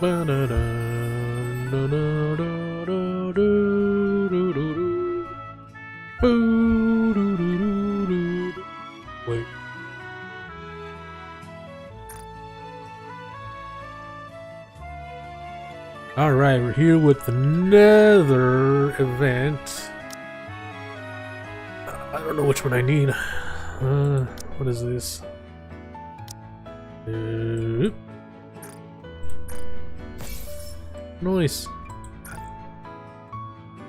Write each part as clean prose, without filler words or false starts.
Wait. Alright, we're here with another event. I don't know which one I need. What is this? Nice.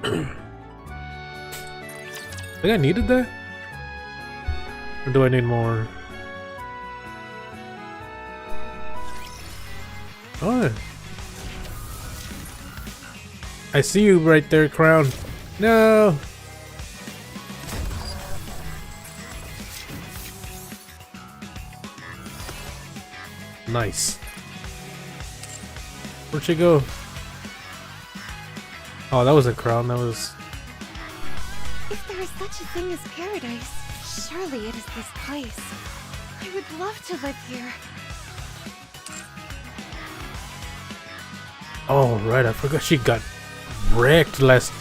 I think I needed that? Or do I need more? Oh. I see you right there, Crown. No! Nice. Where'd she go? Oh, that wasn't Crown, that was... If there is such a thing as paradise, surely it is this place. I would love to live here. Oh, right, I forgot she got wrecked last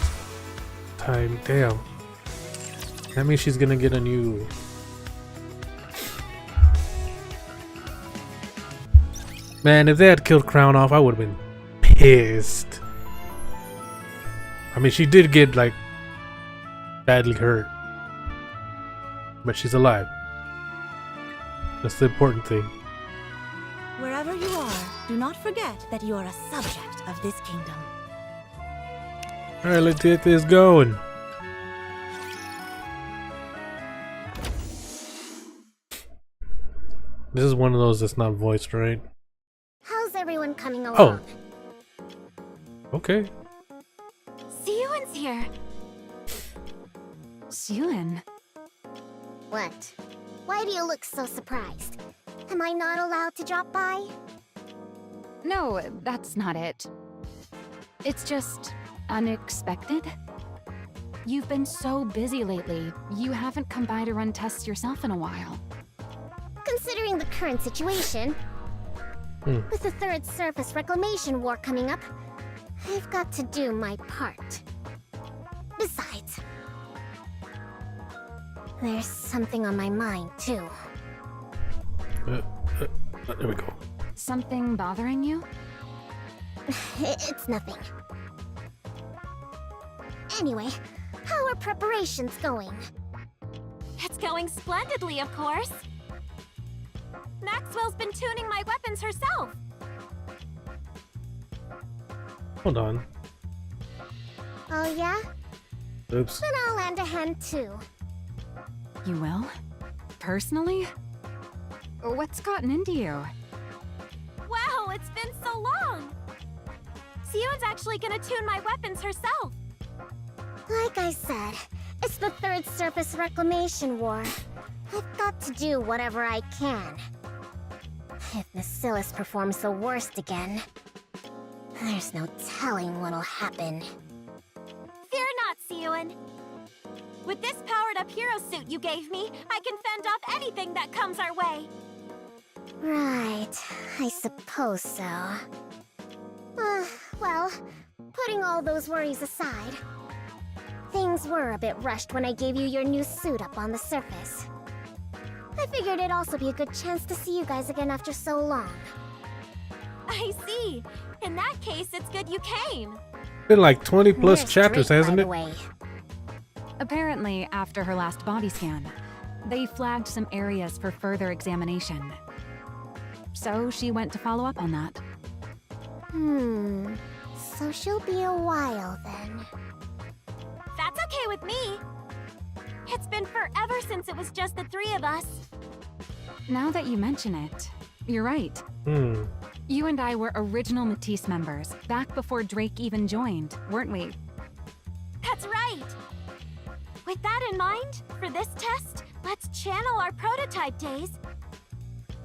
time. Damn. That means she's gonna get a new... Man, if they had killed Crown off, I would have been pissed. I mean, she did get, like, badly hurt. But she's alive. That's the important thing. Wherever you are, do not forget that you are a subject of this kingdom. Alright, let's get this going. This is one of those that's not voiced, right? How's everyone coming along? Oh. Okay. Siyuan's here. Siyuan? What? Why do you look so surprised? Am I not allowed to drop by? No, that's not it. It's just unexpected. You've been so busy lately, you haven't come by to run tests yourself in a while. Considering the current situation, with the Third Surface Reclamation War coming up, I've got to do my part. Besides, there's something on my mind, too. There we go. Something bothering you? It's nothing. Anyway, how are preparations going? It's going splendidly, of course. Maxwell's been tuning my weapons herself. Hold on. Oh yeah? Oops. Then I'll lend a hand too. You will? Personally? What's gotten into you? Wow, it's been so long. Siyuan's actually gonna tune my weapons herself. Like I said, it's the Third Surface Reclamation War. I've got to do whatever I can. If Bacillus performs the worst again, there's no telling what'll happen. Fear not, Siyuan. With this powered-up hero suit you gave me, I can fend off anything that comes our way. Right, I suppose so. Well, putting all those worries aside, things were a bit rushed when I gave you your new suit up on the surface. I figured it'd also be a good chance to see you guys again after so long. I see. In that case, it's good you came. Been like 20 plus Where's chapters, Drake, hasn't by it? the way? Apparently, after her last body scan, they flagged some areas for further examination. So she went to follow up on that. So she'll be a while then. That's okay with me. It's been forever since it was just the three of us. Now that you mention it, you're right. You and I were original Matisse members, back before Drake even joined, weren't we? That's right. With that in mind, for this test, let's channel our prototype days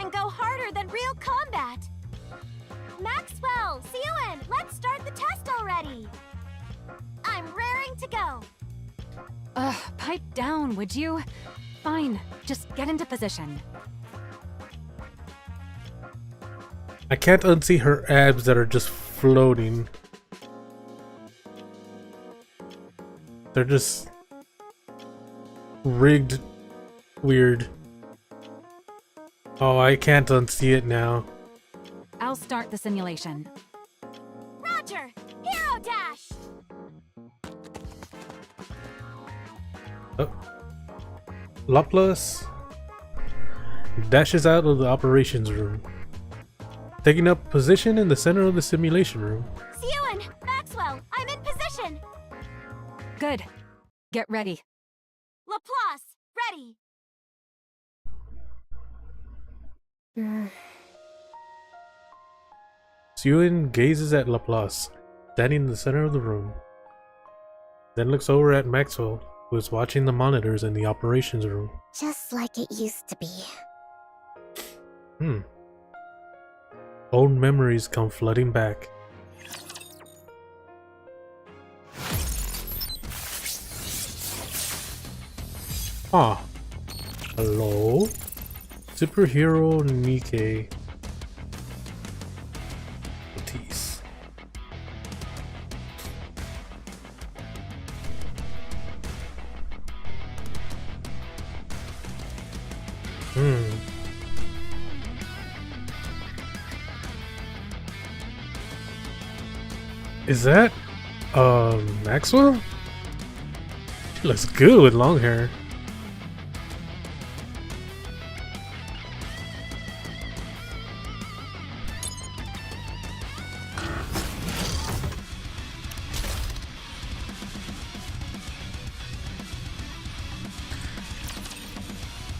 and go harder than real combat. Maxwell, Siyuan, let's start the test already. I'm raring to go. Pipe down, would you? Fine, just get into position. I can't unsee her abs that are just floating. They're just rigged weird. Oh, I can't unsee it now. I'll start the simulation. Roger! Hero Dash! Oh. Laplace dashes out of the operations room, taking up position in the center of the simulation room. Sewan! Maxwell! I'm in position! Good. Get ready. Laplace! Ready! Sewan gazes at Laplace, standing in the center of the room, then looks over at Maxwell, who is watching the monitors in the operations room. Just like it used to be. Old memories come flooding back. Ah. Hello? Superhero Nikke. Matisse. Is that Maxwell? She looks good with long hair.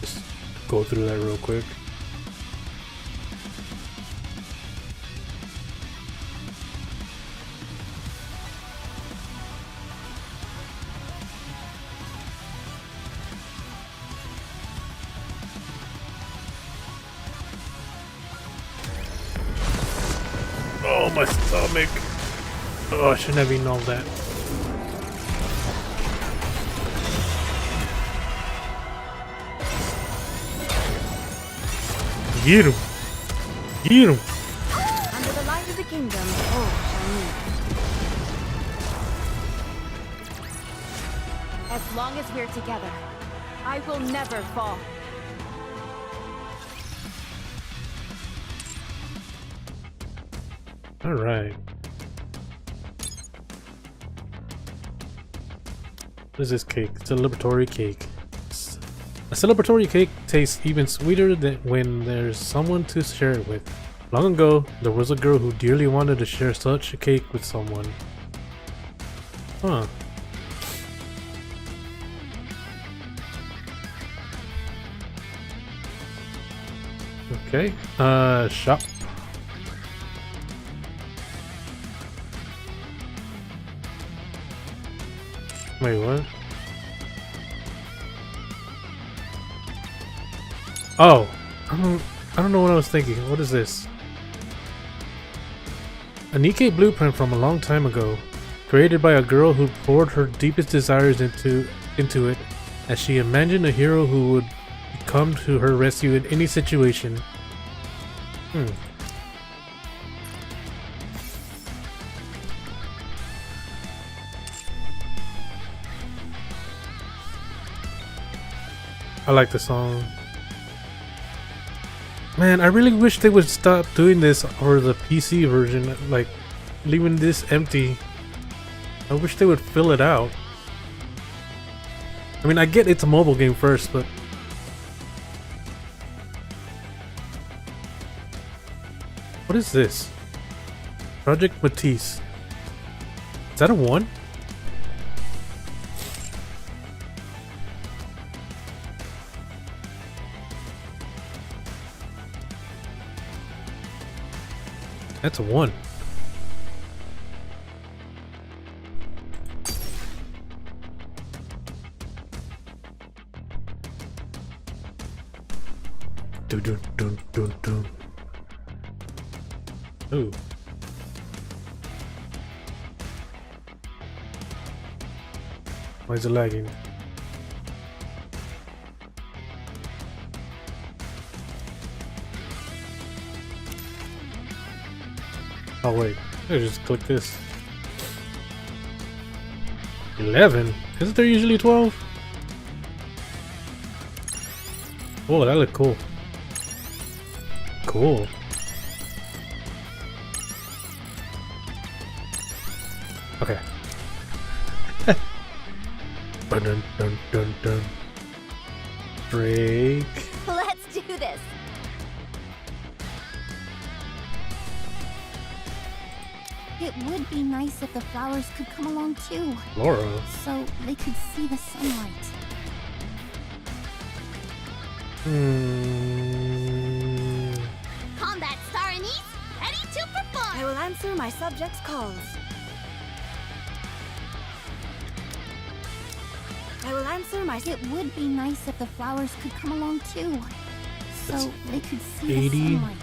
Just go through that real quick. Oh, my stomach. Oh, I shouldn't have eaten all that. Get him. Get him. Under the light of the kingdom, all shall meet. As long as we're together, I will never fall. All right. What is this cake? It's a celebratory cake. A celebratory cake tastes even sweeter than when there's someone to share it with. Long ago, there was a girl who dearly wanted to share such a cake with someone. Huh. Okay. Shop. Wait, what? Oh, I don't know what I was thinking. What is this? A Nikke blueprint from a long time ago, created by a girl who poured her deepest desires into it, as she imagined a hero who would come to her rescue in any situation. I like the song. Man, I really wish they would stop doing this for the PC version, like leaving this empty. I wish they would fill it out. I mean, I get it's a mobile game first, but what is this? Project Matisse. Is that a 1? That's a 1. Dun dun dun dun dun. Ooh. Why is it lagging? Oh wait, I just click this. 11? Isn't there usually 12? Oh, that looked cool. Cool. Okay. Dun dun dun dun dun. Break. Let's do this. It would be nice if the flowers could come along too, Laura. so they could see the sunlight. Combat Star Anise, ready to perform. I will answer my subjects' calls. I will answer my. It would be nice if the flowers could come along too, so That's they could see 80. the sunlight.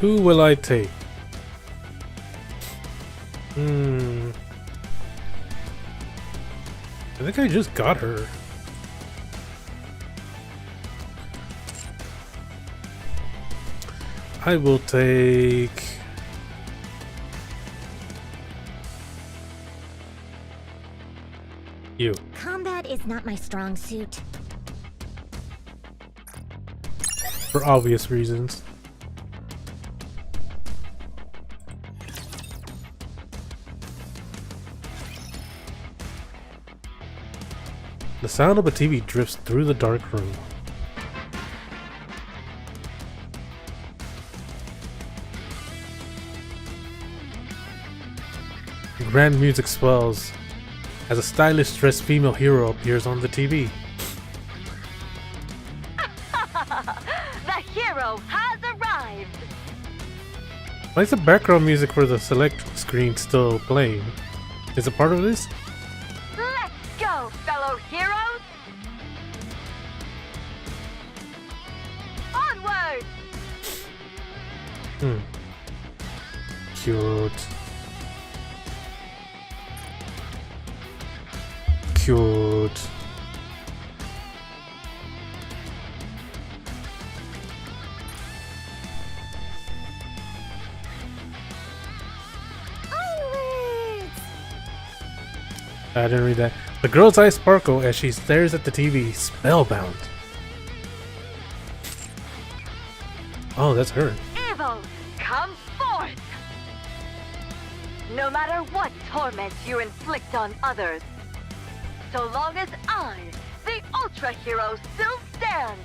Who will I take? I think I just got her. I will take... you. Combat is not my strong suit. For obvious reasons. The sound of a TV drifts through the dark room. Grand music swells as a stylish dressed female hero appears on the TV. The hero has arrived. Why is the background music for the select screen still playing? Is it part of this? Let's go, fellow heroes. Onward. Cute. Cute. Onwards! I didn't read that. The girl's eyes sparkle as she stares at the TV, spellbound. Oh, that's her. Evil, come forth. No matter what torment you inflict on others, so long as I, the Ultra Hero, still stand,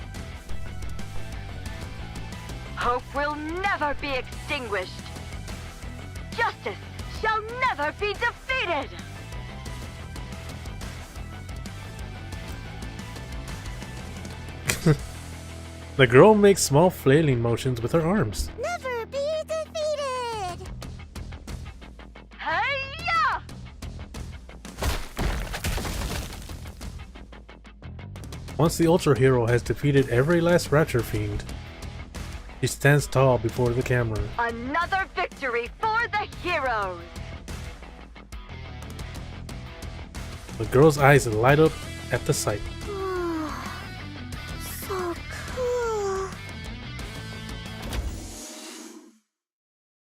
hope will never be extinguished. Justice shall never be defeated. The girl makes small flailing motions with her arms. Never be defeated! Hey-ya! Once the Ultra Hero has defeated every last Rapture Fiend, she stands tall before the camera. Another victory for the heroes. The girl's eyes light up at the sight. So cool.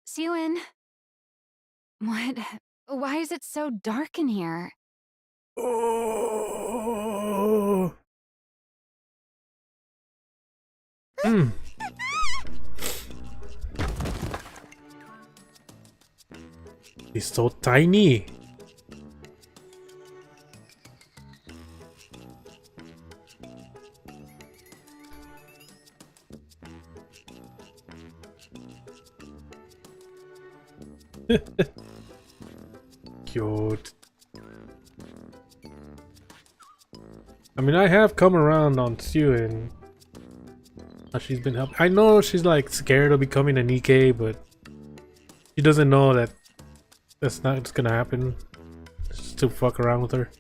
Sewin. What? Why is it so dark in here? Oh. He's so tiny. Cute. I mean, I have come around on Sue and how she's been helping. I know she's like scared of becoming a Nikke, but she doesn't know that that's not just gonna happen. Just to fuck around with her.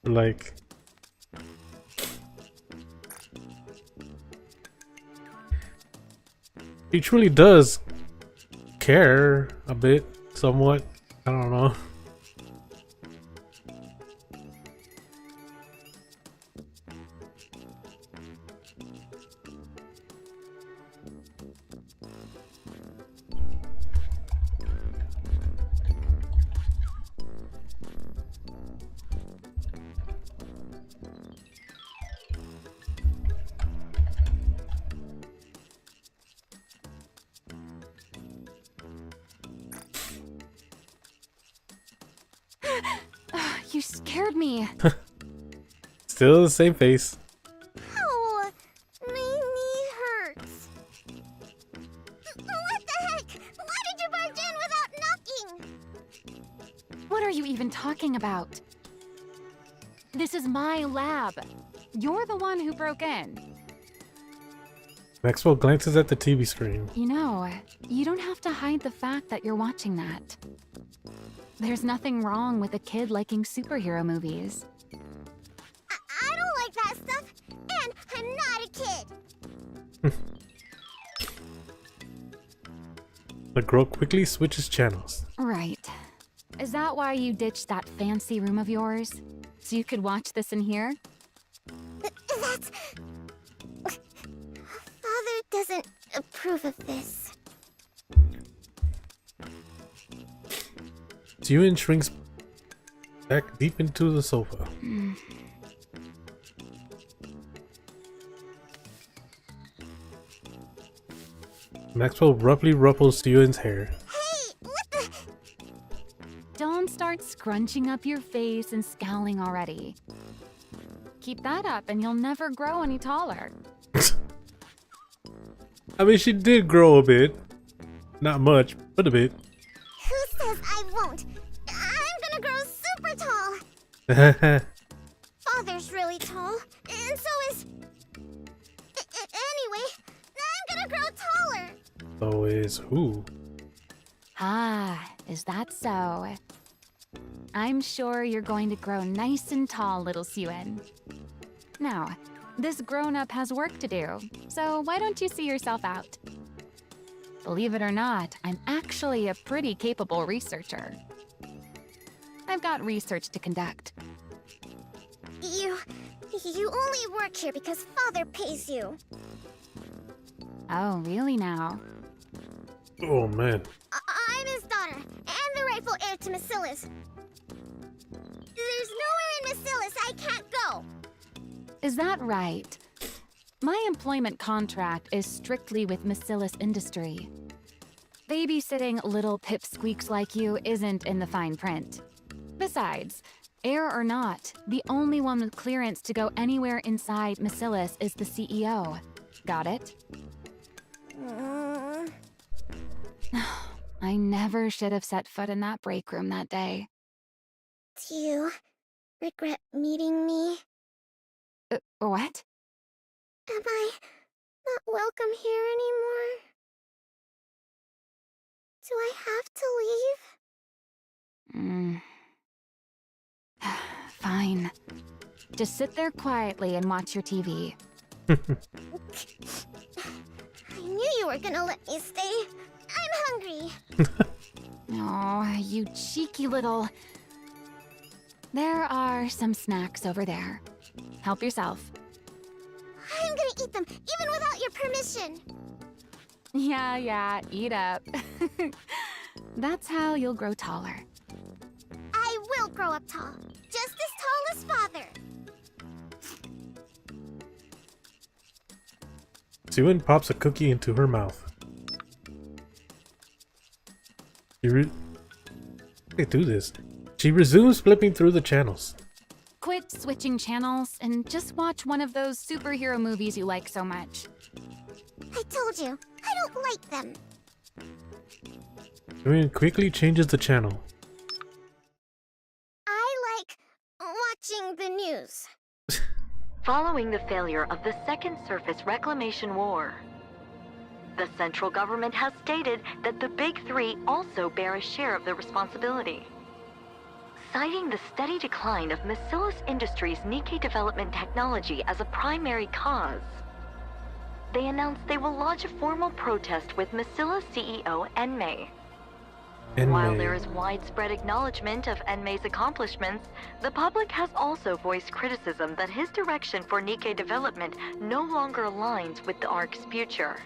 Like, he truly does care a bit, somewhat. I don't know. You scared me. Still the same face. Ow! My knee hurts. What the heck? Why did you barge in without knocking? What are you even talking about? This is my lab. You're the one who broke in. Maxwell glances at the TV screen. You know, you don't have to hide the fact that you're watching that. There's nothing wrong with a kid liking superhero movies. I don't like that stuff, and I'm not a kid. The girl quickly switches channels. Right. Is that why you ditched that fancy room of yours? So you could watch this in here? That's... Father doesn't approve of this. Ewan shrinks back deep into the sofa. Maxwell roughly ruffles Ewan's hair. Hey, what the... Don't start scrunching up your face and scowling already. Keep that up and you'll never grow any taller. I mean, she did grow a bit. Not much, but a bit. Who says I won't? I'm gonna grow super tall. Father's really tall, and so is... Anyway, I'm gonna grow taller. So is who? Ah, is that so? I'm sure you're going to grow nice and tall, little Ewan. Now, this grown-up has work to do, so why don't you see yourself out? Believe it or not, I'm actually a pretty capable researcher. I've got research to conduct. You only work here because Father pays you. Oh, really now? Oh man. I'm his daughter, and the rightful heir to Macilis. There's nowhere in Macilis I can't go. Is that right? My employment contract is strictly with Macilis Industry. Babysitting little pipsqueaks like you isn't in the fine print. Besides, heir or not, the only one with clearance to go anywhere inside Macilis is the CEO. Got it? I never should have set foot in that break room that day. Do you regret meeting me? What? Am I not welcome here anymore? Do I have to leave? Fine. Just sit there quietly and watch your TV. I knew you were gonna let me stay. I'm hungry. Oh, you cheeky little... There are some snacks over there. Help yourself. I'm gonna eat them, even without your permission. Yeah, eat up. That's how you'll grow taller. I will grow up tall, just as tall as Father. Ewan pops a cookie into her mouth. They do this. She resumes flipping through the channels. Quit switching channels and just watch one of those superhero movies you like so much. I told you, I don't like them. Ewan quickly changes the channel. I like watching the news. Following the failure of the Second Surface Reclamation War, the central government has stated that the Big Three also bear a share of the responsibility. Citing the steady decline of Macilis Industries' Nikke development technology as a primary cause, they announced they will lodge a formal protest with Macilis CEO Enmei. While there is widespread acknowledgement of Enmei's accomplishments, the public has also voiced criticism that his direction for Nikke development no longer aligns with the ARC's future.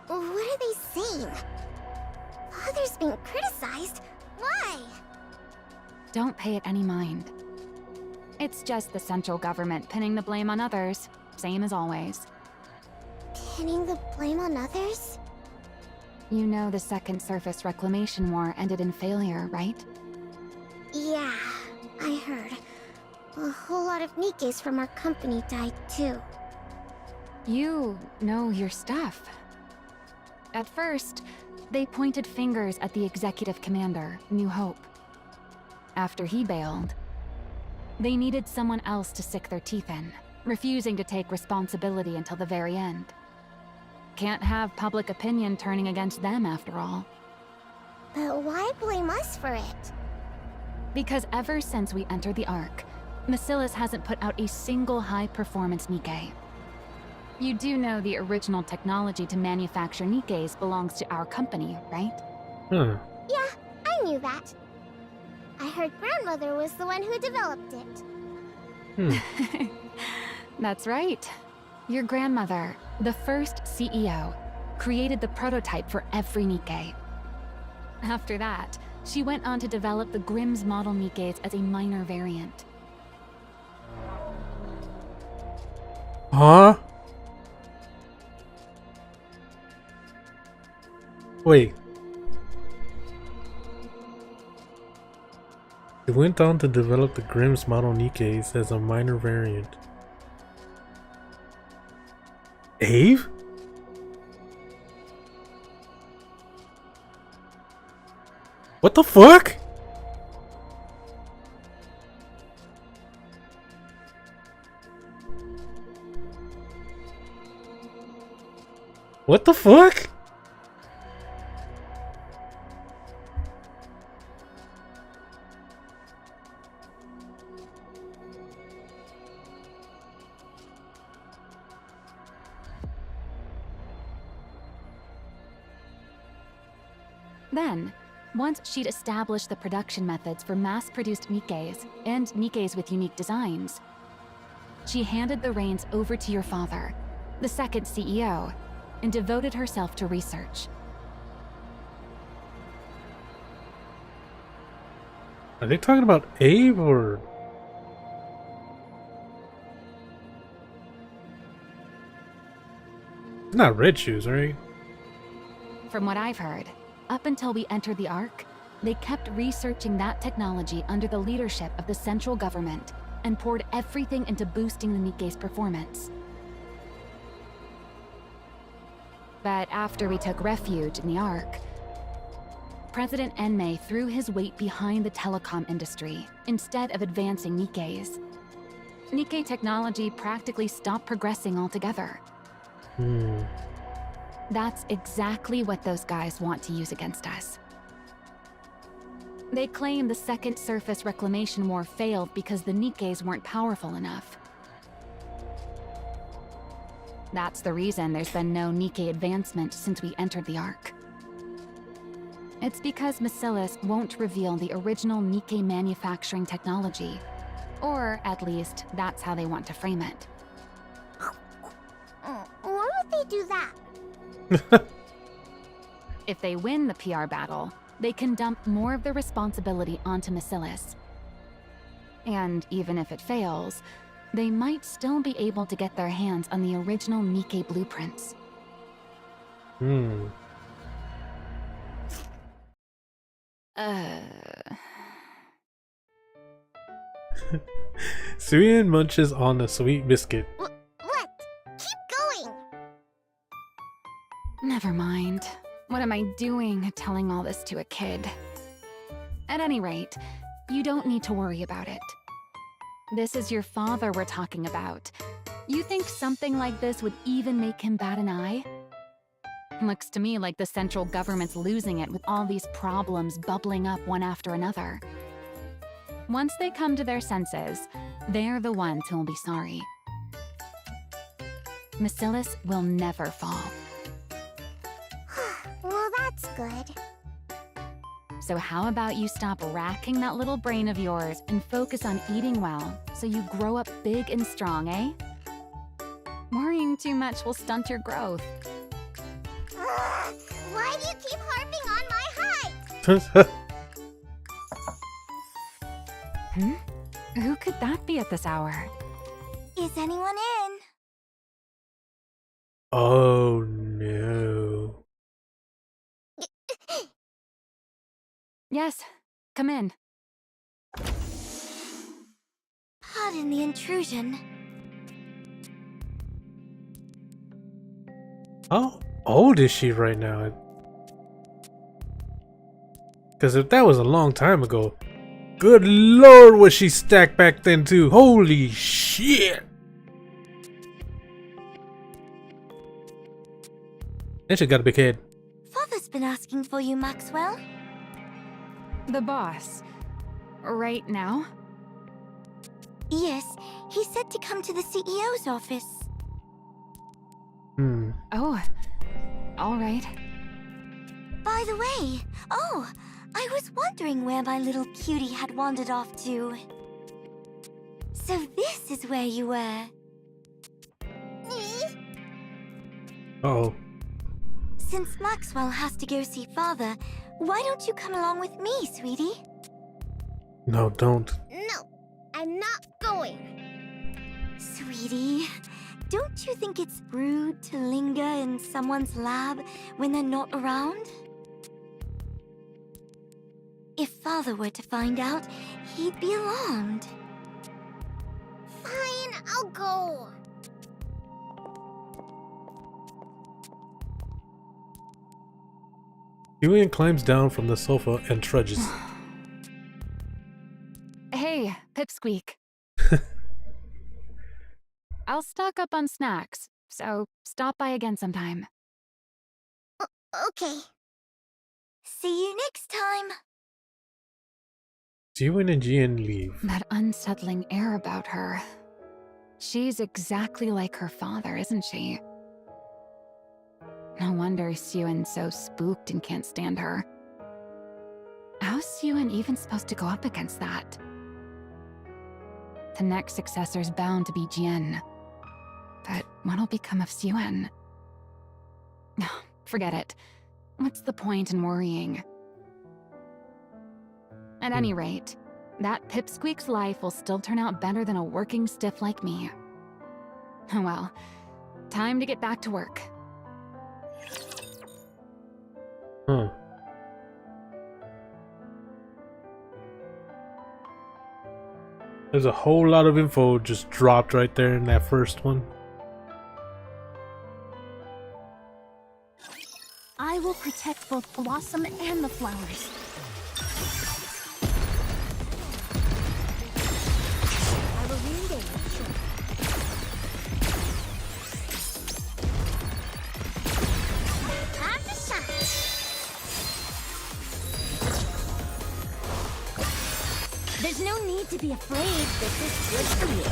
What are they saying? Father's being criticized? Why? Don't pay it any mind. It's just the central government pinning the blame on others, same as always. Pinning the blame on others? You know the Second Surface Reclamation War ended in failure, right? Yeah, I heard a whole lot of Nikkes from our company died too. You know your stuff. At first, they pointed fingers at the executive commander, New Hope. After he bailed, they needed someone else to stick their teeth in, refusing to take responsibility until the very end. Can't have public opinion turning against them after all. But why blame us for it? Because ever since we entered the Ark, Bacillus hasn't put out a single high-performance Nikke. You do know the original technology to manufacture Nikkes belongs to our company, right? Huh. Yeah, I knew that. I heard grandmother was the one who developed it. Hmm. That's right. Your grandmother, the first CEO, created the prototype for every Nikke. After that, she went on to develop the Grimm's model Nikkes as a minor variant. Huh? Wait. He went on to develop the Grimm's model Nikkes as a minor variant. Ave? What the fuck? What the fuck? Then, once she'd established the production methods for mass-produced Nikkes and Nikkes with unique designs, she handed the reins over to your father, the second CEO, and devoted herself to research. Are they talking about Abe or? It's not Red Shoes, right? From what I've heard, up until we entered the Ark, they kept researching that technology under the leadership of the central government and poured everything into boosting the Nikke's performance. But after we took refuge in the Ark, President Enmei threw his weight behind the telecom industry instead of advancing Nikkes. Nikke technology practically stopped progressing altogether. That's exactly what those guys want to use against us. They claim the Second Surface Reclamation War failed because the Nikkes weren't powerful enough. That's the reason there's been no Nikke advancement since we entered the Ark. It's because Bacillus won't reveal the original Nikke manufacturing technology. Or, at least, that's how they want to frame it. Why would they do that? If they win the PR battle, they can dump more of the responsibility onto Bacillus. And even if it fails, they might still be able to get their hands on the original Nikke blueprints. Syrian munches on a sweet biscuit. What? Keep going! Never mind. What am I doing telling all this to a kid? At any rate, you don't need to worry about it. This is your father we're talking about. You think something like this would even make him bat an eye? Looks to me like the central government's losing it with all these problems bubbling up one after another. Once they come to their senses, they're the ones who will be sorry. Bacillus will never fall. Well, that's good. So how about you stop racking that little brain of yours and focus on eating well so you grow up big and strong, eh? Worrying too much will stunt your growth. Why do you keep harping on my height? Who could that be at this hour? Is anyone in? Oh no. Yes, come in. Pardon the intrusion. How old is she right now? Because if that was a long time ago, good lord, was she stacked back then too? Holy shit! And she got a big head. Father's been asking for you, Maxwell. The boss. Right now? Yes, he said to come to the CEO's office. Oh, all right. By the way, I was wondering where my little cutie had wandered off to. So this is where you were. Uh-oh. Since Maxwell has to go see Father, why don't you come along with me, sweetie? No, don't. No, I'm not going. Sweetie, don't you think it's rude to linger in someone's lab when they're not around? If Father were to find out, he'd be alarmed. Fine, I'll go. Julian climbs down from the sofa and trudges. Hey, Pipsqueak. I'll stock up on snacks, so stop by again sometime. Okay. See you next time. Julian and Jian leave. That unsettling air about her. She's exactly like her father, isn't she? No wonder Suen so spooked and can't stand her. How's Suen even supposed to go up against that? The next successor's bound to be Jian. But what'll become of Suen? Forget it. What's the point in worrying? At any rate, that Pipsqueak's life will still turn out better than a working stiff like me. Well, time to get back to work. Huh. There's a whole lot of info just dropped right there in that first one. I will protect both Blossom and the flowers. I will re-engage. Time to shine. There's no need to be afraid. This is good for you.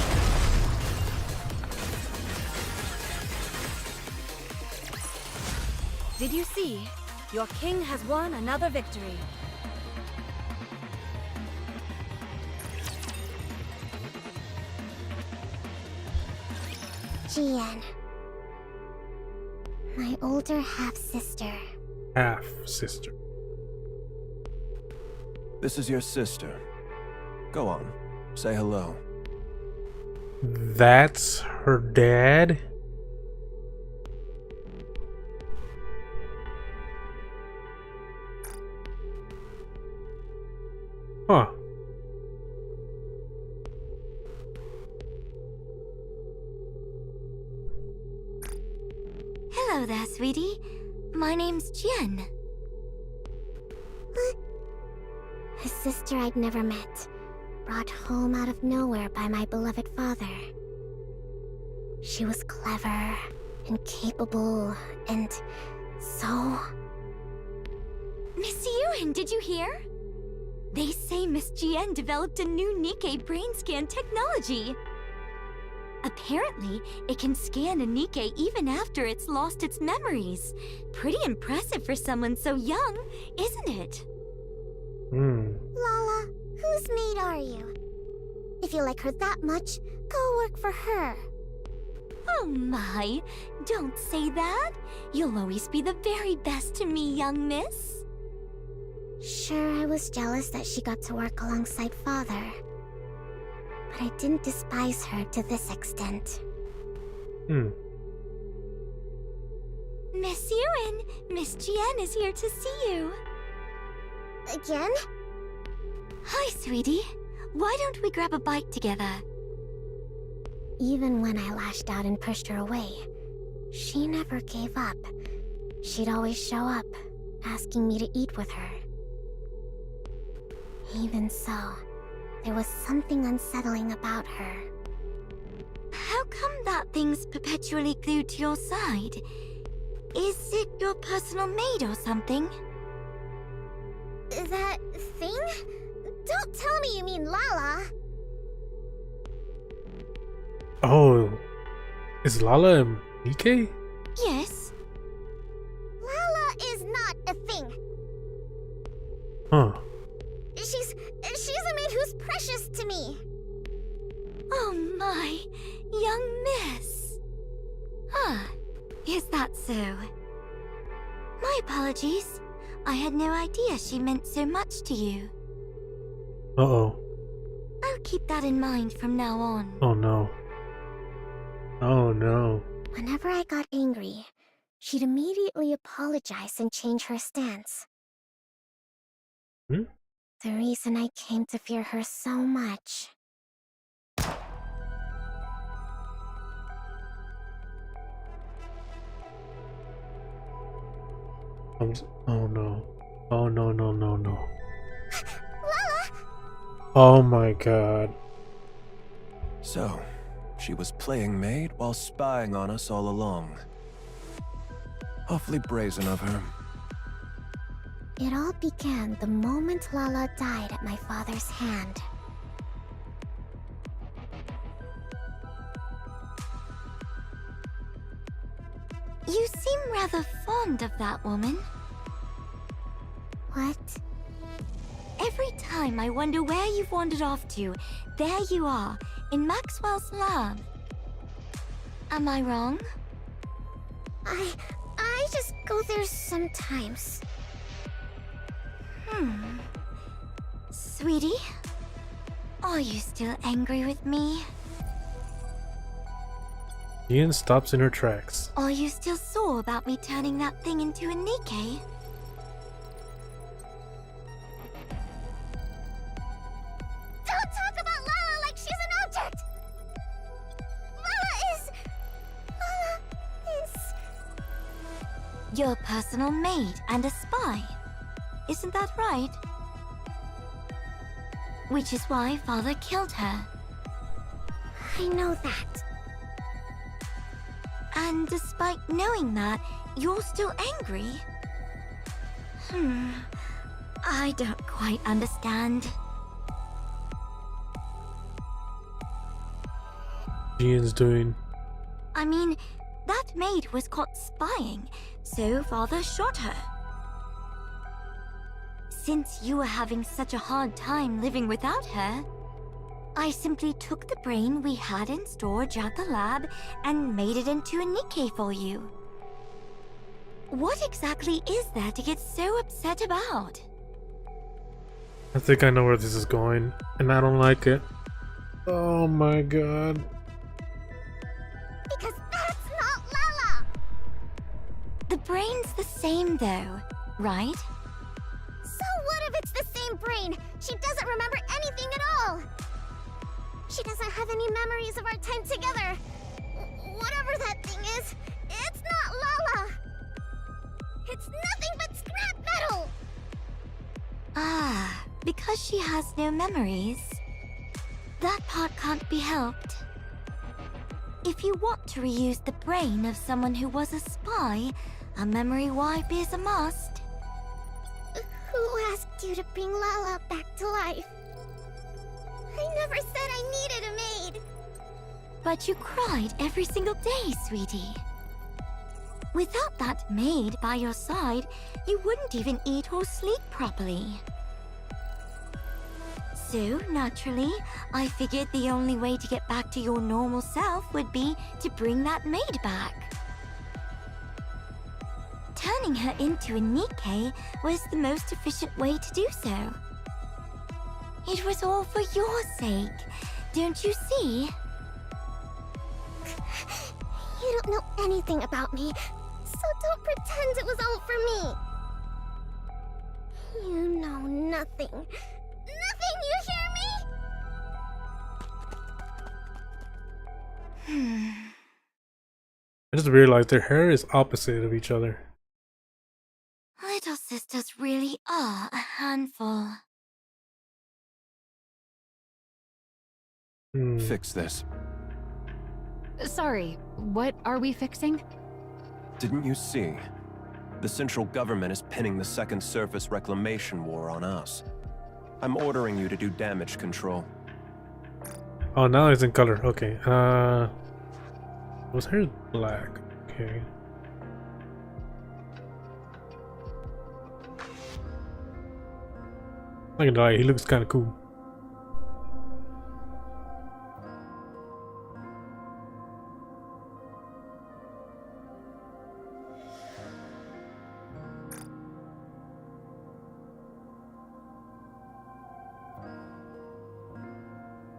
Did you see? Your king has won another victory. Jian. My older half-sister. Half sister. This is your sister. Go on, say hello. That's her dad? Huh. Hello there, sweetie. My name's Jian. A sister I'd never met. Brought home out of nowhere by my beloved father. She was clever and capable and so... Miss Yuen, did you hear? They say Miss Jian developed a new Nikke brain scan technology. Apparently, it can scan a Nikke even after it's lost its memories. Pretty impressive for someone so young, isn't it? Lala, whose maid are you? If you like her that much, go work for her. Oh my, don't say that. You'll always be the very best to me, young miss. Sure, I was jealous that she got to work alongside father. But I didn't despise her to this extent. Miss Yuen, Miss Jian is here to see you. Again? Hi, sweetie. Why don't we grab a bite together? even when I lashed out and pushed her away, she never gave up. She'd always show up, asking me to eat with her. Even so, there was something unsettling about her. How come that thing's perpetually glued to your side? Is it your personal maid or something? That thing? Don't tell me you mean Lala. Oh, is Lala and Nikke? Yes. Lala is not a thing. Huh. She's a maid who's precious to me. Oh my, young miss. Ah, is that so? My apologies. I had no idea she meant so much to you. Uh-oh. I'll keep that in mind from now on. Oh no. Oh no. Whenever I got angry, she'd immediately apologize and change her stance. Hmm? The reason I came to fear her so much. Oh no. Oh no, no, no, no. Lala! Oh my god. So, she was playing maid while spying on us all along. Awfully brazen of her. It all began the moment Lala died at my father's hand. You seem rather fond of that woman. What? Every time I wonder where you've wandered off to, there you are, in Maxwell's lab. Am I wrong? I just go there sometimes. Sweetie? Are you still angry with me? Ian stops in her tracks. Are you still sore about me turning that thing into a Nikke? Don't talk about Lala like she's an object! Lala is... Your personal maid and a spy. Isn't that right? Which is why Father killed her. I know that. And despite knowing that, you're still angry? I don't quite understand. Ian's doing. I mean, that maid was caught spying, so Father shot her. Since you were having such a hard time living without her, I simply took the brain we had in storage at the lab and made it into a Nikke for you. What exactly is there to get so upset about? I think I know where this is going, and I don't like it. Oh my god. Because that's not Lala! The brain's the same though, right? So what if it's the same brain? She doesn't remember anything at all! She doesn't have any memories of our time together. Whatever that thing is, it's not Lala! It's nothing but scrap metal! Ah, because she has no memories. That part can't be helped. If you want to reuse the brain of someone who was a spy, a memory wipe is a must. Who asked you to bring Lala back to life? I never said I needed a maid. But you cried every single day, sweetie. Without that maid by your side, you wouldn't even eat or sleep properly. So, naturally, I figured the only way to get back to your normal self would be to bring that maid back. Turning her into a Nikke was the most efficient way to do so. It was all for your sake, don't you see? You don't know anything about me, so don't pretend it was all for me. You know nothing. Nothing, you hear me? I just realized their hair is opposite of each other. Little sisters really are a handful. Hmm. Fix this. Sorry, what are we fixing? Didn't you see? The central government is pinning the Second Surface Reclamation War on us. I'm ordering you to do damage control. Oh, now it's in color. Okay. Was hair black? Okay. Not gonna lie, he looks kind of cool.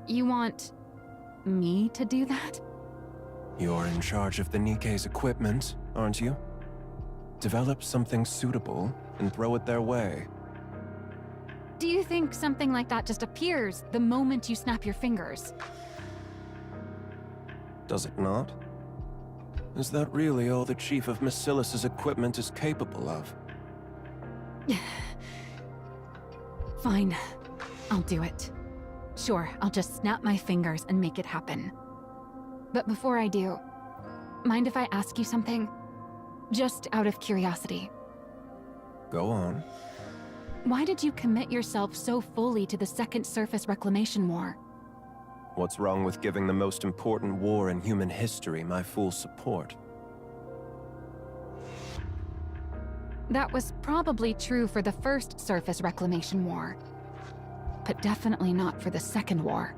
You want me to do that? You're in charge of the Nikke's equipment, aren't you? Develop something suitable and throw it their way. Do you think something like that just appears the moment you snap your fingers? Does it not? Is that really all the Chief of Massilis's equipment is capable of? Fine, I'll do it. Sure, I'll just snap my fingers and make it happen. But before I do, mind if I ask you something? Just out of curiosity. Go on. Why did you commit yourself so fully to the Second Surface Reclamation War? What's wrong with giving the most important war in human history my full support? That was probably true for the First Surface Reclamation War, but definitely not for the Second War.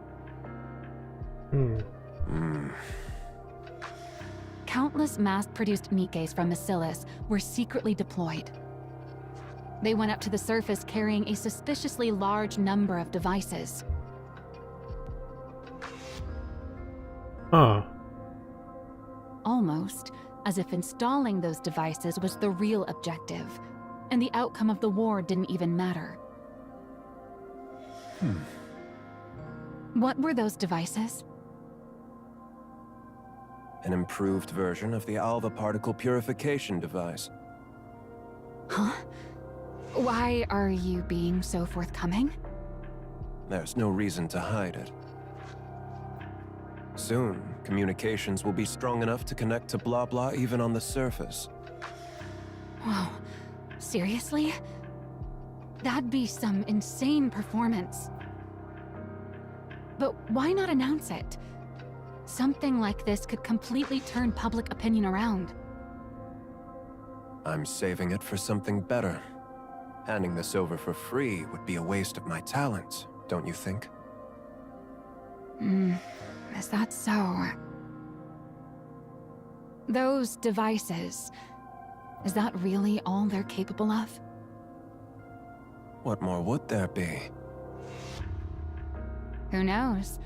Countless mass-produced Nikkes from Massilis were secretly deployed. They went up to the surface carrying a suspiciously large number of devices. Huh. Almost as if installing those devices was the real objective, and the outcome of the war didn't even matter. What were those devices? An improved version of the Alva particle purification device. Huh? Why are you being so forthcoming? There's no reason to hide it. Soon, communications will be strong enough to connect to blah blah even on the surface. Whoa, seriously? That'd be some insane performance. But why not announce it? Something like this could completely turn public opinion around. I'm saving it for something better. Handing this over for free would be a waste of my talents, don't you think? Is that so? Those devices, is that really all they're capable of? What more would there be? Who knows?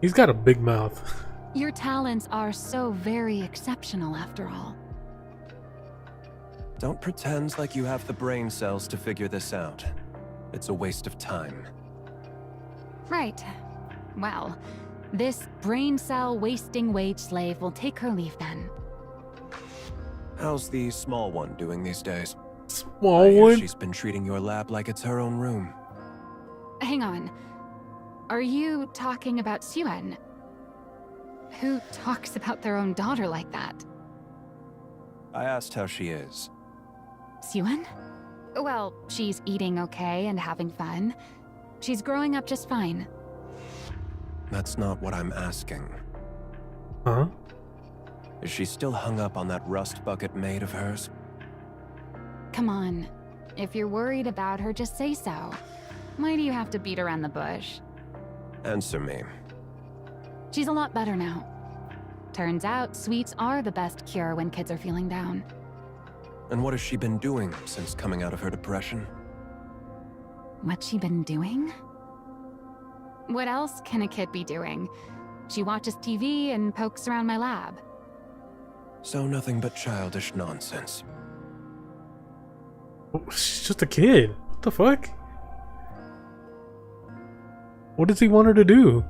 He's got a big mouth. Your talents are so very exceptional after all. Don't pretend like you have the brain cells to figure this out. It's a waste of time. Right. Well, this brain cell wasting wage slave will take her leave then. How's the small one doing these days? Small I hear one? she's been treating your lab like it's her own room. Hang on. Are you talking about Suen? Who talks about their own daughter like that? I asked how she is. Suen? Well, she's eating okay and having fun. She's growing up just fine. That's not what I'm asking. Huh? Is she still hung up on that rust bucket maid of hers? Come on. If you're worried about her, just say so. Why do you have to beat around the bush? Answer me. She's a lot better now. Turns out, sweets are the best cure when kids are feeling down. And what has she been doing since coming out of her depression? What's she been doing? What else can a kid be doing? She watches TV and pokes around my lab. So nothing but childish nonsense. Oh, she's just a kid. What the fuck? What does he want her to do?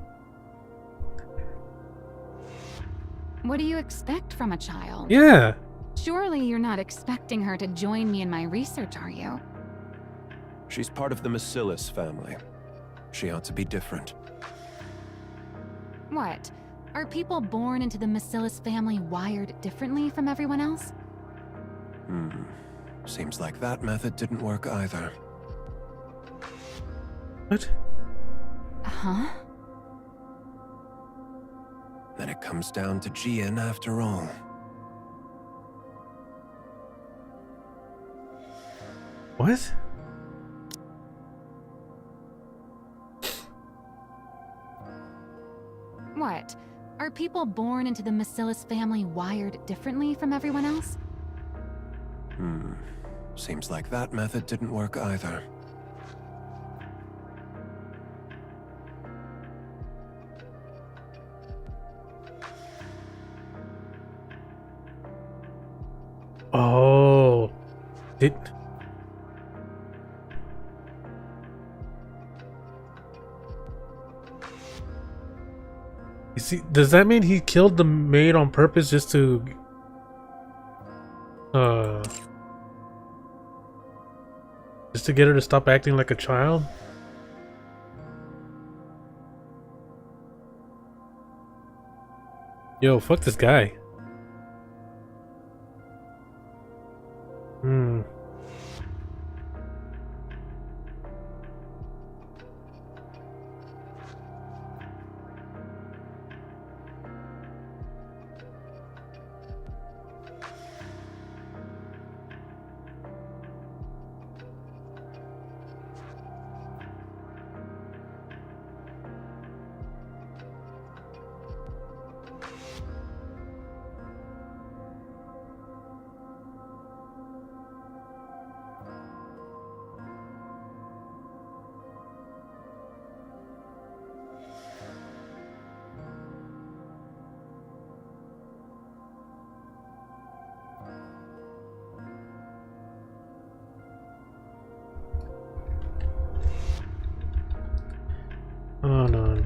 What What do you expect from a child? Yeah. Surely you're not expecting her to join me in my research, are you? She's part of the Bacillus family. She ought to be different. What? Are people born into the Bacillus family wired differently from everyone else? Seems like that method didn't work either. What? Huh? Then it comes down to Jian after all. What? What? Are people born into the Bacillus family wired differently from everyone else? Seems like that method didn't work either. Oh. Did... You see, does that mean he killed the maid on purpose just to get her to stop acting like a child? Yo, fuck this guy. Oh no.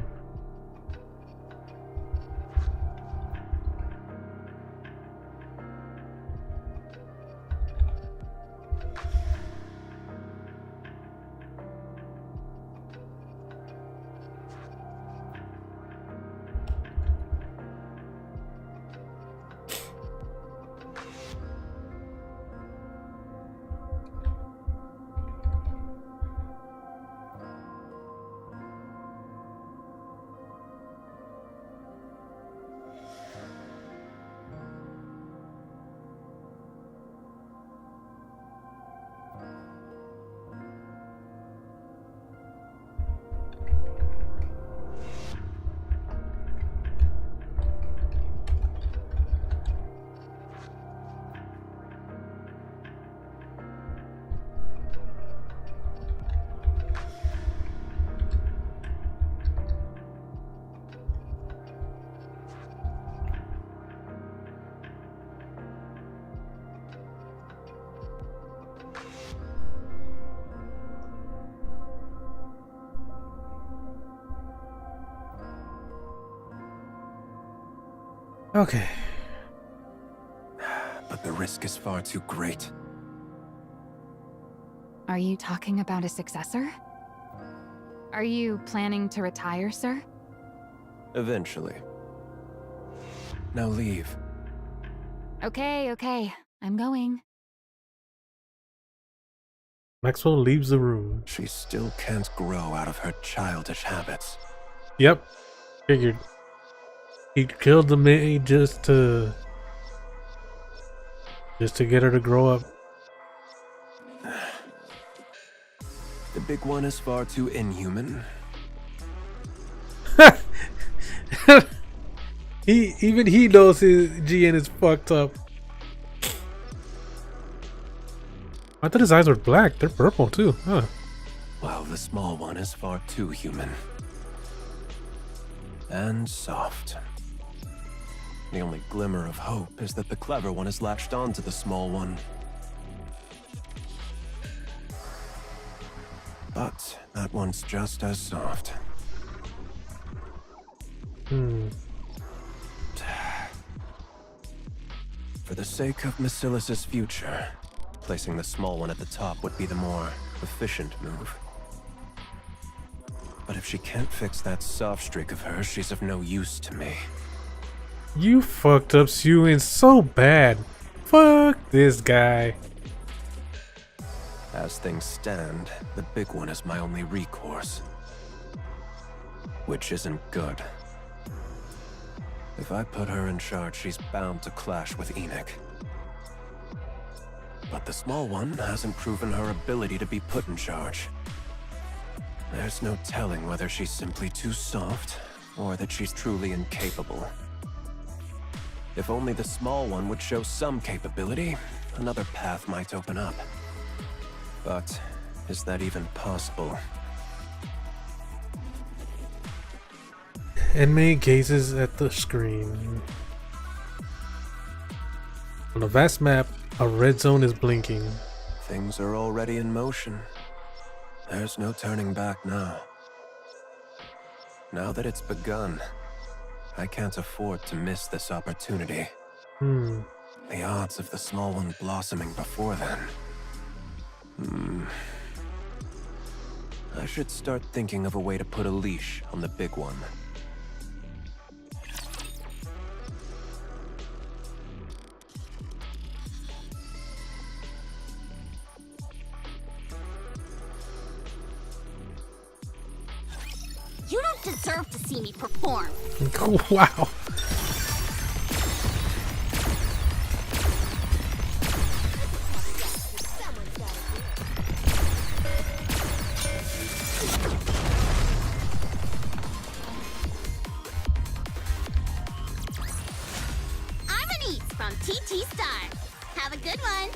Okay. But the risk is far too great. Are you talking about a successor? Are you planning to retire, sir? Eventually. Now leave. Okay. I'm going. Maxwell leaves the room. She still can't grow out of her childish habits. Yep. Figured. He killed the maid just to get her to grow up. The big one is far too inhuman. Even he knows his GN is fucked up. I thought his eyes were black. They're purple too, huh? While the small one is far too human. And soft. The only glimmer of hope is that the clever one has latched onto the small one. But that one's just as soft. For the sake of Basilis's future, placing the small one at the top would be the more efficient move. But if she can't fix that soft streak of hers, she's of no use to me. You fucked up Suyun so bad. Fuck this guy. As things stand, the big one is my only recourse. Which isn't good. If I put her in charge, she's bound to clash with Enoch. But the small one hasn't proven her ability to be put in charge. There's no telling whether she's simply too soft, or that she's truly incapable. If only the small one would show some capability, another path might open up. But is that even possible? Enmei gazes at the screen. On a vast map, a red zone is blinking. Things are already in motion. There's no turning back now. Now that it's begun, I can't afford to miss this opportunity. The odds of the small one blossoming before then. I should start thinking of a way to put a leash on the big one. You don't deserve to see me perform. Wow. I'm Anise from TT Star. Have a good one.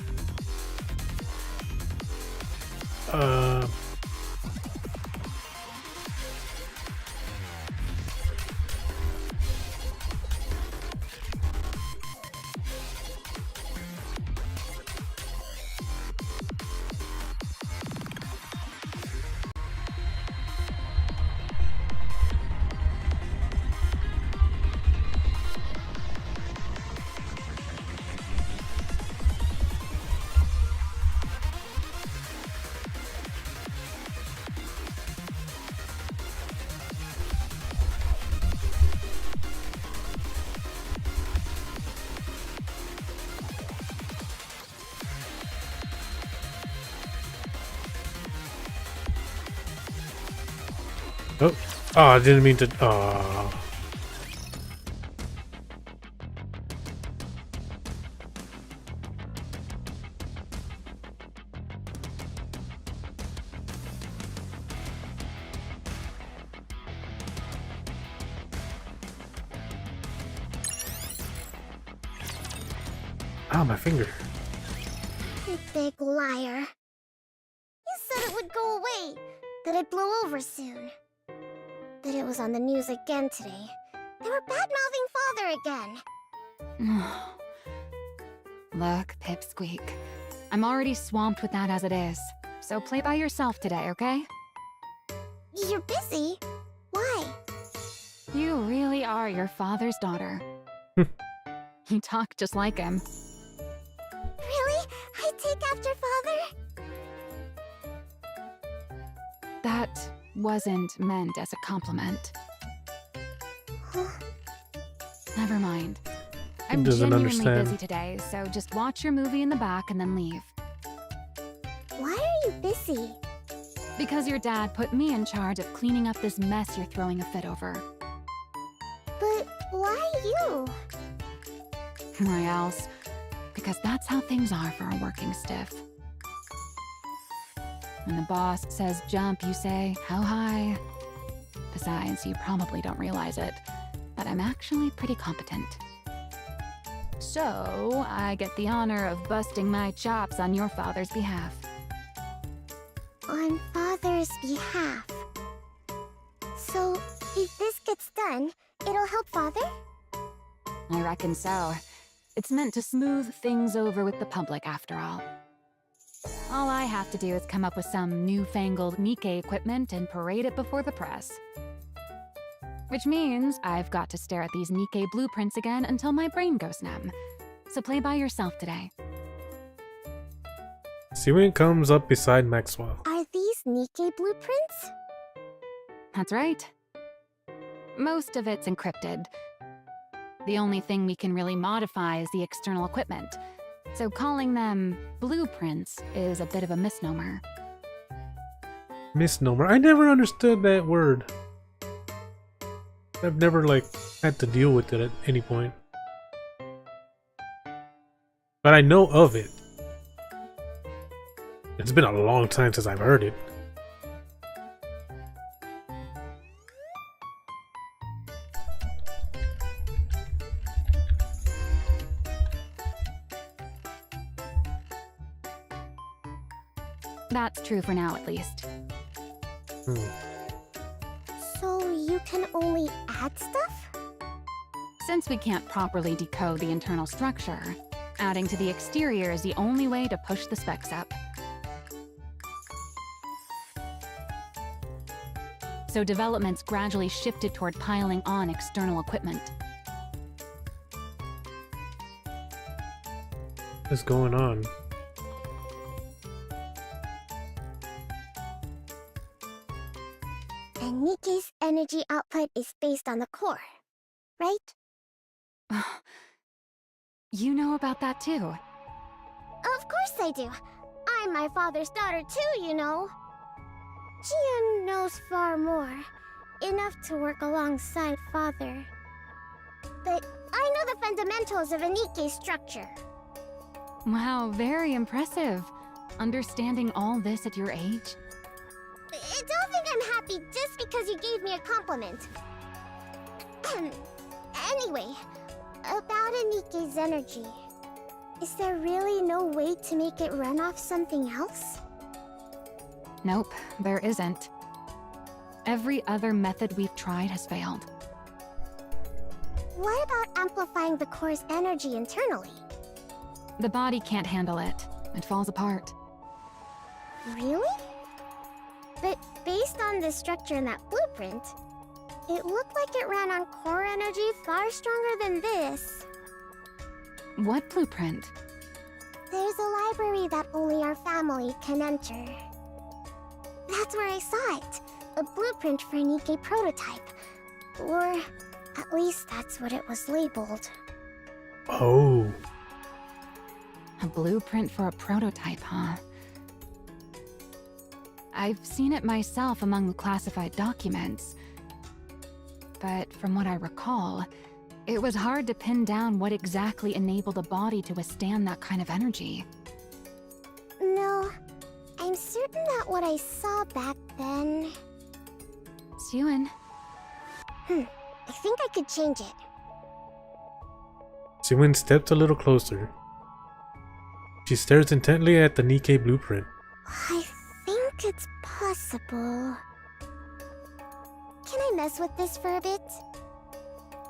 Oh, I didn't mean to. Oh. Ah, my finger. You big liar. You said it would go away, that it blew over soon. That it was on the news again today. They were bad-mouthing Father again. Look, Pipsqueak. I'm already swamped with that as it is. So play by yourself today, okay? You're busy. Why? You really are your father's daughter. You talk just like him. Really? I take after Father? That wasn't meant as a compliment. Never mind. I'm doesn't genuinely understand. busy today, so just watch your movie in the back and then leave. Why are you busy? Because your dad put me in charge of cleaning up this mess you're throwing a fit over. But why you? Why else? Because that's how things are for a working stiff. When the boss says jump, you say, how high? Besides, you probably don't realize it, but I'm actually pretty competent. So, I get the honor of busting my chops on your father's behalf. On Father's behalf. So, if this gets done, it'll help Father? I reckon so. It's meant to smooth things over with the public, after all. All I have to do is come up with some newfangled Nikke equipment and parade it before the press. Which means I've got to stare at these Nikke blueprints again until my brain goes numb. so play by yourself today. Siwin comes up beside Maxwell. Are these Nikke blueprints? That's right. Most of it's encrypted. The only thing we can really modify is the external equipment, so calling them blueprints is a bit of a misnomer. Misnomer? I never understood that word. I've never, like, had to deal with it at any point. But I know of it. It's been a long time since I've heard it. That's true for now, at least. So you can only add stuff? Since we can't properly decode the internal structure, adding to the exterior is the only way to push the specs up. So developments gradually shifted toward piling on external equipment. What's going on? And Nikke's energy output is based on the core, right? You know about that too. Of course I do. I'm my father's daughter too, you know. Jian knows far more. Enough to work alongside father. But I know the fundamentals of a Nikke structure. Wow, very impressive. Understanding all this at your age? Don't think I'm happy just because you gave me a compliment. Anyway, about a Nikke's energy. Is there really no way to make it run off something else? Nope, there isn't. Every other method we've tried has failed. What about amplifying the core's energy internally? The body can't handle it. It falls apart. Really? But based on the structure in that blueprint, it looked like it ran on core energy far stronger than this. What blueprint? There's a library that only our family can enter. That's where I saw it. A blueprint for a Nikke prototype. Or at least that's what it was labeled. Oh. A blueprint for a prototype, huh? I've seen it myself among the classified documents. But from what I recall, it was hard to pin down what exactly enabled a body to withstand that kind of energy. No, I'm certain that what I saw back then... Siwin. I think I could change it. Siwin stepped a little closer. She stares intently at the Nikke blueprint. I think it's possible. Can I mess with this for a bit?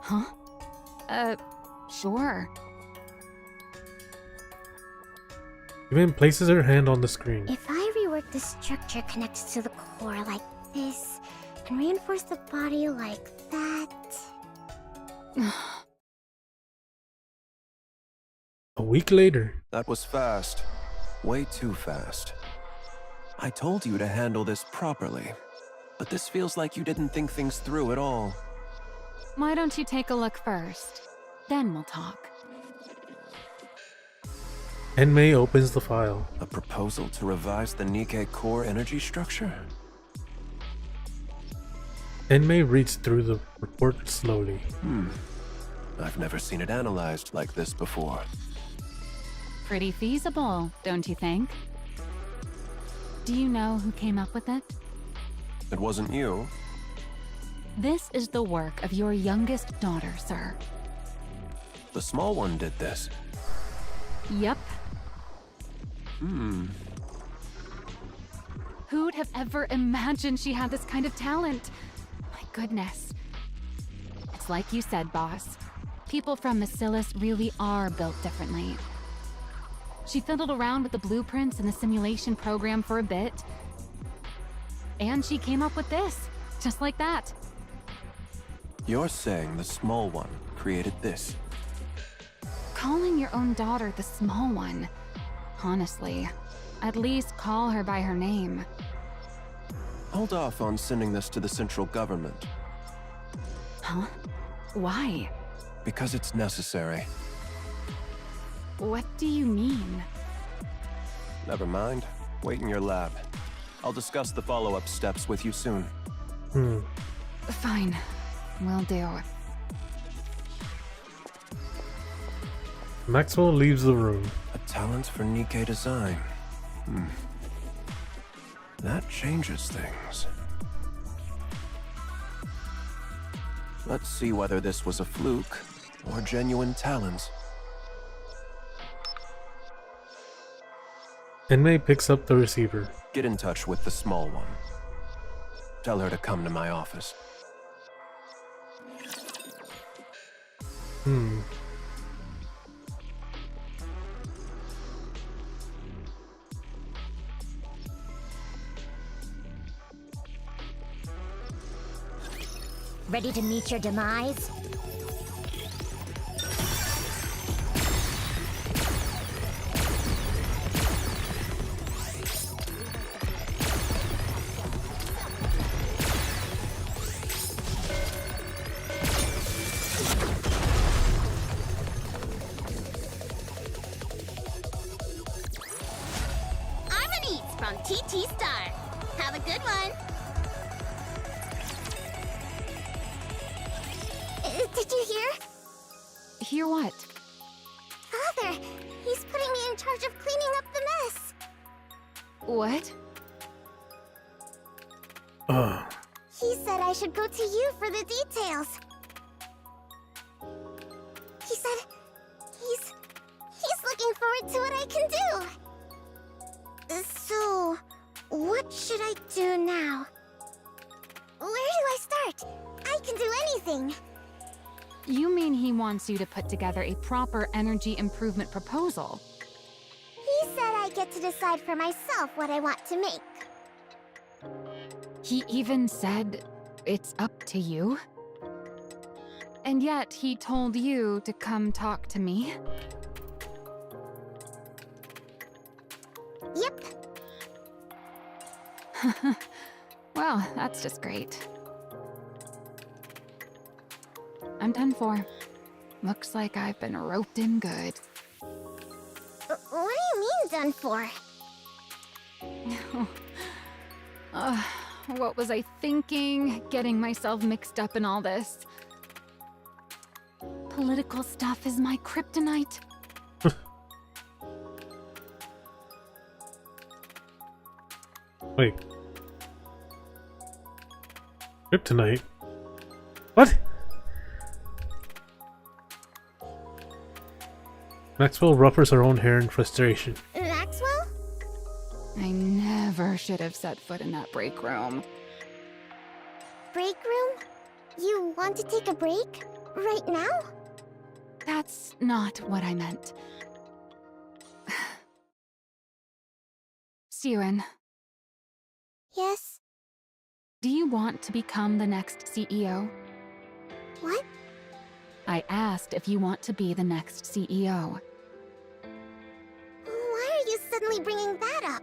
Huh? Sure. Siwin places her hand on the screen. If I rework the structure connected to the core like this, and reinforce the body like that... A week later. That was fast. Way too fast. I told you to handle this properly, but this feels like you didn't think things through at all. Why don't you take a look first? Then we'll talk. Enmei opens the file. A proposal to revise the Nikke core energy structure? Enmei reads through the report slowly. I've never seen it analyzed like this before. Pretty feasible, don't you think? Do you know who came up with it? It wasn't you. This is the work of your youngest daughter, sir. The small one did this. Yep. Who'd have ever imagined she had this kind of talent? My goodness. It's like you said, boss. People from Bacillus really are built differently. She fiddled around with the blueprints and the simulation program for a bit. And she came up with this, just like that. You're saying the small one created this? Calling your own daughter the small one. Honestly, at least call her by her name. Hold off on sending this to the central government. Huh? Why? Because it's necessary. What do you mean? Never mind. Wait in your lab. I'll discuss the follow-up steps with you soon. Fine. Will do. Maxwell leaves the room. A talent for Nikke design. That changes things. Let's see whether this was a fluke or genuine talent. Inmate picks up the receiver. Get in touch with the small one. Tell her to come to my office. Ready to meet your demise? Harmonies from TT Star. Have a good one. Did you hear? Hear what? Father, he's putting me in charge of cleaning up the mess. What? He said I should go to you for the details. He said he's looking forward to what I can do. So, what should I do now? Where do I start? I can do anything. You mean he wants you to put together a proper energy improvement proposal? He said I get to decide for myself what I want to make. He even said it's up to you? And yet he told you to come talk to me? Yep. Well, that's just great. I'm done for. Looks like I've been roped in good. What do you mean done for? What was I thinking? Getting myself mixed up in all this. Political stuff is my kryptonite. Wait. Kryptonite? What? Maxwell ruffles her own hair in frustration. Maxwell? I never should have set foot in that break room. Break room? You want to take a break? Right now? That's not what I meant. Siren, Yes. do you want to become the next CEO? What? I asked if you want to be the next CEO. Why are you suddenly bringing that up?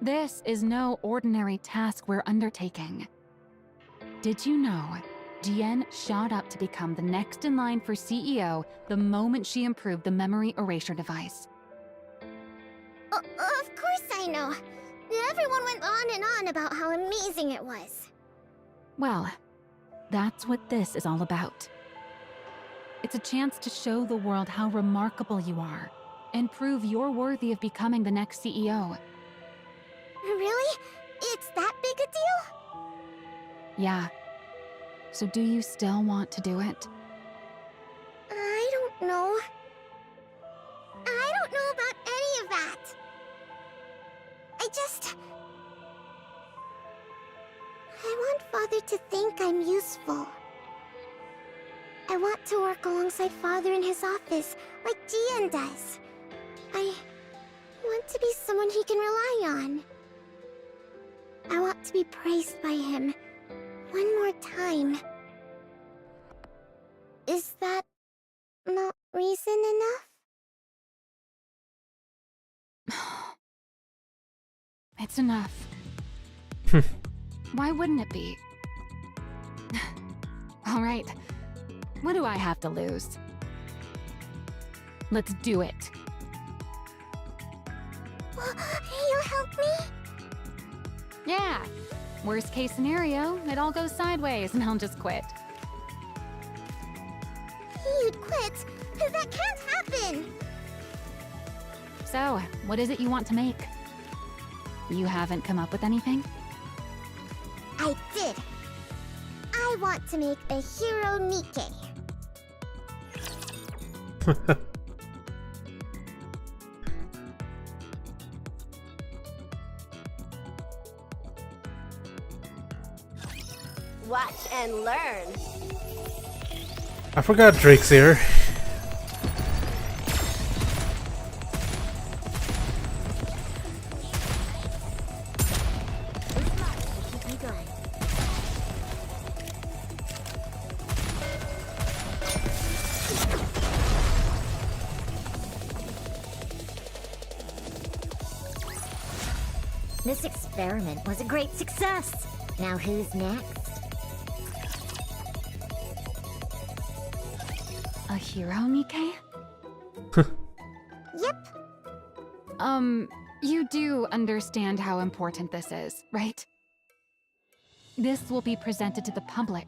This is no ordinary task we're undertaking. Did you know Jian shot up to become the next in line for CEO the moment she improved the memory erasure device? Of course I know. Everyone went on and on about how amazing it was. Well, that's what this is all about. It's a chance to show the world how remarkable you are and prove you're worthy of becoming the next CEO. Really? It's that big a deal? Yeah. So do you still want to do it? I don't know. I don't know about any of that. I want Father to think I'm useful. I want to work alongside Father in his office, like Jian does. I want to be someone he can rely on. I want to be praised by him one more time. Is that not reason enough? It's enough. Why wouldn't it be? All right. What do I have to lose? Let's do it. You'll help me? Yeah. Worst case scenario, it all goes sideways and I'll just quit. You'd quit? That can't happen! So, what is it you want to make? You haven't come up with anything? I did. I want to make a hero Nikke. Watch and learn. I forgot Drake's here. Keep me going. This experiment was a great success. Now who's next? A hero, Nikke? Yep. You do understand how important this is, right? This will be presented to the public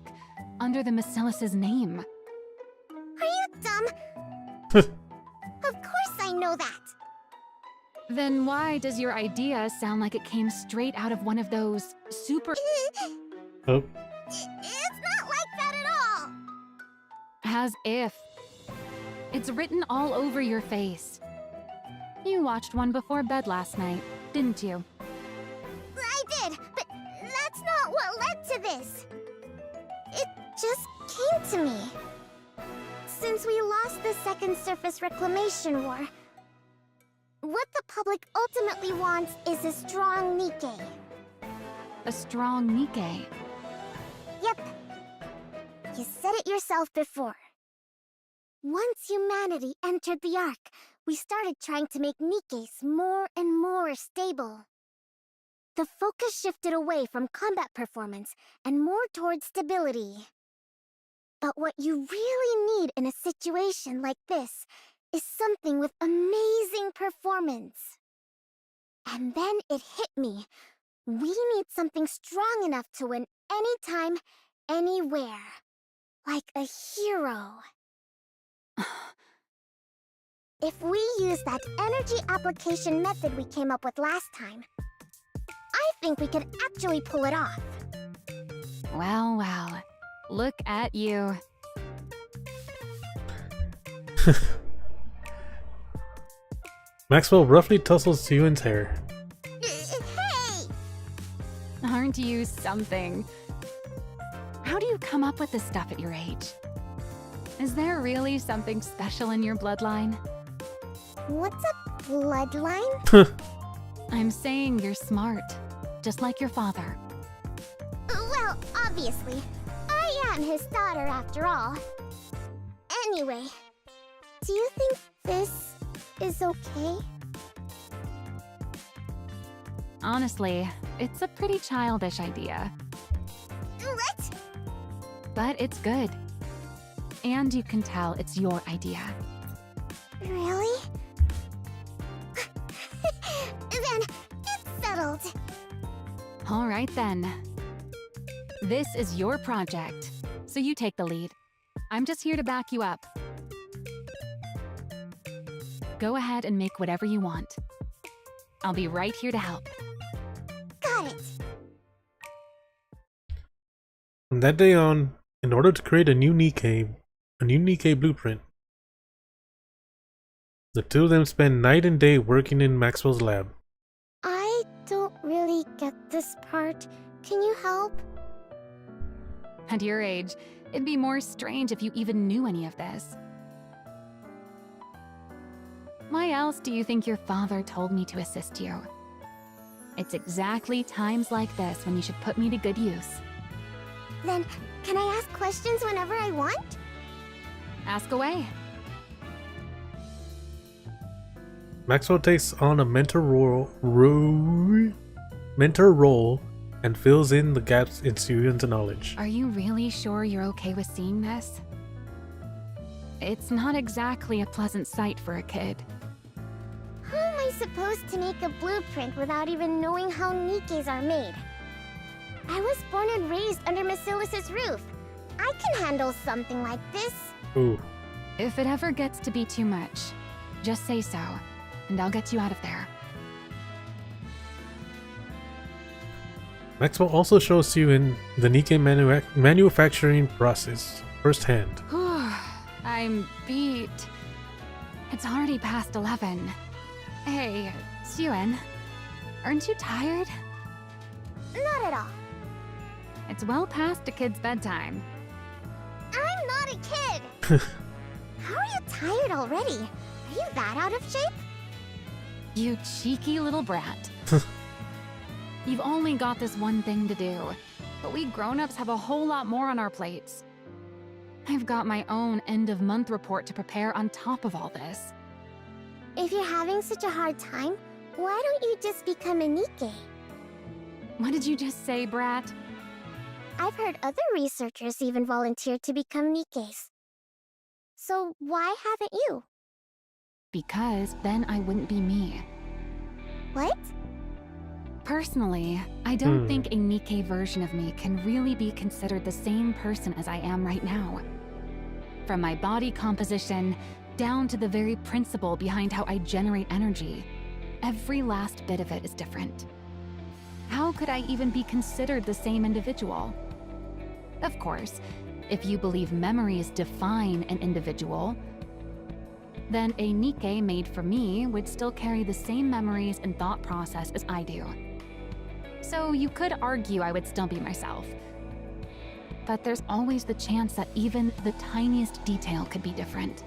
under the Basilis's name. Are you dumb? Of course I know that. Then why does your idea sound like it came straight out of one of those super... Oh, It's not like that at all. As if. It's written all over your face. You watched one before bed last night, didn't you? I did, but that's not what led to this. It just came to me. Since we lost the Second Surface Reclamation War, what the public ultimately wants is a strong Nikke. A strong Nikke. Yep. You said it yourself before. Once humanity entered the Ark, we started trying to make Nikkes more and more stable. The focus shifted away from combat performance and more towards stability. But what you really need in a situation like this is something with amazing performance. And then it hit me. We need something strong enough to win anytime, anywhere. Like a hero. If we use that energy application method we came up with last time, I think we could actually pull it off. Well, well. Look at you. Maxwell roughly tussles Suyun's hair. Hey! Aren't you something? How do you come up with this stuff at your age? Is there really something special in your bloodline? What's a bloodline? I'm saying you're smart, just like your father. Well, obviously. I am his daughter after all. Anyway, do you think this is okay? Honestly, it's a pretty childish idea, What? but it's good. And you can tell it's your idea. Really? Then it's settled. All right then. This is your project, so you take the lead. I'm just here to back you up. Go ahead and make whatever you want. I'll be right here to help. Got it. From that day on, in order to create a new Nikke blueprint, the two of them spend night and day working in Maxwell's lab. I don't really get this part. Can you help? At your age, it'd be more strange if you even knew any of this. Why else do you think your father told me to assist you? It's exactly times like this when you should put me to good use. Then, can I ask questions whenever I want? Ask away. Maxwell takes on a mentor role mentor role and fills in the gaps in Suyun's knowledge. Are you really sure you're okay with seeing this? It's not exactly a pleasant sight for a kid. How am I supposed to make a blueprint without even knowing how Nikkes are made? I was born and raised under Basilis's roof. I can handle something like this. Ooh. If it ever gets to be too much, just say so, and I'll get you out of there. Maxwell also shows Suyun the Nikke manufacturing process firsthand. Whew, I'm beat. It's already past 11. Hey, Suyun, aren't you tired? Not at all. It's well past a kid's bedtime. I'm not a kid. How are you tired already? Are you that out of shape? You cheeky little brat. You've only got this one thing to do, but we grown-ups have a whole lot more on our plates. I've got my own end-of-month report to prepare on top of all this. If you're having such a hard time, why don't you just become a Nikke? What did you just say, brat? I've heard other researchers even volunteer to become Nikkes. So why haven't you? Because then I wouldn't be me. What? Personally, I don't think a Nikke version of me can really be considered the same person as I am right now. From my body composition, down to the very principle behind how I generate energy, every last bit of it is different. How could I even be considered the same individual? Of course, if you believe memories define an individual, then a Nikke made for me would still carry the same memories and thought process as I do. So you could argue I would still be myself. But there's always the chance that even the tiniest detail could be different.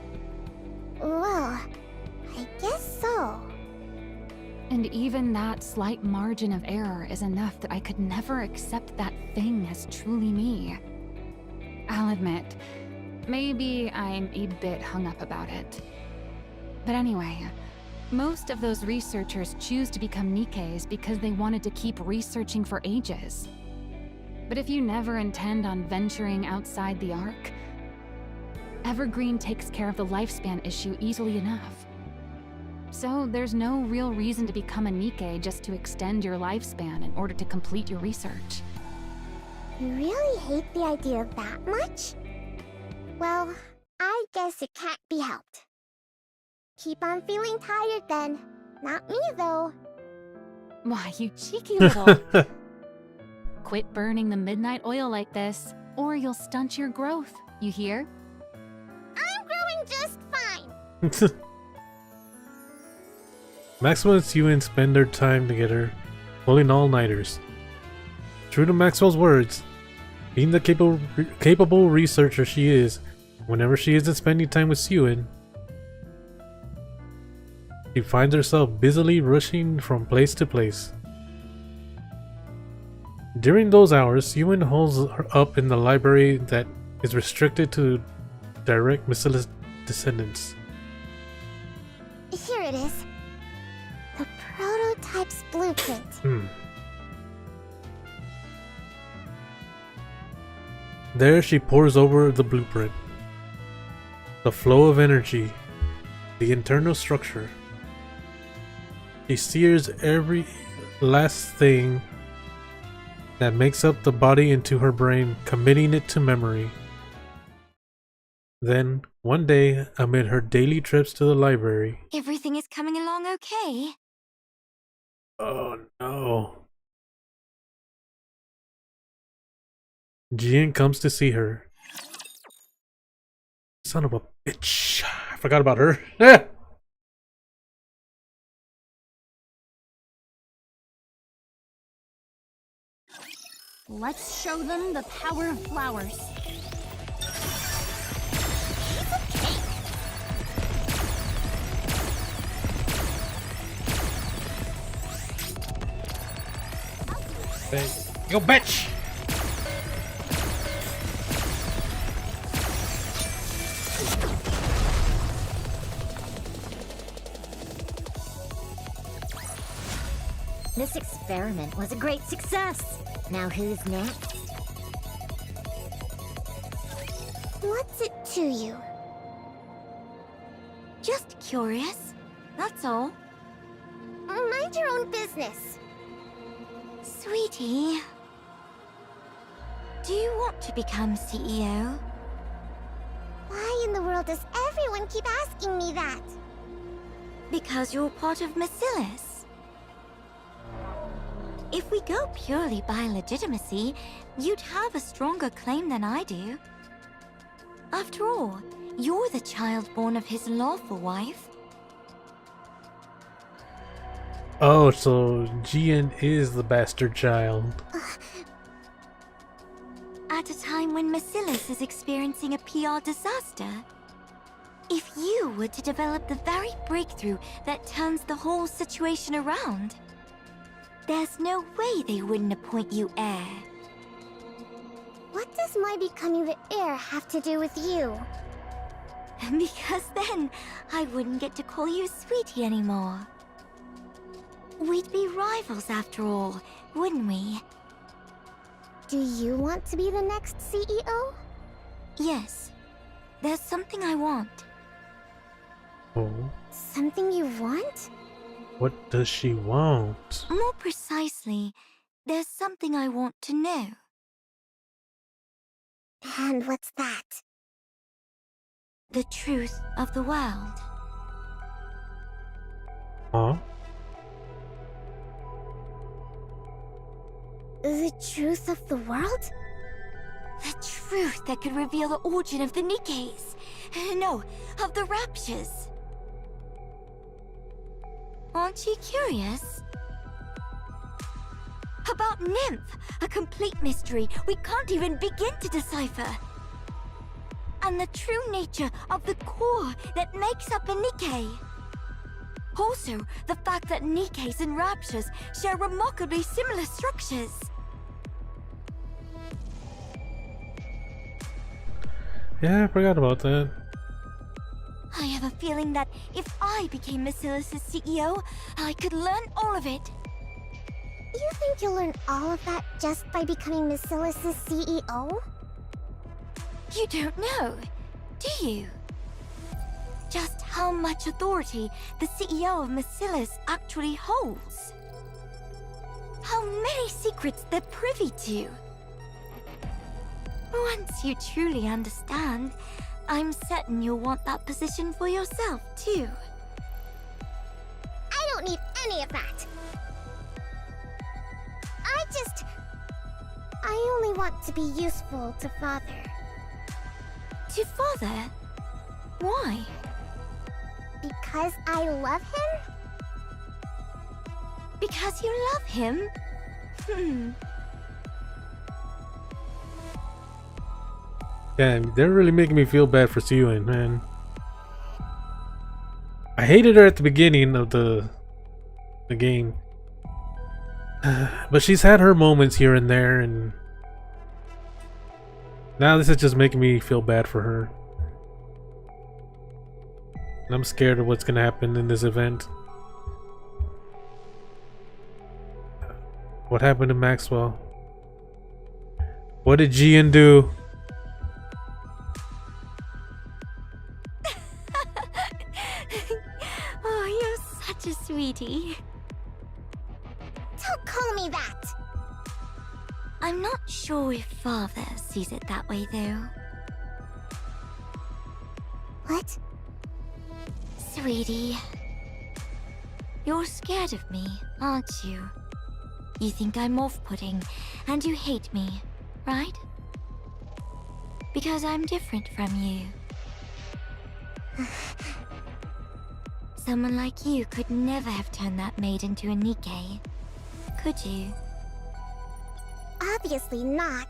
Well, I guess so. And even that slight margin of error is enough that I could never accept that thing as truly me. I'll admit, maybe I'm a bit hung up about it. But anyway, most of those researchers choose to become Nikkes because they wanted to keep researching for ages. But if you never intend on venturing outside the arc, Evergreen takes care of the lifespan issue easily enough. So there's no real reason to become a Nikke just to extend your lifespan in order to complete your research. You really hate the idea that much? Well, I guess it can't be helped. Keep on feeling tired then. Not me though. Why, you cheeky little... Quit burning the midnight oil like this, or you'll stunt your growth, you hear? I'm growing just fine. Maxwell and Suyun spend their time together, pulling all-nighters. True to Maxwell's words, being the capable researcher she is, whenever she isn't spending time with Suyun, she finds herself busily rushing from place to place. During those hours, Suyun holds her up in the library that is restricted to direct Basilis descendants. Here it is. The prototype's blueprint. There she pores over the blueprint. The flow of energy, the internal structure. She sears every last thing that makes up the body into her brain, committing it to memory. Then, one day, amid her daily trips to the library... Everything is coming along okay? Oh no. Jian comes to see her. Son of a bitch. I forgot about her. Let's show them the power of flowers. Hey, yo, bitch! This experiment was a great success. Now who's next? What's it to you? Just curious, that's all. Mind your own business. Sweetie, do you want to become CEO? Why in the world does everyone keep asking me that? Because you're part of Macilis. If we go purely by legitimacy, you'd have a stronger claim than I do. After all, you're the child born of his lawful wife. Oh, so Jian is the bastard child. At a time when Macilis is experiencing a PR disaster. If you were to develop the very breakthrough that turns the whole situation around, there's no way they wouldn't appoint you heir. What does my becoming the heir have to do with you? Because then I wouldn't get to call you Sweetie anymore. We'd be rivals after all, wouldn't we? Do you want to be the next CEO? Yes. There's something I want. Oh, Something you want? what does she want? More precisely, there's something I want to know. And what's that? The truth of the world. Huh? The truth of the world? The truth that could reveal the origin of the Nikkes. No, of the Raptures. Aren't you curious? About Nymph, a complete mystery we can't even begin to decipher. And the true nature of the core that makes up a Nikke. Also, the fact that Nikkes and Raptures share remarkably similar structures. Yeah, I forgot about that. I have a feeling that if I became Macilis' CEO, I could learn all of it. You think you'll learn all of that just by becoming Macilis' CEO? You don't know, do you? Just how much authority the CEO of Macilis actually holds. How many secrets they're privy to. Once you truly understand, I'm certain you'll want that position for yourself, too. I don't need any of that. I only want to be useful to Father. To Father? Why? Because I love him? Because you love him? Damn, they're really making me feel bad for Sewin, man. I hated her at the beginning of the game. But she's had her moments here and there, and now this is just making me feel bad for her. And I'm scared of what's gonna happen in this event. What happened to Maxwell? What did Jian do? Oh, you're such a sweetie. Don't call me that! I'm not sure if Father sees it that way, though. What? Sweetie. You're scared of me, aren't you? You think I'm off-putting, and you hate me, right? Because I'm different from you. Someone like you could never have turned that maid into a Nikke, could you? Obviously not.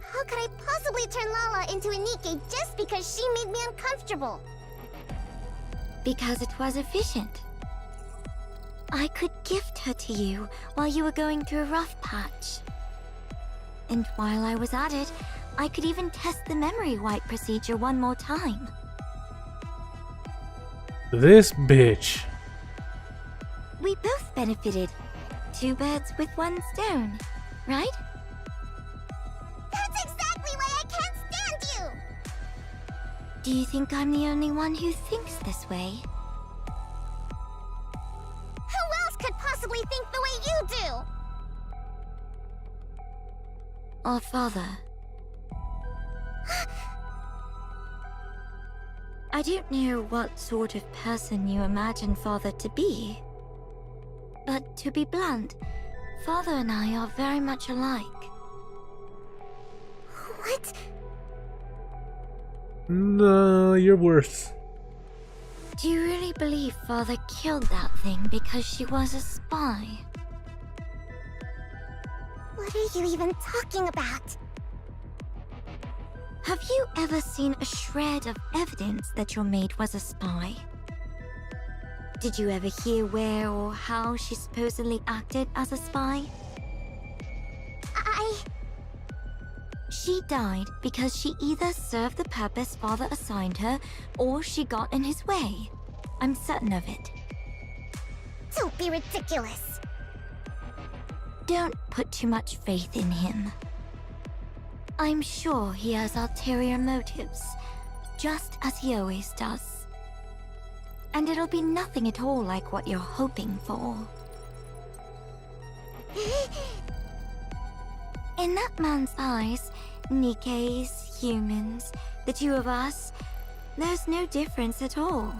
How could I possibly turn Lala into a Nikke just because she made me uncomfortable? Because it was efficient. I could gift her to you while you were going through a rough patch. And while I was at it, I could even test the memory wipe procedure one more time. This bitch. We both benefited. Two birds with one stone, right? That's exactly why I can't stand you! Do you think I'm the only one who thinks this way? Who else could possibly think the way you do? Our father. I don't know what sort of person you imagine Father to be. But to be blunt, Father and I are very much alike. What? No, you're worse. Do you really believe Father killed that thing because she was a spy? What are you even talking about? Have you ever seen a shred of evidence that your maid was a spy? Did you ever hear where or how she supposedly acted as a spy? She died because she either served the purpose Father assigned her, or she got in his way. I'm certain of it. Don't be ridiculous. Don't put too much faith in him. I'm sure he has ulterior motives, just as he always does. And it'll be nothing at all like what you're hoping for. In that man's eyes, Nikke's, humans, the two of us, there's no difference at all.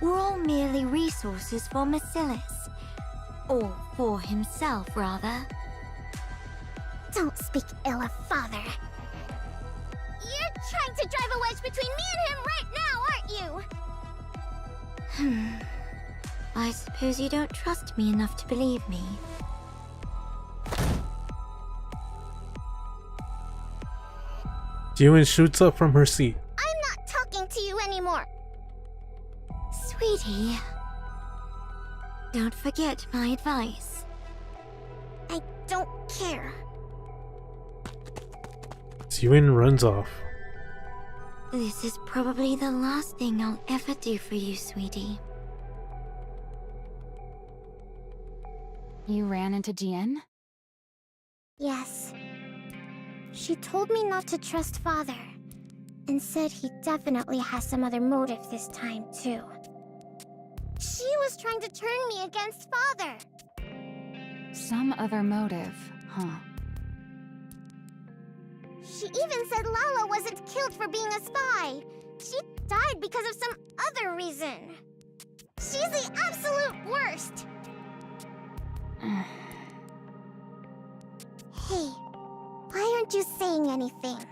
We're all merely resources for Marcellus. Or for himself, rather. Don't speak ill of Father. You're trying to drive a wedge between me and him right now, aren't you? I suppose you don't trust me enough to believe me. Jiwon shoots up from her seat. I'm not talking to you anymore. Sweetie, don't forget my advice. I don't care. Jiwon runs off. This is probably the last thing I'll ever do for you, sweetie. You ran into Jian? Yes. She told me not to trust Father, and said he definitely has some other motive this time, too. She was trying to turn me against Father. Some other motive, huh? She even said Lala wasn't killed for being a spy. She died because of some other reason. She's the absolute worst. Hey, why aren't you saying anything?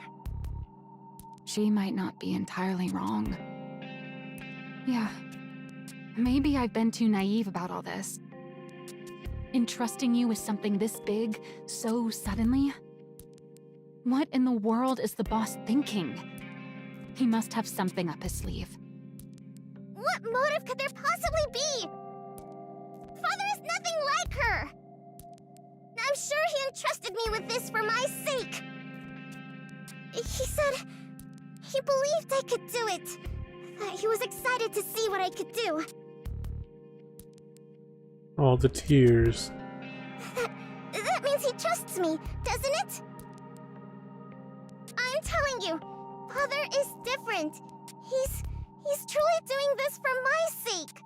She might not be entirely wrong. Yeah. Maybe I've been too naive about all this. Entrusting you with something this big, so suddenly? What in the world is the boss thinking? He must have something up his sleeve. What motive could there possibly be? Father is nothing like her! I'm sure he entrusted me with this for my sake. He said he believed I could do it. That he was excited to see what I could do. All the tears. That means he trusts me, doesn't it? I'm telling you, Father is different. He's truly doing this for my sake.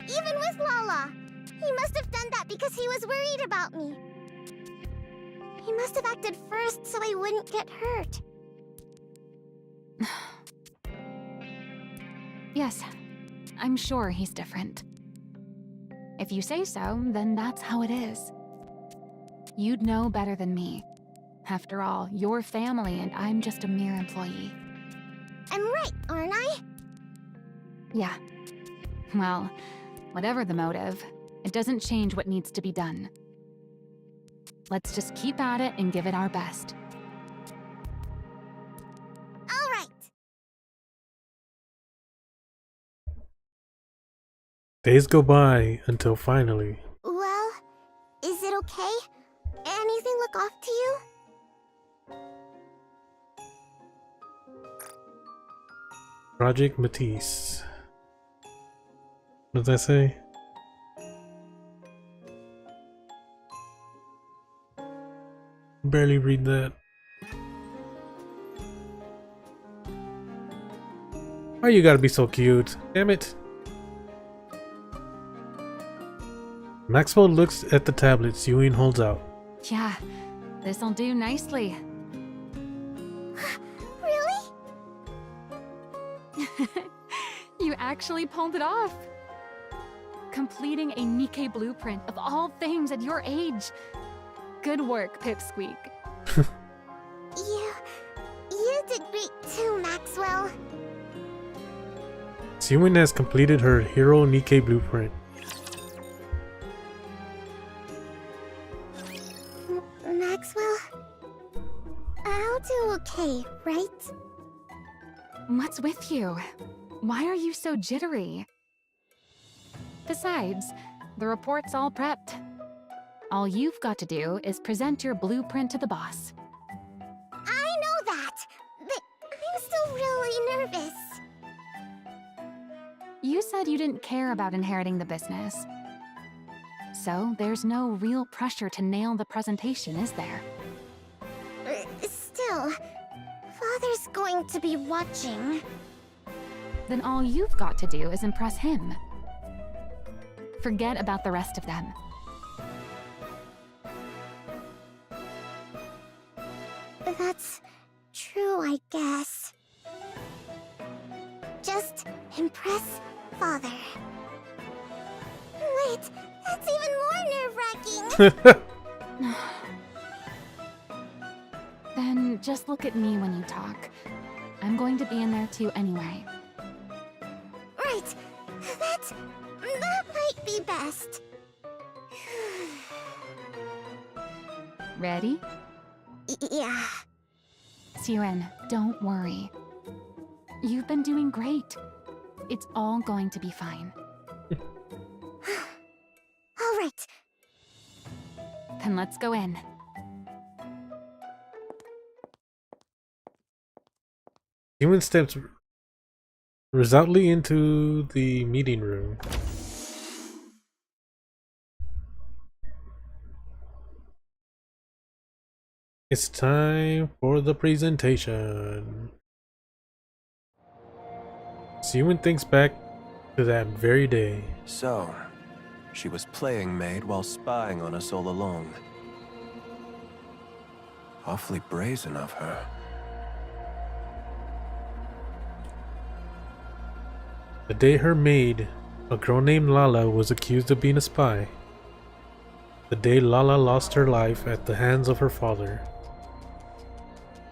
Even with Lala, he must have done that because he was worried about me. He must have acted first so I wouldn't get hurt. Yes, I'm sure he's different. If you say so, then that's how it is. You'd know better than me. After all, you're family and I'm just a mere employee. I'm right, aren't I? Yeah. Well, whatever the motive, it doesn't change what needs to be done. Let's just keep at it and give it our best. All right. Days go by until finally. Well, is it okay? Anything look off to you? Project Matisse. What does that say? Barely read that. Why you gotta be so cute? Damn it. Maxwell looks at the tablets Ewing holds out. Yeah, this'll do nicely. Really? You actually pulled it off. Completing a Nikke blueprint of all things at your age. Good work, Pipsqueak. You did great too, Maxwell. Ewing has completed her Hero Nikke blueprint. Maxwell? I'll do okay, right? What's with you? Why are you so jittery? Besides, the report's all prepped. All you've got to do is present your blueprint to the boss. I know that, but I'm still really nervous. You said you didn't care about inheriting the business. So there's no real pressure to nail the presentation, is there? Still, Father's going to be watching. Then all you've got to do is impress him. Forget about the rest of them. That's true, I guess. Just impress Father. Wait, that's even more nerve-wracking. Then just look at me when you talk. I'm going to be in there too anyway. Right, that might be best. Ready? Yeah. Siren, don't worry. You've been doing great. It's all going to be fine. All right. Then let's go in. Ewing steps resolutely into the meeting room. It's time for the presentation. Ewing thinks back to that very day. So, she was playing maid while spying on us all along. Awfully brazen of her. The day her maid, a girl named Lala, was accused of being a spy. The day Lala lost her life at the hands of her father.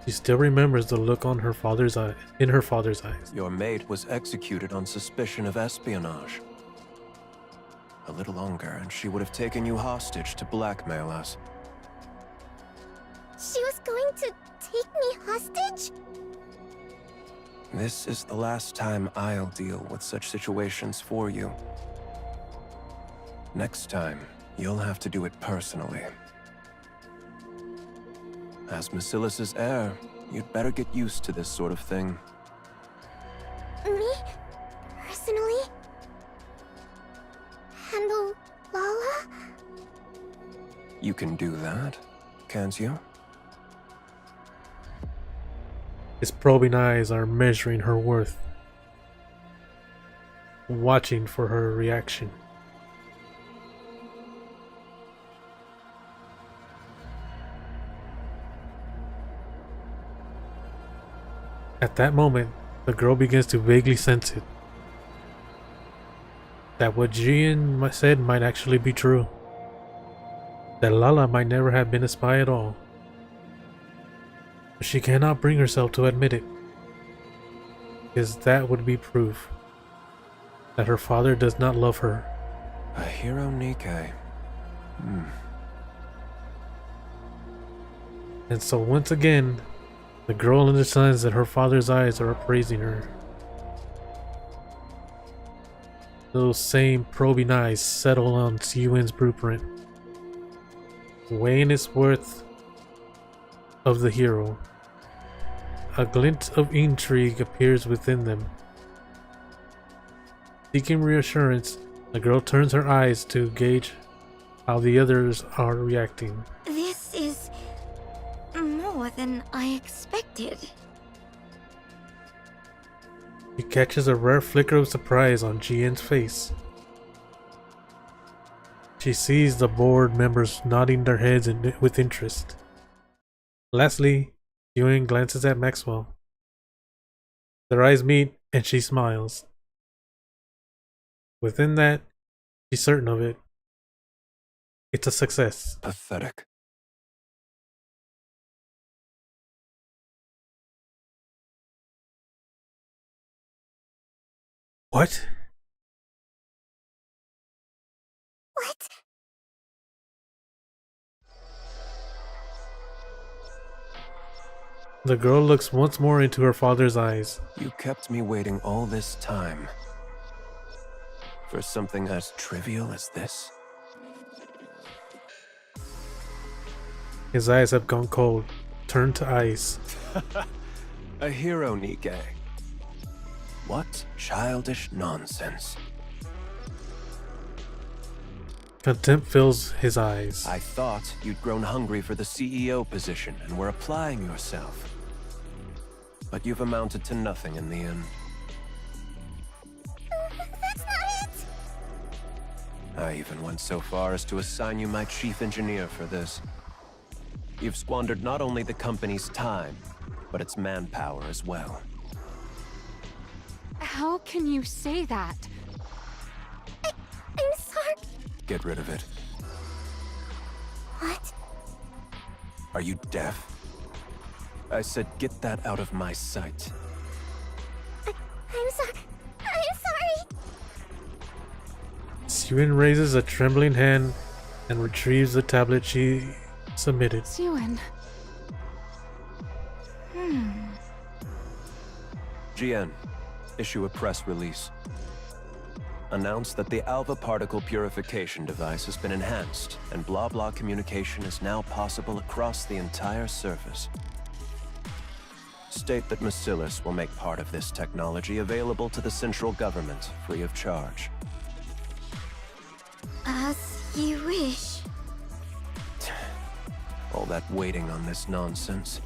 She still remembers the look on her father's eye, in her father's eyes. Your maid was executed on suspicion of espionage. A little longer, and she would have taken you hostage to blackmail us. She was going to take me hostage? This is the last time I'll deal with such situations for you. Next time, you'll have to do it personally. As Basilis's heir, you'd better get used to this sort of thing. Me? Personally? Handle Lala? You can do that, can't you? His probing eyes are measuring her worth, watching for her reaction. At that moment, the girl begins to vaguely sense it. That what Jian said might actually be true. That Lala might never have been a spy at all. But she cannot bring herself to admit it, because that would be proof that her father does not love her. A hero Nikke. And so once again, the girl understands that her father's eyes are appraising her. Those same probing eyes settle on Ewing's blueprint, weighing its worth of the hero. A glint of intrigue appears within them. Seeking reassurance, the girl turns her eyes to gauge how the others are reacting. This is more than I expected. He catches a rare flicker of surprise on Jian's face. She sees the board members nodding their heads with interest. Lastly, Yuen glances at Maxwell. Their eyes meet and she smiles. Within that, she's certain of it. It's a success. Pathetic. What? What? The girl looks once more into her father's eyes. You kept me waiting all this time. For something as trivial as this? His eyes have gone cold, turned to ice. A hero, Nikke. What childish nonsense. Contempt fills his eyes. I thought you'd grown hungry for the CEO position and were applying yourself. But you've amounted to nothing in the end. That's not it! I even went so far as to assign you my chief engineer for this. You've squandered not only the company's time, but its manpower as well. How can you say that? I'm sorry. Get rid of it. What? Are you deaf? I said get that out of my sight. I'm sorry. I'm sorry. Yuen raises a trembling hand and retrieves the tablet she submitted. Yuen. GN, issue a press release. Announce that the alpha particle purification device has been enhanced, and blah-blah communication is now possible across the entire surface. State that Bacillus will make part of this technology available to the central government, free of charge. As you wish. All that waiting on this nonsense.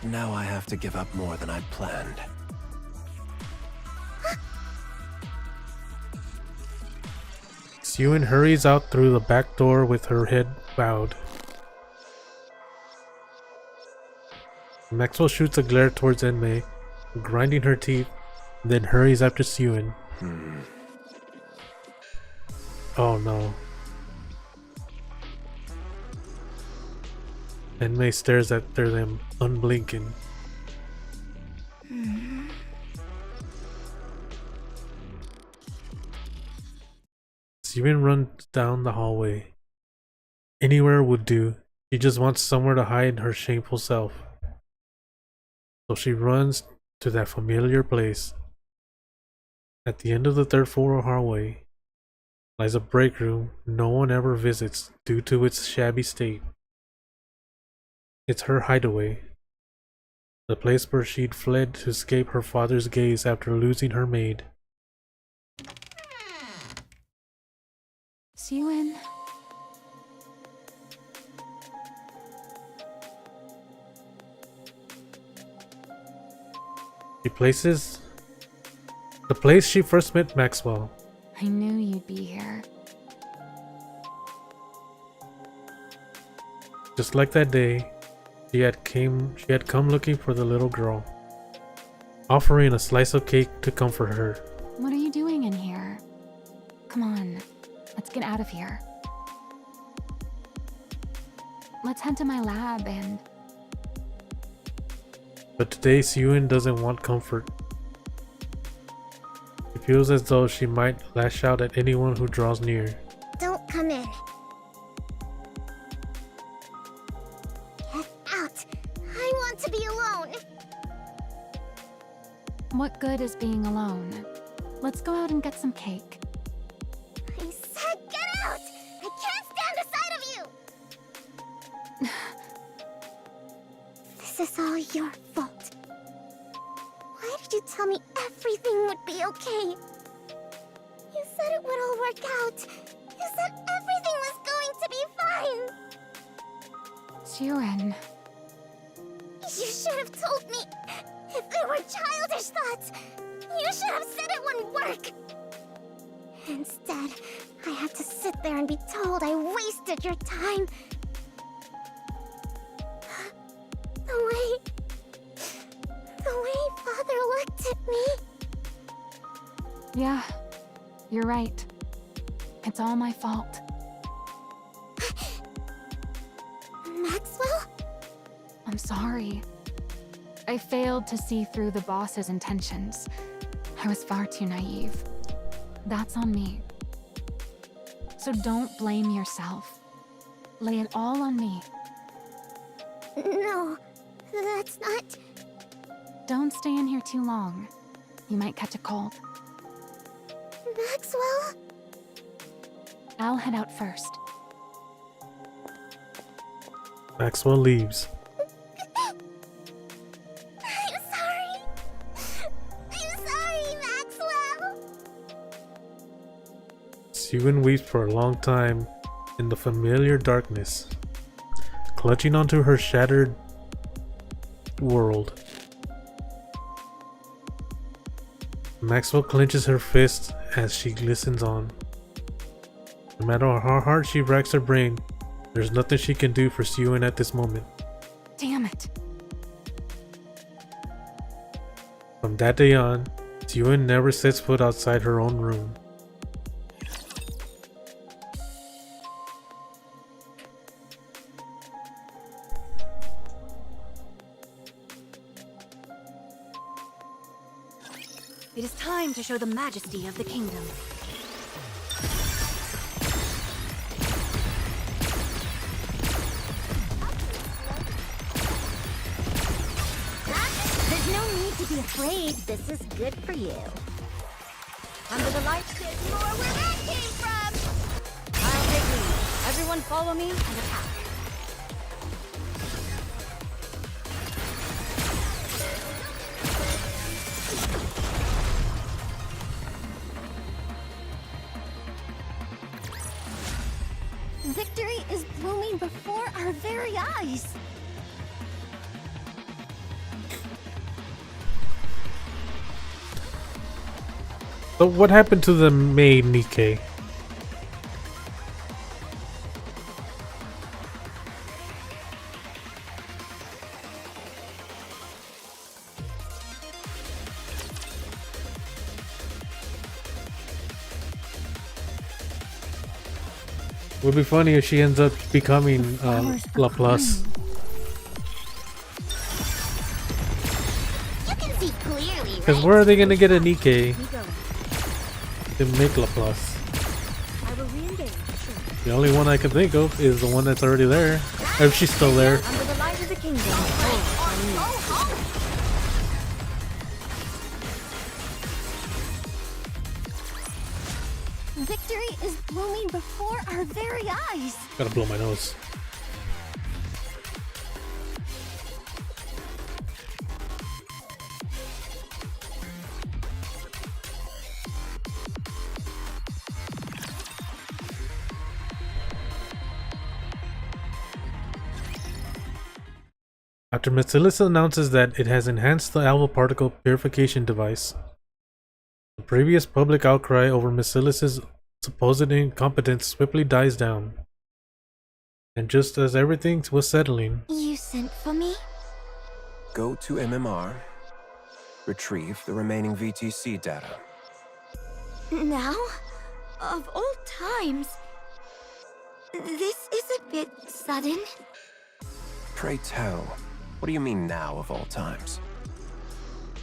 Now I have to give up more than I'd planned. Yuen hurries out through the back door with her head bowed. Maxwell shoots a glare towards Enmei, grinding her teeth, then hurries after Yuen. Oh no. Enmei stares after them, unblinking. Yuen runs down the hallway. Anywhere would do. She just wants somewhere to hide her shameful self. So she runs to that familiar place. At the end of the third floor hallway lies a break room no one ever visits due to its shabby state. It's her hideaway. The place where she'd fled to escape her father's gaze after losing her maid. Yuen. She places the place she first met Maxwell. I knew you'd be here. Just like that day, she had come looking for the little girl, offering a slice of cake to comfort her. What are you doing in here? Come on, let's get out of here. Let's head to my lab and... But today, Yuen doesn't want comfort. She feels as though she might lash out at anyone who draws near. Don't come in. Get out. I want to be alone. What good is being alone? Let's go out and get some cake. I said get out! I can't stand the sight of you! This is all your fault. Why did you tell me everything would be okay? You said it would all work out. You said everything was going to be fine. Yuen. have told me. If they were childish thoughts, you should have said it wouldn't work. Instead, I had to sit there and be told I wasted your time. The way Father looked at me. Yeah, you're right. It's all my fault. Maxwell? I'm sorry. I failed to see through the boss's intentions. I was far too naive. That's on me. So don't blame yourself. Lay it all on me. No, that's not... Don't stay in here too long. You might catch a cold. Maxwell? I'll head out first. Maxwell leaves. I'm sorry. I'm sorry, Maxwell. Sewin weeps for a long time in the familiar darkness, clutching onto her shattered world. Maxwell clenches her fist as she listens on. No matter how hard she racks her brain, there's nothing she can do for Sewin at this moment. Damn it. From that day on, Sewin never sets foot outside her own room. It is time to show the majesty of the kingdom. There's no need to be afraid. This is good for you. Under the lights, there's more where that came from! I'll take lead. Everyone follow me and attack. Victory is blooming before our very eyes. So what happened to the maid Nikke? Would be funny if she ends up becoming Laplace. You can see clearly, Because right? where are they gonna get a Nikke to make Laplace? I will re-engage, sure. The only one I can think of is the one that's already there. If she's still there. Under the light of the kingdom. Oh, Victory is blooming before our very eyes. Gotta blow my nose. After Mesillas announces that it has enhanced the alpha particle purification device, the previous public outcry over Mesillas' supposed incompetence swiftly dies down. And just as everything was settling, You sent for me? Go to MMR. Retrieve the remaining VTC data. Now? Of all times. This is a bit sudden. Pray tell, what do you mean now of all times?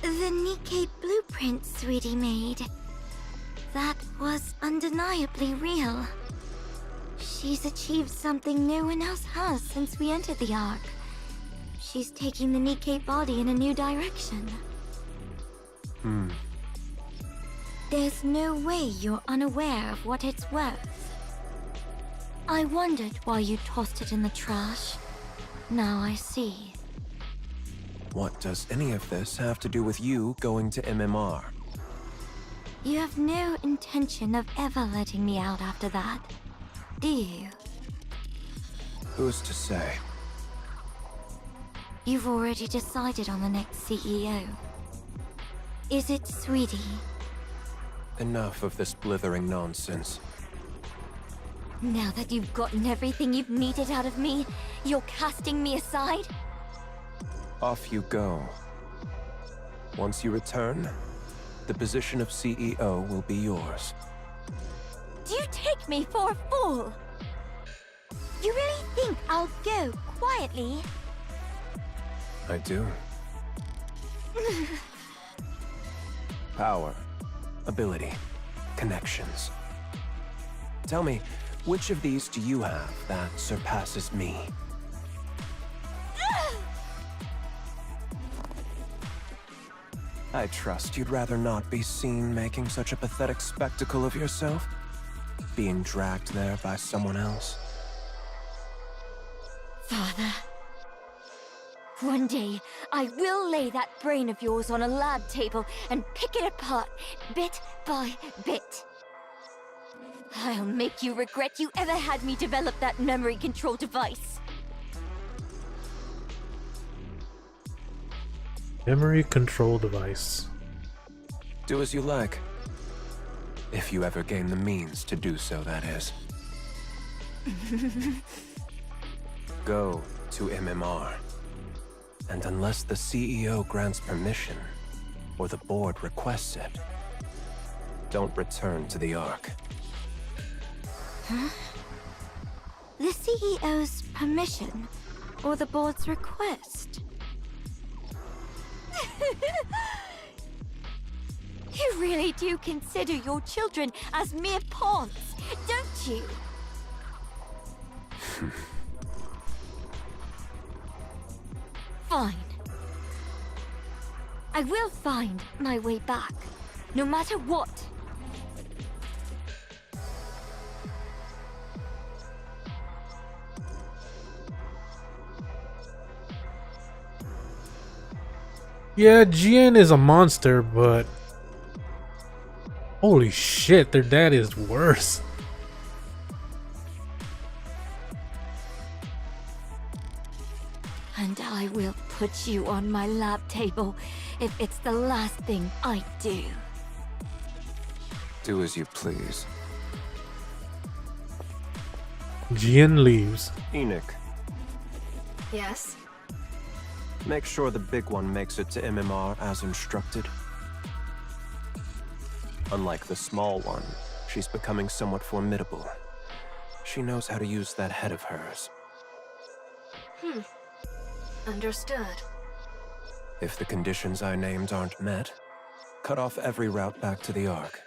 The Nikke blueprint Sweetie made. That was undeniably real. She's achieved something no one else has since we entered the Ark. She's taking the Nikke body in a new direction. There's no way you're unaware of what it's worth. I wondered why you tossed it in the trash. Now I see. What does any of this have to do with you going to MMR? You have no intention of ever letting me out after that, do you? Who's to say? You've already decided on the next CEO. Is it, sweetie? Enough of this blithering nonsense. Now that you've gotten everything you've needed out of me, you're casting me aside? Off you go. Once you return, the position of CEO will be yours. Do you take me for a fool? You really think I'll go quietly? I do. Power, ability, connections. Tell me, which of these do you have that surpasses me? I trust you'd rather not be seen making such a pathetic spectacle of yourself, being dragged there by someone else. Father, one day I will lay that brain of yours on a lab table and pick it apart, bit by bit. I'll make you regret you ever had me develop that memory control device. Memory control device. Do as you like. If you ever gain the means to do so, that is. Go to MMR. And unless the CEO grants permission, or the board requests it, don't return to the Ark. Huh? The CEO's permission, or the board's request? You really do consider your children as mere pawns, don't you? Fine. I will find my way back, no matter what. Yeah, Jian is a monster, but holy shit, their dad is worse. And I will put you on my lab table if it's the last thing I do. Do as you please. Jian leaves. Enoch, Yes? make sure the big one makes it to MMR as instructed. Unlike the small one, she's becoming somewhat formidable. She knows how to use that head of hers. Understood. If the conditions I named aren't met, cut off every route back to the Ark.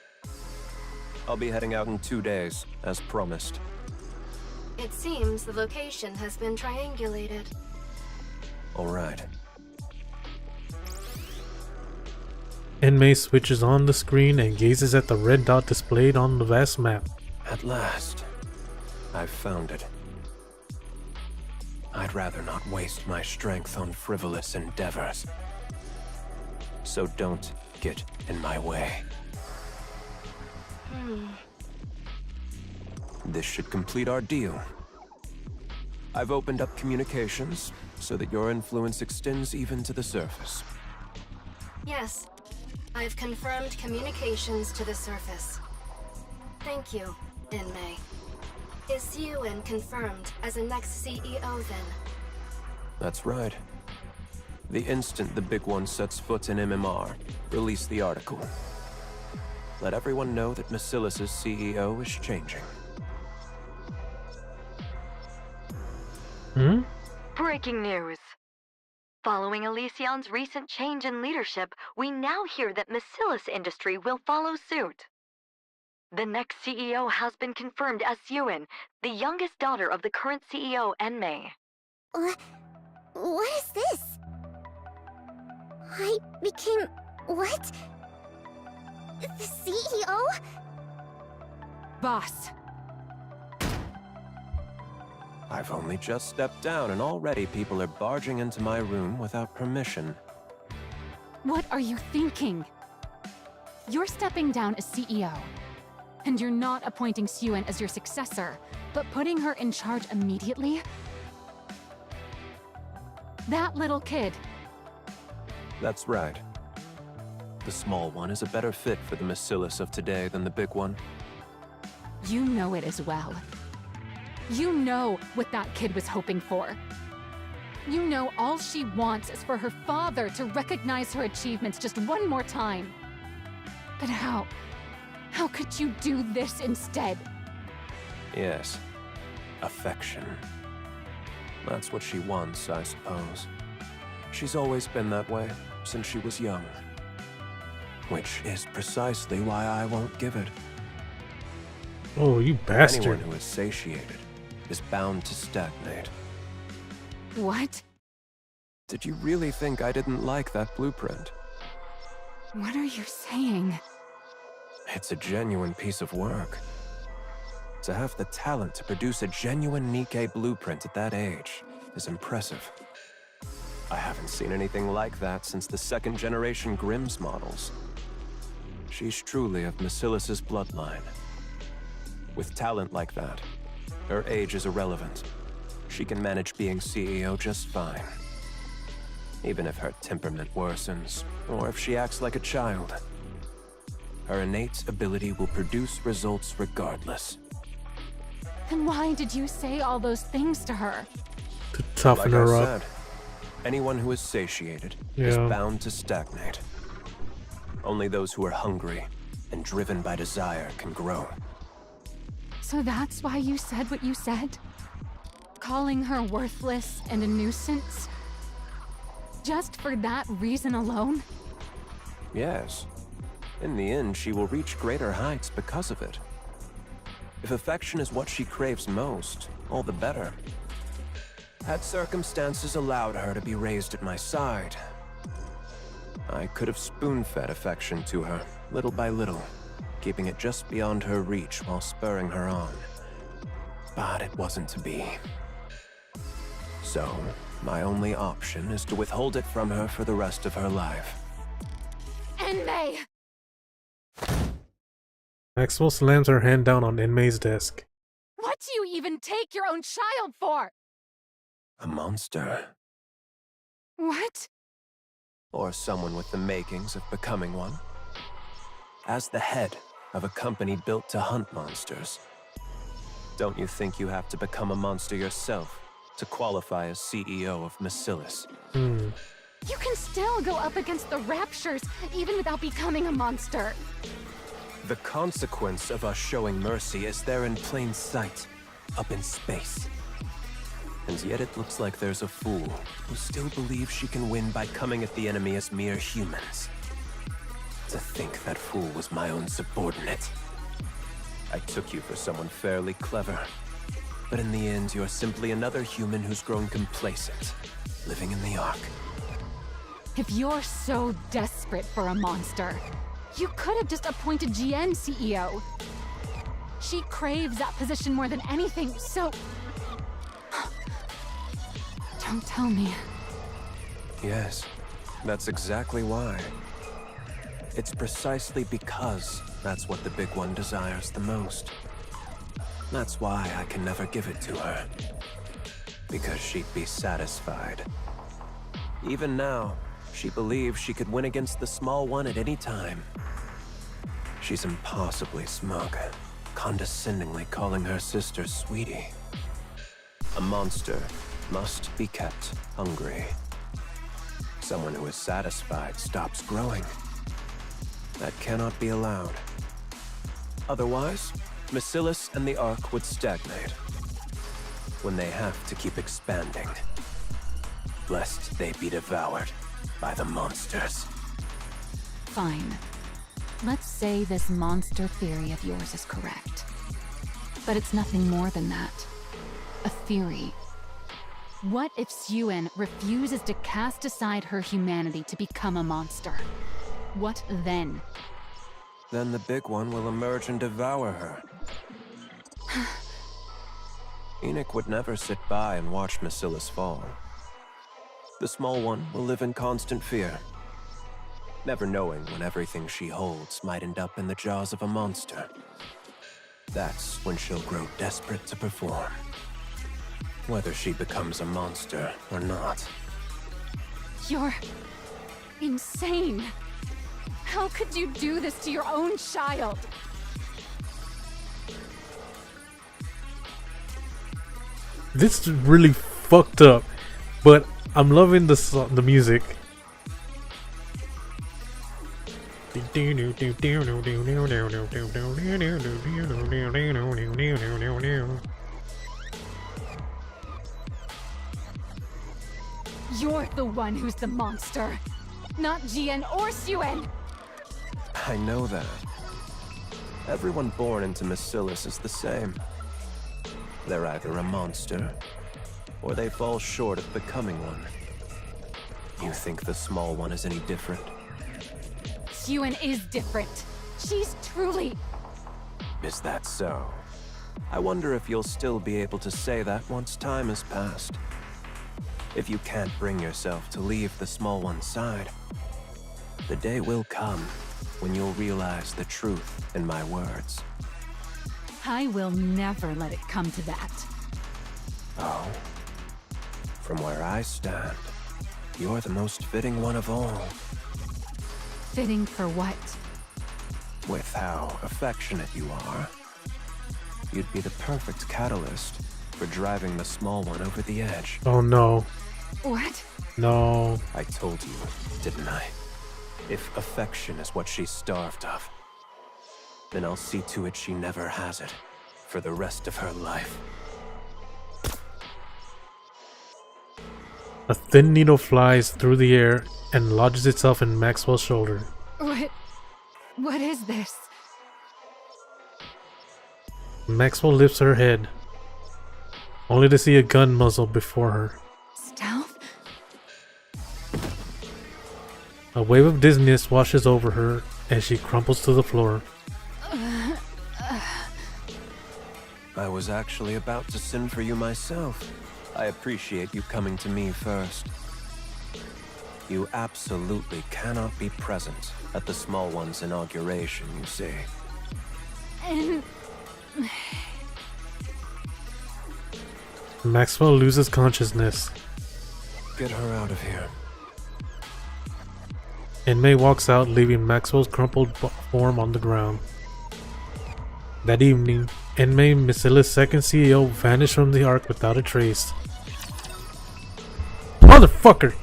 I'll be heading out in 2 days, as promised. It seems the location has been triangulated. All right. Enmei switches on the screen and gazes at the red dot displayed on the vast map. At last, I've found it. I'd rather not waste my strength on frivolous endeavors. So don't get in my way. This should complete our deal. I've opened up communications so that your influence extends even to the surface. Yes. I've confirmed communications to the surface. Thank you, Enmei. Is Yuan confirmed as the next CEO then? That's right. The instant the big one sets foot in MMR, release the article. Let everyone know that Macilis' CEO is changing. Breaking news. Following Elysion's recent change in leadership, we now hear that Macilis Industry will follow suit. The next CEO has been confirmed as Yuan, the youngest daughter of the current CEO, Enmei. What is this? I became... what? The CEO? Boss. I've only just stepped down and already people are barging into my room without permission. What are you thinking? You're stepping down as CEO. And you're not appointing Yuan as your successor, but putting her in charge immediately? That little kid. That's right. The small one is a better fit for the Bacillus of today than the big one. You know it as well. You know what that kid was hoping for. You know all she wants is for her father to recognize her achievements just one more time. But how? How could you do this instead? Yes. Affection. That's what she wants, I suppose. She's always been that way, since she was young. Which is precisely why I won't give it. Oh, you bastard. Anyone who is satiated is bound to stagnate. What? Did you really think I didn't like that blueprint? What are you saying? It's a genuine piece of work. To have the talent to produce a genuine Nikke blueprint at that age is impressive. I haven't seen anything like that since the second-generation Grimm's models. She's truly of Bacillus's bloodline. With talent like that, her age is irrelevant. She can manage being CEO just fine. Even if her temperament worsens, or if she acts like a child. Her innate ability will produce results regardless. Then why did you say all those things to her? To toughen Like her I up. said, anyone who is satiated Yeah. is bound to stagnate. Only those who are hungry and driven by desire can grow. So that's why you said what you said? Calling her worthless and a nuisance? Just for that reason alone? Yes. In the end, she will reach greater heights because of it. If affection is what she craves most, all the better. Had circumstances allowed her to be raised at my side, I could have spoon-fed affection to her, little by little, keeping it just beyond her reach while spurring her on. But it wasn't to be. So, my only option is to withhold it from her for the rest of her life. Enmei! Maxwell slams her hand down on Enmei's desk. What do you even take your own child for? A monster. What? Or someone with the makings of becoming one. As the head of a company built to hunt monsters, don't you think you have to become a monster yourself to qualify as CEO of Bacillus? You can still go up against the Raptures even without becoming a monster. The consequence of us showing mercy is there in plain sight, up in space. And yet it looks like there's a fool who still believes she can win by coming at the enemy as mere humans. To think that fool was my own subordinate. I took you for someone fairly clever. But in the end, you're simply another human who's grown complacent, living in the Ark. If you're so desperate for a monster, you could have just appointed GN CEO. She craves that position more than anything, so... Don't tell me. Yes, that's exactly why. It's precisely because that's what the big one desires the most. That's why I can never give it to her. Because she'd be satisfied. Even now, she believes she could win against the small one at any time. She's impossibly smug, condescendingly calling her sister sweetie. A monster must be kept hungry. Someone who is satisfied stops growing. That cannot be allowed. Otherwise, Bacillus and the Ark would stagnate. When they have to keep expanding, lest they be devoured by the monsters. Fine. Let's say this monster theory of yours is correct. But it's nothing more than that. A theory. What if Suen refuses to cast aside her humanity to become a monster? What then? Then the big one will emerge and devour her. Enoch would never sit by and watch Bacillus fall. The small one will live in constant fear, never knowing when everything she holds might end up in the jaws of a monster. That's when she'll grow desperate to perform. Whether she becomes a monster or not, You're insane. How could you do this to your own child? This is really fucked up, but I'm loving the music. You're the one who's the monster, not Jian or Xuen. I know that. Everyone born into Bacillus is the same. They're either a monster, or they fall short of becoming one. You think the small one is any different? Xuen is different. She's truly... Is that so? I wonder if you'll still be able to say that once time has passed. If you can't bring yourself to leave the small one's side, the day will come when you'll realize the truth in my words. I will never let it come to that. Oh. From where I stand, you're the most fitting one of all. Fitting for what? With how affectionate you are, you'd be the perfect catalyst for driving the small one over the edge. Oh no. What? No. I told you, didn't I? If affection is what she's starved of, then I'll see to it she never has it for the rest of her life. A thin needle flies through the air and lodges itself in Maxwell's shoulder. What is this? Maxwell lifts her head, only to see a gun muzzle before her. Stealth? A wave of dizziness washes over her as she crumples to the floor. I was actually about to send for you myself. I appreciate you coming to me first. You absolutely cannot be present at the small one's inauguration, you see. And... Maxwell loses consciousness. Get her out of here. May walks out, leaving Maxwell's crumpled form on the ground. That evening, May, Bacillus' second CEO, vanished from the Ark without a trace. Motherfucker!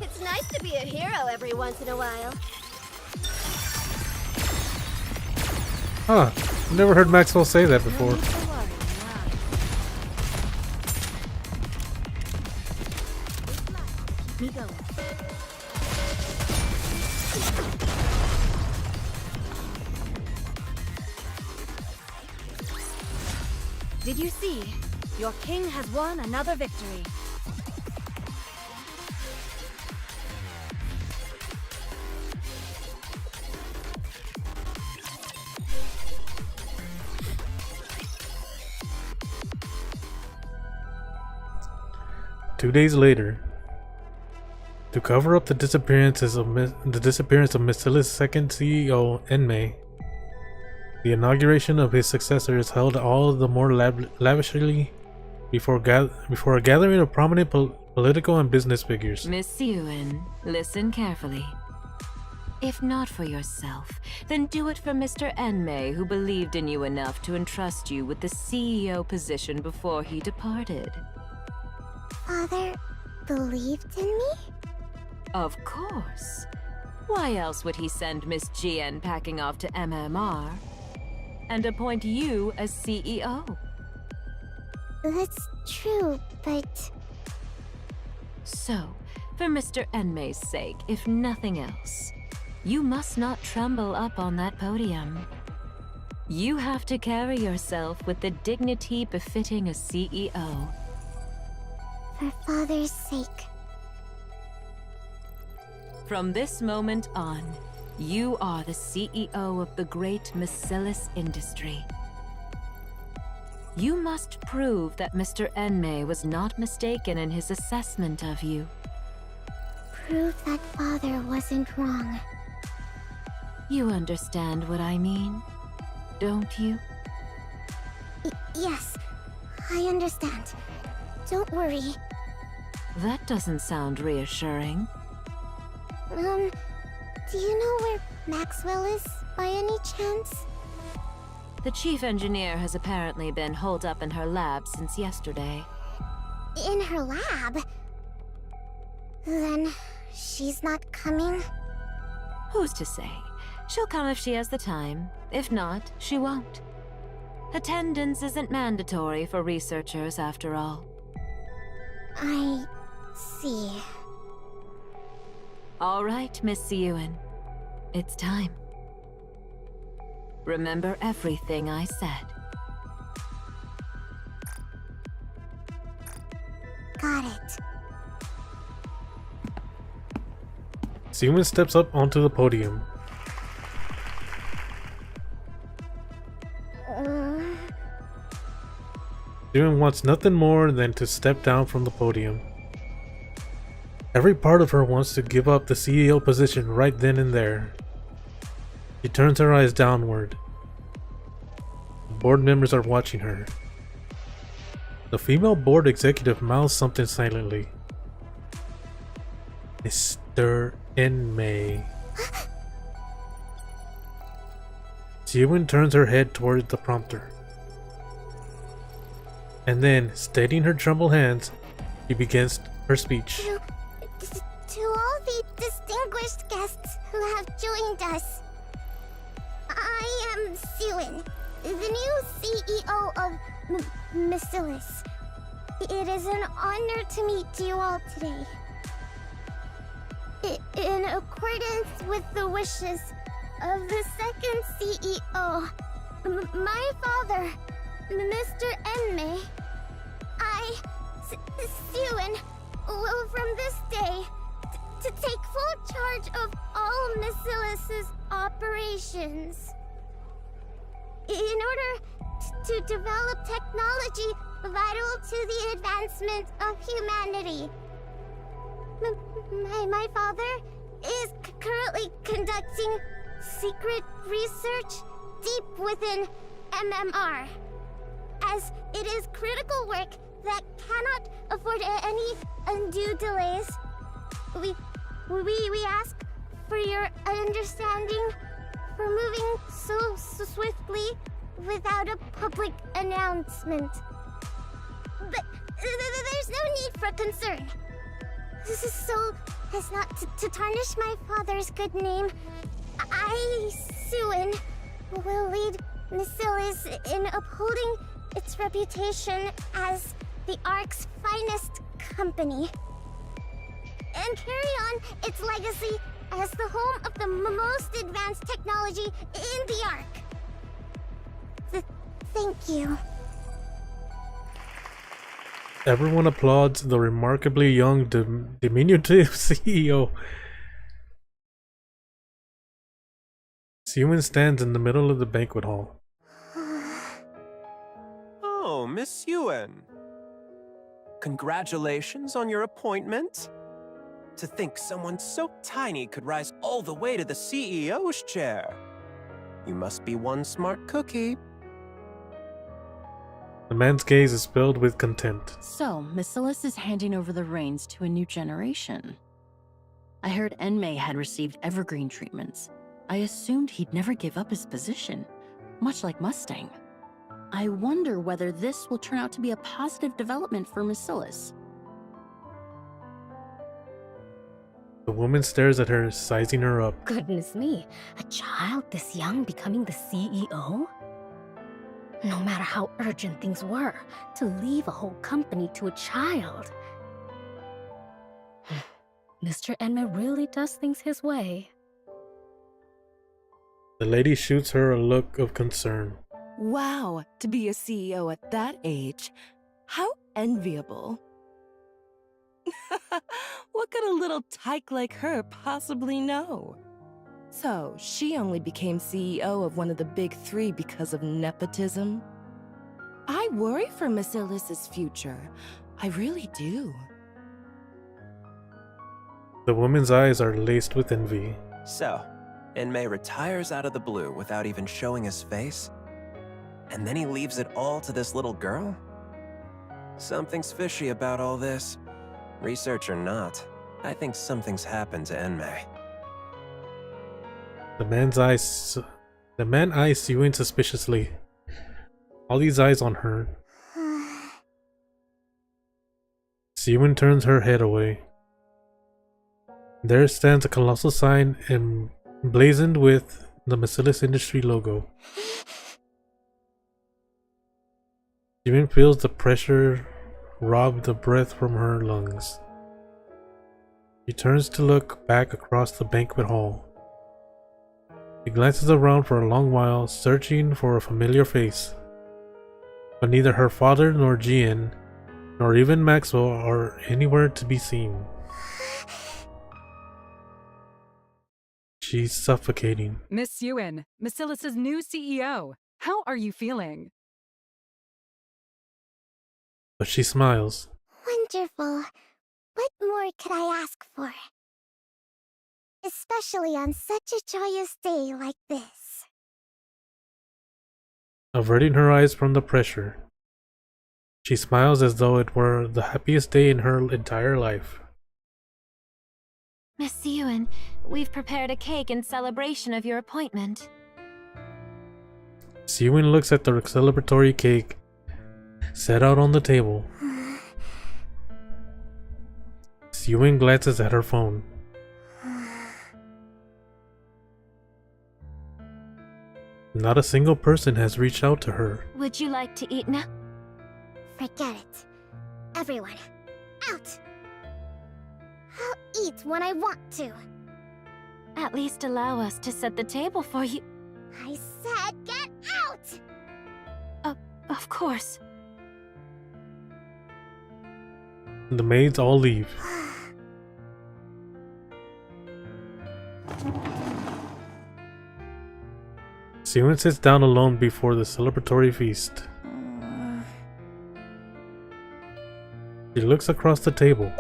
It's nice to be a hero every once in a while. Huh. Never heard Maxwell say that before. Keep me going. Did you see? Your king has won another victory. Two days later, to cover up the disappearance of Bacillus' second CEO, Enmei, the inauguration of his successor is held all the more lavishly before a gathering of prominent political and business figures. Miss Xuen, listen carefully. If not for yourself, then do it for Mr. Enmei, who believed in you enough to entrust you with the CEO position before he departed. Father believed in me? Of course. Why else would he send Miss Jian packing off to MMR and appoint you as CEO? That's true, but... So, for Mr. Enmei's sake, if nothing else, you must not tremble up on that podium. You have to carry yourself with the dignity befitting a CEO. For Father's sake. From this moment on, you are the CEO of the great Bacillus industry. You must prove that Mr. Enmei was not mistaken in his assessment of you. Prove that Father wasn't wrong. You understand what I mean, don't you? Yes, I understand. Don't worry. That doesn't sound reassuring. Do you know where Maxwell is, by any chance? The chief engineer has apparently been holed up in her lab since yesterday. In her lab? Then she's not coming? Who's to say? She'll come if she has the time. If not, she won't. Attendance isn't mandatory for researchers, after all. I see. All right, Miss Ewan. It's time. Remember everything I said. Got it. Seaman steps up onto the podium. Seaman wants nothing more than to step down from the podium. Every part of her wants to give up the CEO position right then and there. She turns her eyes downward. The board members are watching her. The female board executive mouths something silently. Mr. Enmei. Jiwon turns her head towards the prompter. And then, steadying her trembled hands, she begins her speech. To all the distinguished guests who have joined us, I am Suin, the new CEO of Misilis. It is an honor to meet you all today. In accordance with the wishes of the second CEO, my father, Mr. Enmei, I, Suin, will from this day to take full charge of all Misilis' operations. In order to develop technology vital to the advancement of humanity. My father is currently conducting secret research deep within MMR, as it is critical work that cannot afford any undue delays. We ask for your understanding for moving so swiftly without a public announcement. But there's no need for concern. This is so as not to tarnish my father's good name. I, Suin, will lead Misilis in upholding its reputation as the Ark's finest company, and carry on its legacy as the home of the most advanced technology in the Ark. Thank you. Everyone applauds the remarkably young, diminutive CEO. Seaman stands in the middle of the banquet hall. Oh, Miss Ewan. Congratulations on your appointment. To think someone so tiny could rise all the way to the CEO's chair. You must be one smart cookie. The man's gaze is filled with contempt. So, Misilis is handing over the reins to a new generation. I heard Enmei had received evergreen treatments. I assumed he'd never give up his position, much like Mustang. I wonder whether this will turn out to be a positive development for Misilis. The woman stares at her, sizing her up. Goodness me, a child this young becoming the CEO? No matter how urgent things were, to leave a whole company to a child. Mr. Enmei really does things his way. The lady shoots her a look of concern. Wow, to be a CEO at that age. How enviable. What could a little tyke like her possibly know? So, she only became CEO of one of the big three because of nepotism? I worry for Misilis' future. I really do. The woman's eyes are laced with envy. So, Enmei retires out of the blue without even showing his face? And then he leaves it all to this little girl? Something's fishy about all this. Research or not, I think something's happened to Enmei. The man eyes Sewin suspiciously. All these eyes on her. Sewin turns her head away. There stands a colossal sign emblazoned with the Bacillus Industry logo. Sewin feels the pressure rob the breath from her lungs. She turns to look back across the banquet hall. She glances around for a long while, searching for a familiar face. But neither her father nor Jian, nor even Maxwell are anywhere to be seen. She's suffocating. Miss Sewin, Bacillus's new CEO. How are you feeling? But she smiles. Wonderful. What more could I ask for? Especially on such a joyous day like this. Averting her eyes from the pressure, she smiles as though it were the happiest day in her entire life. Miss Sewin, we've prepared a cake in celebration of your appointment. Sewin looks at the celebratory cake set out on the table. Sewin glances at her phone. Not a single person has reached out to her. Would you like to eat now? Forget it. Everyone, out! I'll eat when I want to. At least allow us to set the table for you. I said get out! Of course. The maids all leave. Sewin sits down alone before the celebratory feast. She looks across the table.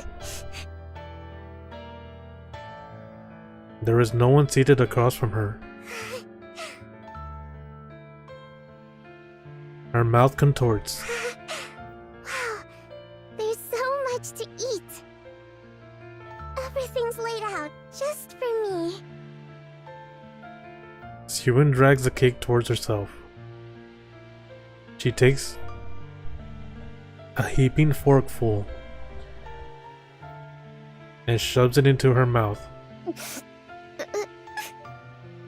There is no one seated across from her. Her mouth contorts. Wow, there's so much to eat. Everything's laid out just for me. Sewin drags the cake towards herself. She takes a heaping forkful and shoves it into her mouth.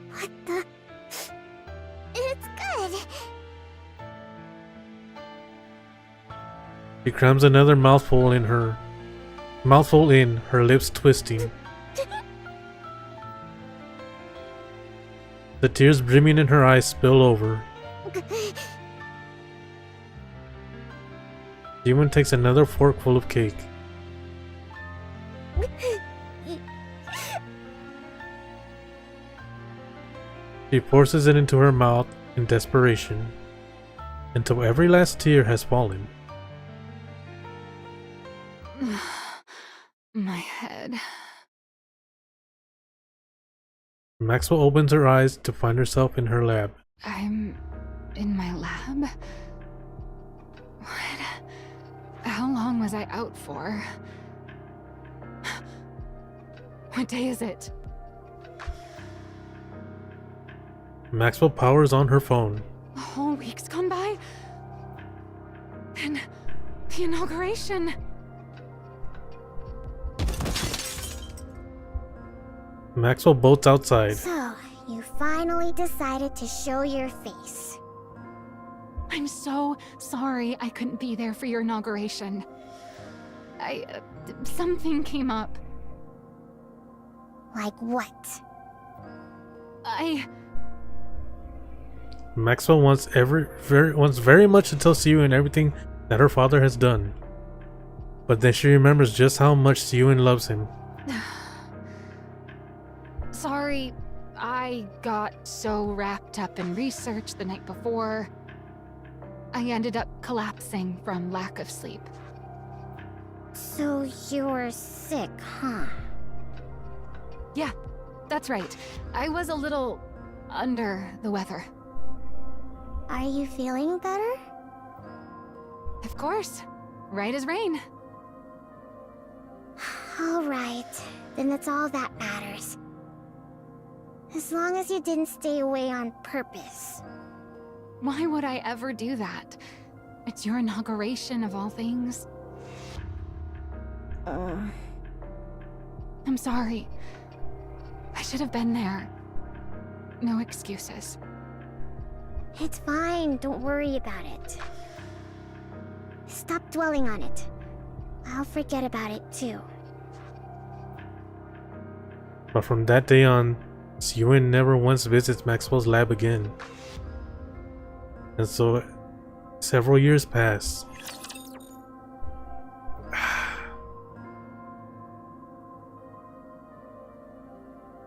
What the? It's good. She crams another mouthful in, her lips twisting. The tears brimming in her eyes spill over. Sewin takes another forkful of cake. She forces it into her mouth in desperation, until every last tear has fallen. My head. Maxwell opens her eyes to find herself in her lab. I'm in my lab? What? How long was I out for? What day is it? Maxwell powers on her phone. A whole week's gone by? And the inauguration. Maxwell bolts outside. So, you finally decided to show your face. I'm so sorry I couldn't be there for your inauguration. Something came up. Like what? Maxwell wants very much to tell Sewin everything that her father has done. But then she remembers just how much Sewin loves him. Sorry, I got so wrapped up in research the night before. I ended up collapsing from lack of sleep. So you were sick, huh? Yeah, that's right. I was a little under the weather. Are you feeling better? Of course. Right as rain. Alright, then that's all that matters. As long as you didn't stay away on purpose. Why would I ever do that? It's your inauguration of all things. I'm sorry. I should have been there. No excuses. It's fine, don't worry about it. Stop dwelling on it. I'll forget about it too. But from that day on, Siyun never once visits Maxwell's lab again. And so, several years pass.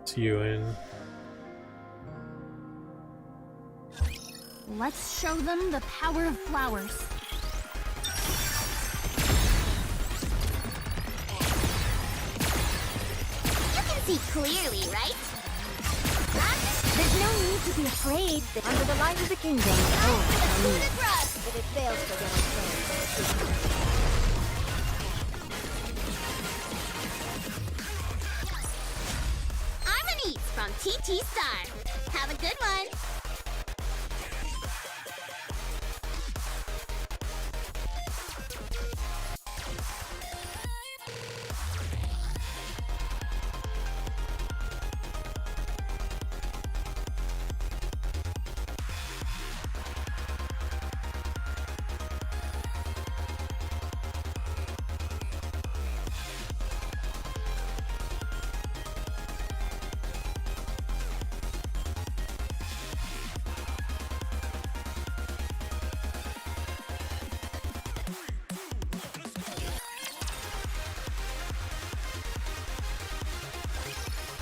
Siyun. Let's show them the power of flowers. You can see clearly, right? There's no need to be afraid. Under the light of the kingdom. If it fails to Harmonies from TT Star. Have a good one.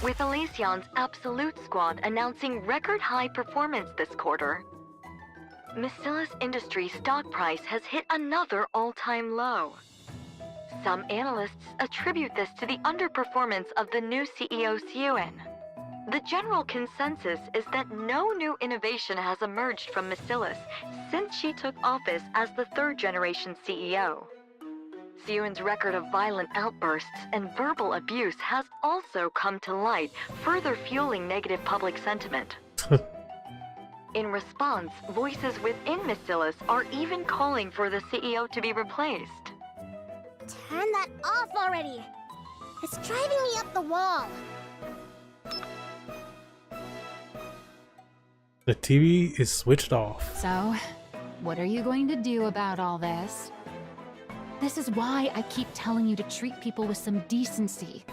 With Elysion's Absolute Squad announcing record-high performance this quarter, Macillus Industries' stock price has hit another all-time low. Some analysts attribute this to the underperformance of the new CEO Siyun. The general consensus is that no new innovation has emerged from Macillus since she took office as the third-generation CEO. Siyun's record of violent outbursts and verbal abuse has also come to light, further fueling negative public sentiment. In response, voices within Macillus are even calling for the CEO to be replaced. Turn that off already! It's driving me up the wall. The TV is switched off. So, what are you going to do about all this? This is why I keep telling you to treat people with some decency.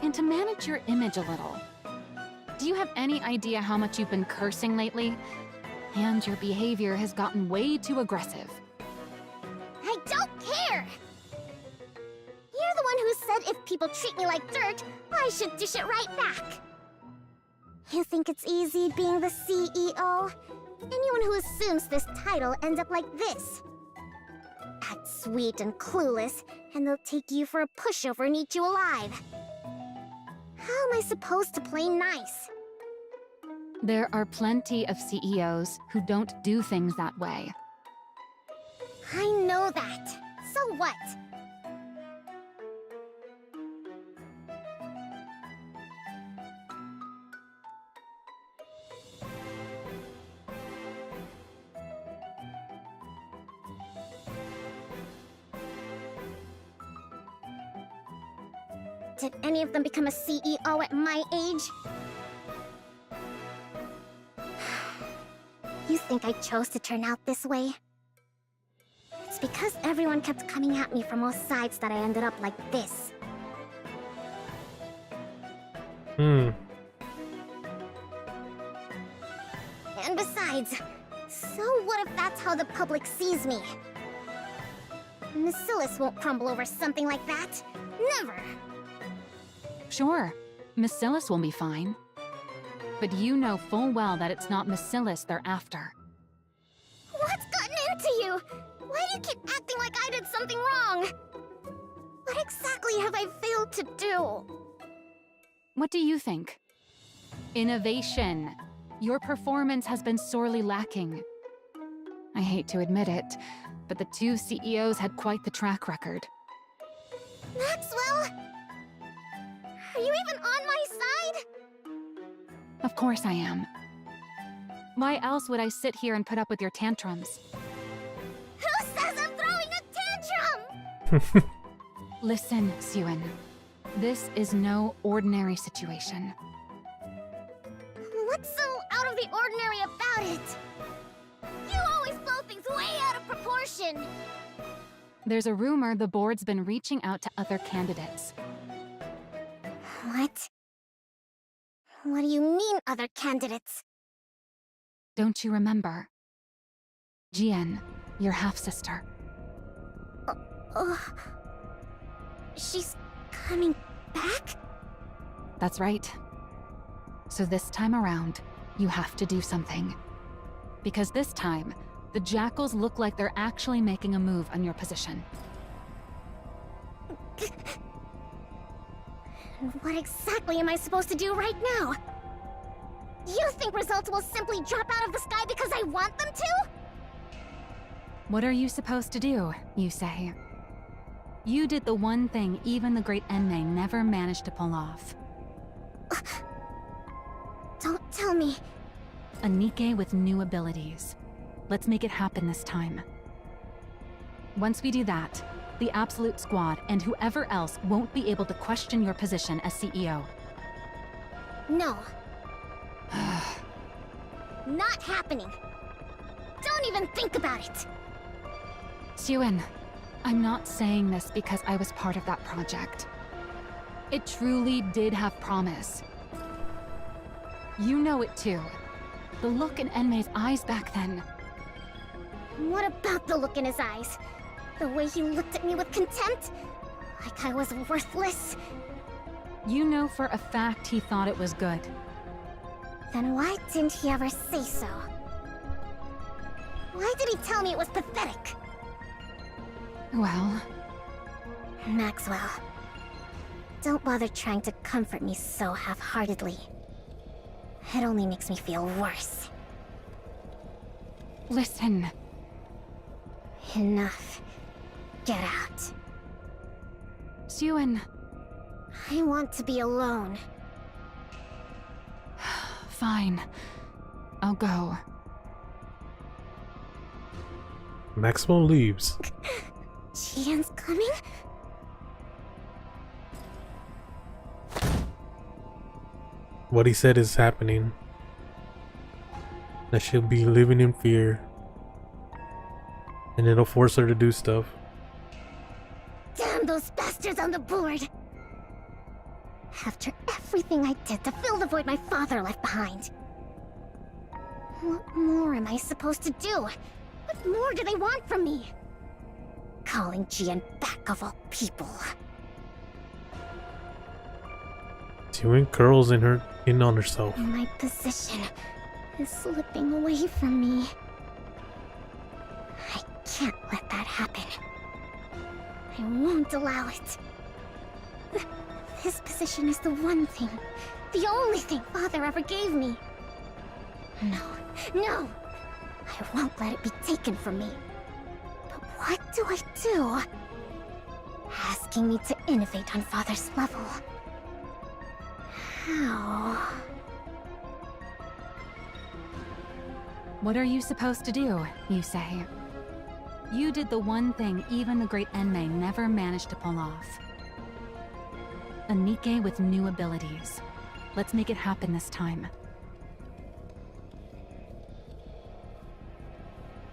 And to manage your image a little. Do you have any idea how much you've been cursing lately? And your behavior has gotten way too aggressive. I don't care! You're the one who said if people treat me like dirt, I should dish it right back. You think it's easy being the CEO? Anyone who assumes this title ends up like this. Act sweet and clueless, and they'll take you for a pushover and eat you alive. How am I supposed to play nice? There are plenty of CEOs who don't do things that way. I know that. So what? Did any of them become a CEO at my age? You think I chose to turn out this way? It's because everyone kept coming at me from all sides that I ended up like this. And besides, so what if that's how the public sees me? Macillus won't crumble over something like that. Never! Sure, Macillus will be fine. But you know full well that it's not Macillus they're after. What's gotten into you? Why do you keep acting like I did something wrong? What exactly have I failed to do? What do you think? Innovation. Your performance has been sorely lacking. I hate to admit it, but the two CEOs had quite the track record. Maxwell? Are you even on my side? Of course I am. Why else would I sit here and put up with your tantrums? Who says I'm throwing a tantrum? Listen, Suen. This is no ordinary situation. What's so out of the ordinary about it? You always blow things way out of proportion. There's a rumor the board's been reaching out to other candidates. What? What do you mean, other candidates? Don't you remember? Jian, your half-sister. She's coming back? That's right. So this time around, you have to do something. Because this time, the Jackals look like they're actually making a move on your position. What exactly am I supposed to do right now? You think results will simply drop out of the sky because I want them to? What are you supposed to do, you say? You did the one thing even the great Enmei never managed to pull off. Don't tell me. A Nikke with new abilities. Let's make it happen this time. Once we do that, the Absolute Squad and whoever else won't be able to question your position as CEO. No. Not happening. Don't even think about it. Suen, I'm not saying this because I was part of that project. It truly did have promise. You know it too. The look in Enmei's eyes back then. What about the look in his eyes? The way he looked at me with contempt? Like I was worthless? You know for a fact he thought it was good. Then why didn't he ever say so? Why did he tell me it was pathetic? Well... Maxwell, don't bother trying to comfort me so half-heartedly. It only makes me feel worse. Listen. Enough. Get out. Suen. I want to be alone. Fine. I'll go. Maxwell leaves. Jian's coming? What he said is happening. That she'll be living in fear. And it'll force her to do stuff. Damn those bastards on the board! After everything I did to fill the void my father left behind. What more am I supposed to do? What more do they want from me? Calling Jian back of all people. Suen curls in on herself. My position is slipping away from me. I can't let that happen. I won't allow it. This position is the one thing, the only thing Father ever gave me. No! I won't let it be taken from me. But what do I do? Asking me to innovate on Father's level. How? What are you supposed to do, you say? You did the one thing even the great Enmei never managed to pull off. A Nikke with new abilities. Let's make it happen this time.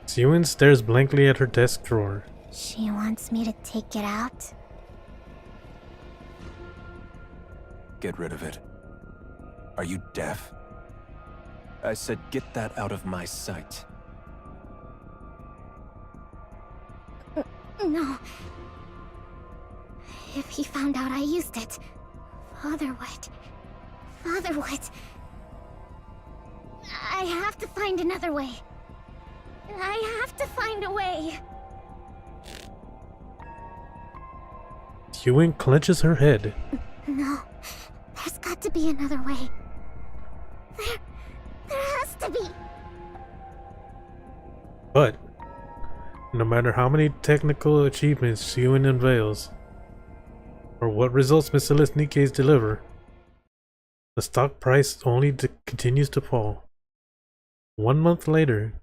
Suen stares blankly at her desk drawer. She wants me to take it out? Get rid of it. Are you deaf? I said get that out of my sight. No. If he found out I used it, Father would. I have to find another way. I have to find a way. Suen clenches her head. No, there's got to be another way. There But no matter how many technical achievements Siwin unveils, or what results Bacillus Nikke's deliver, the stock price only continues to fall. 1 month later,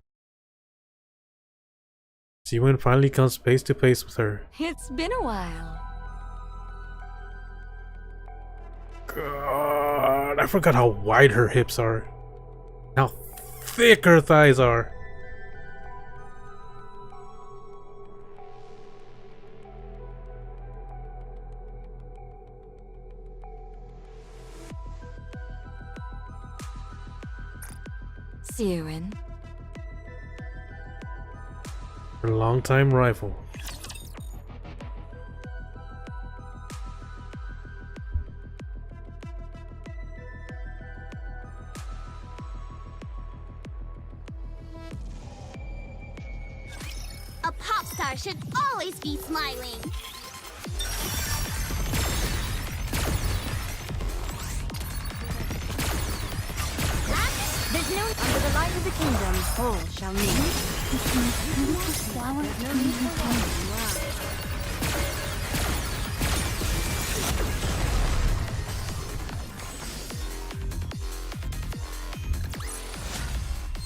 Siwin finally comes face to face with her. It's been a while. God, I forgot how wide her hips are. How thick her thighs are. Siwin. Her longtime rival. A pop star should always be smiling. There's no under the light of the kingdom, all shall meet. Flower. No need for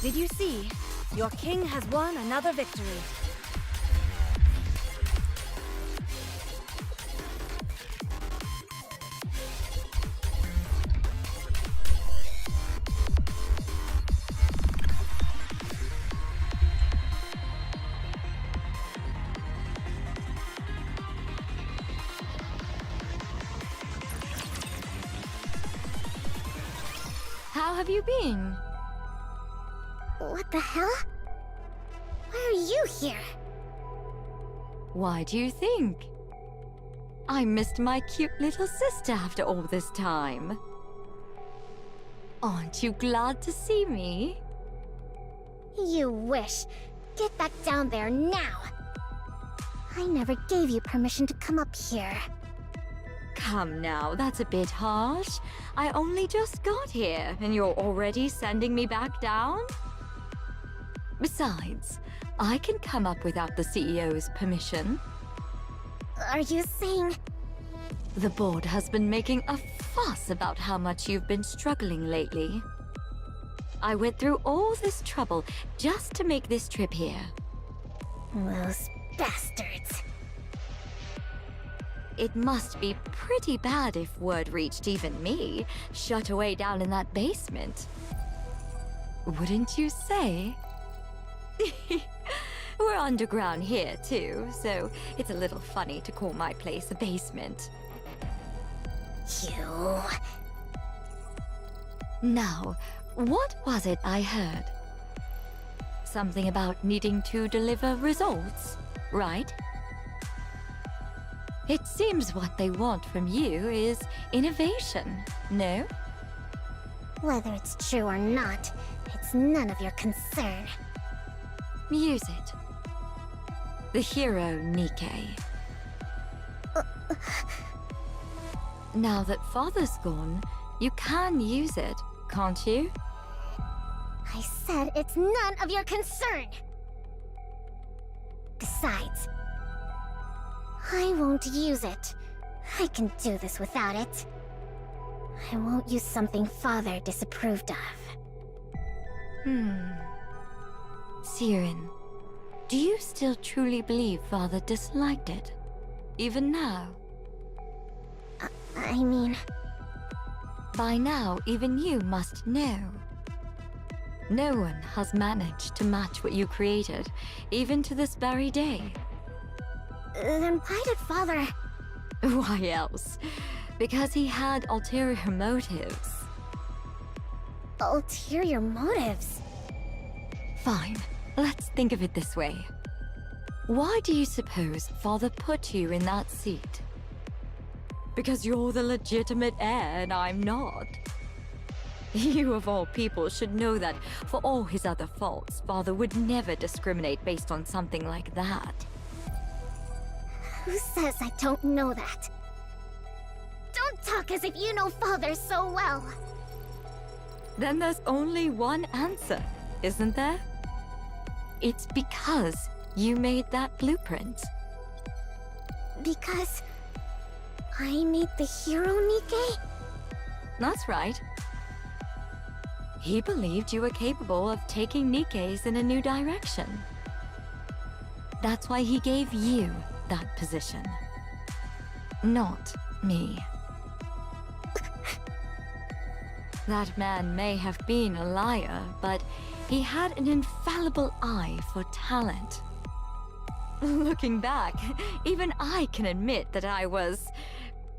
Did you see? Your king has won another victory. How have you been? What the hell? Why are you here? Why do you think? I missed my cute little sister after all this time. Aren't you glad to see me? You wish. Get back down there now. I never gave you permission to come up here. Come now, that's a bit harsh. I only just got here, and you're already sending me back down? Besides, I can come up without the CEO's permission. Are you saying... The board has been making a fuss about how much you've been struggling lately. I went through all this trouble just to make this trip here. Those bastards. It must be pretty bad if word reached even me, shut away down in that basement. Wouldn't you say? We're underground here, too, so it's a little funny to call my place a basement. You... Now, what was it I heard? Something about needing to deliver results, right? It seems what they want from you is innovation, no? Whether it's true or not, it's none of your concern. Use it. The hero, Nikke. Now that Father's gone, you can use it, can't you? I said it's none of your concern! Besides, I won't use it. I can do this without it. I won't use something Father disapproved of. Siren, do you still truly believe Father disliked it? Even now? I mean... By now, even you must know. No one has managed to match what you created, even to this very day. Then why did Father... Why else? Because he had ulterior motives. Ulterior motives? Fine, let's think of it this way. Why do you suppose Father put you in that seat? Because you're the legitimate heir and I'm not. You of all people should know that for all his other faults, Father would never discriminate based on something like that. Who says I don't know that? Don't talk as if you know Father so well. Then there's only one answer, isn't there? it's because you made that blueprint. Because I made the hero, Nikke? That's right. He believed you were capable of taking Nikke's in a new direction. That's why he gave you that position. Not me. That man may have been a liar, but he had an infallible eye for talent. Looking back, even I can admit that I was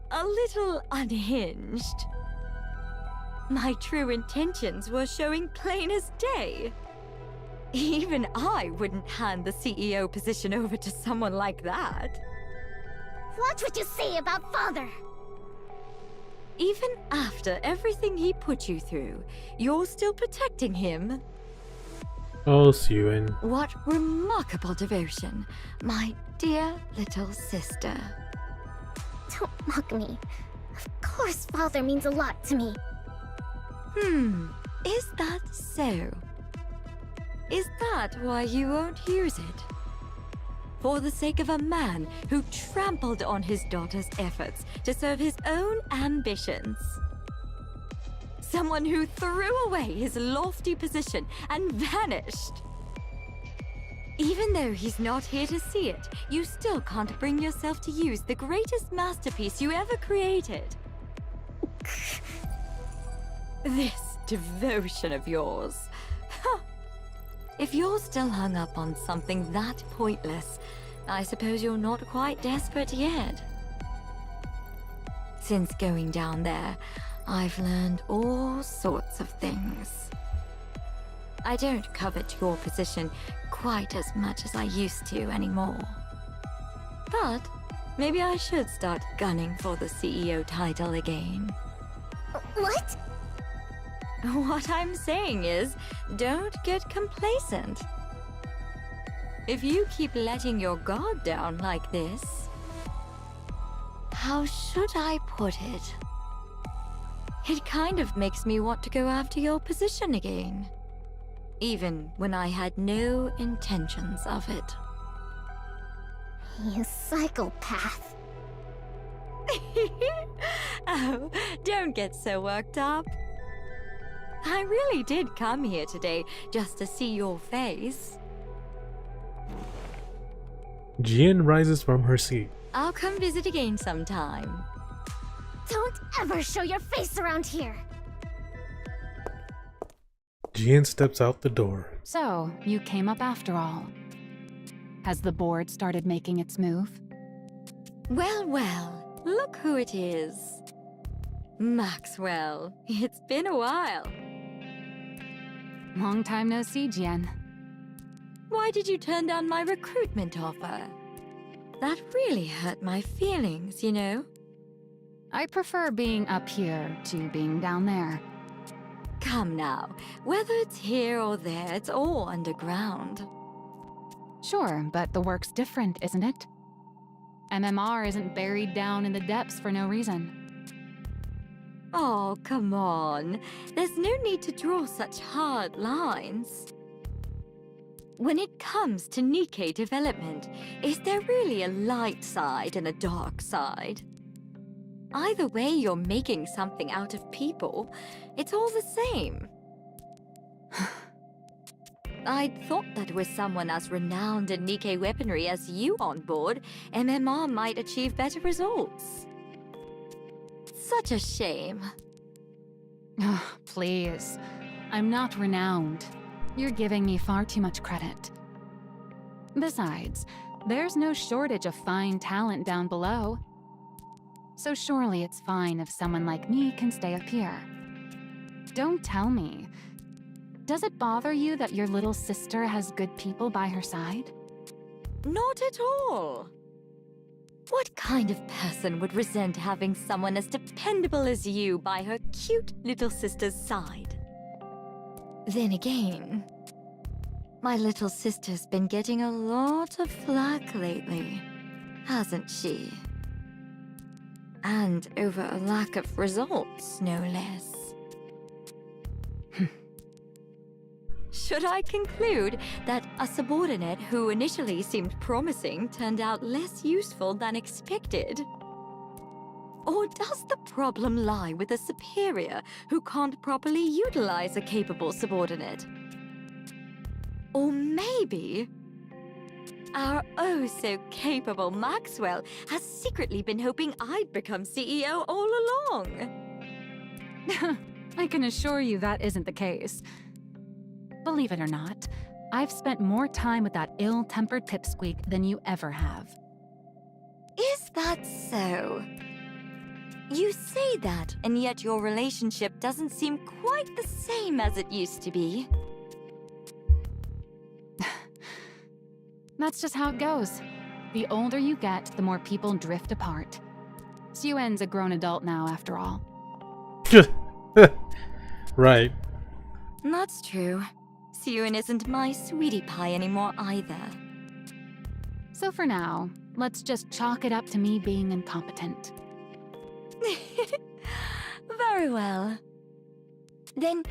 a little unhinged. My true intentions were showing plain as day. Even I wouldn't hand the CEO position over to someone like that. Watch what you say about father! Even after everything he put you through, you're still protecting him? Oh, Suen. What remarkable devotion, my dear little sister. Don't mock me. Of course father means a lot to me. Is that so? Is that why you won't use it? For the sake of a man who trampled on his daughter's efforts to serve his own ambitions? Someone who threw away his lofty position and vanished? Even though he's not here to see it, you still can't bring yourself to use the greatest masterpiece you ever created. This devotion of yours. Huh. If you're still hung up on something that pointless, I suppose you're not quite desperate yet. Since going down there, I've learned all sorts of things. I don't covet your position quite as much as I used to anymore. But maybe I should start gunning for the CEO title again. What? What I'm saying is, don't get complacent. If you keep letting your guard down like this... How should I put it? It kind of makes me want to go after your position again. Even when I had no intentions of it. You psychopath. Oh, don't get so worked up. I really did come here today just to see your face. Jian rises from her seat. I'll come visit again sometime. Don't ever show your face around here. Jian steps out the door. So, you came up after all. Has the board started making its move? Well, well, look who it is. Maxwell, it's been a while. Long time no see, Jian. Why did you turn down my recruitment offer? That really hurt my feelings, you know? I prefer being up here to being down there. Come now, whether it's here or there, it's all underground. Sure, but the work's different, isn't it? MMR isn't buried down in the depths for no reason. Oh, come on. There's no need to draw such hard lines. When it comes to Nikke development, is there really a light side and a dark side? Either way, you're making something out of people. It's all the same. I'd thought that with someone as renowned in Nikke weaponry as you on board, MMR might achieve better results. Such a shame. Please. I'm not renowned. You're giving me far too much credit. Besides, there's no shortage of fine talent down below. So surely it's fine if someone like me can stay up here. Don't tell me. Does it bother you that your little sister has good people by her side? Not at all. What kind of person would resent having someone as dependable as you by her cute little sister's side? Then again, my little sister's been getting a lot of flack lately, hasn't she? And over a lack of results, no less. Should I conclude that a subordinate who initially seemed promising turned out less useful than expected? Or does the problem lie with a superior who can't properly utilize a capable subordinate? Or maybe our oh-so-capable Maxwell has secretly been hoping I'd become CEO all along. I can assure you that isn't the case. Believe it or not, I've spent more time with that ill-tempered pipsqueak than you ever have. Is that so? You say that, and yet your relationship doesn't seem quite the same as it used to be. That's just how it goes. The older you get, the more people drift apart. Suen's a grown adult now, after all. Right. That's true. Siyun isn't my sweetie pie anymore either. So for now, let's just chalk it up to me being incompetent. Very well. Then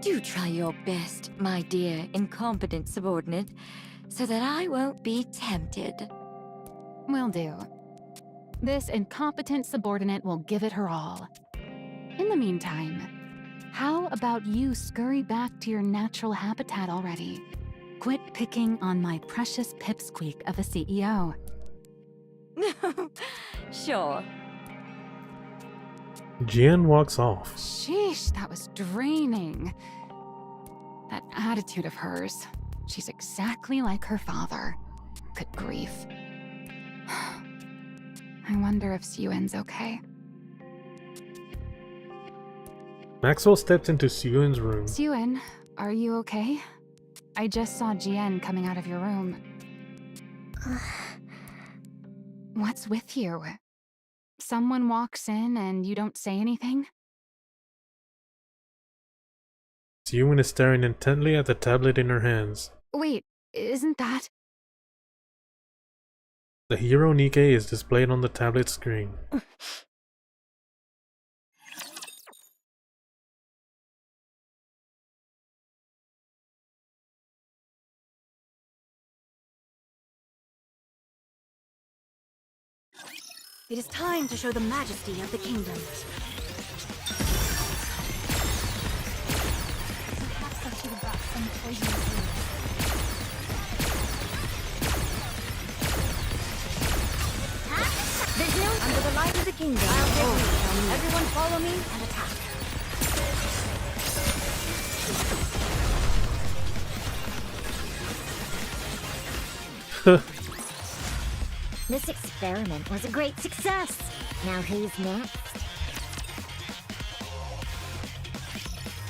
do try your best, my dear incompetent subordinate, so that I won't be tempted. Will do. This incompetent subordinate will give it her all. In the meantime, how about you scurry back to your natural habitat already? Quit picking on my precious pipsqueak of a CEO. Sure. Jian walks off. Sheesh, that was draining. That attitude of hers. She's exactly like her father. Good grief. I wonder if Suen's okay. Maxwell steps into Suyun's room. Suen, are you okay? I just saw Jian coming out of your room. What's with you? Someone walks in and you don't say anything? Suyun is staring intently at the tablet in her hands. Wait, isn't that... The hero Nikke is displayed on the tablet screen. It is time to show the majesty of the kingdom. Under the light of the kingdom. Everyone follow me and attack. This experiment was a great success. Now who's next?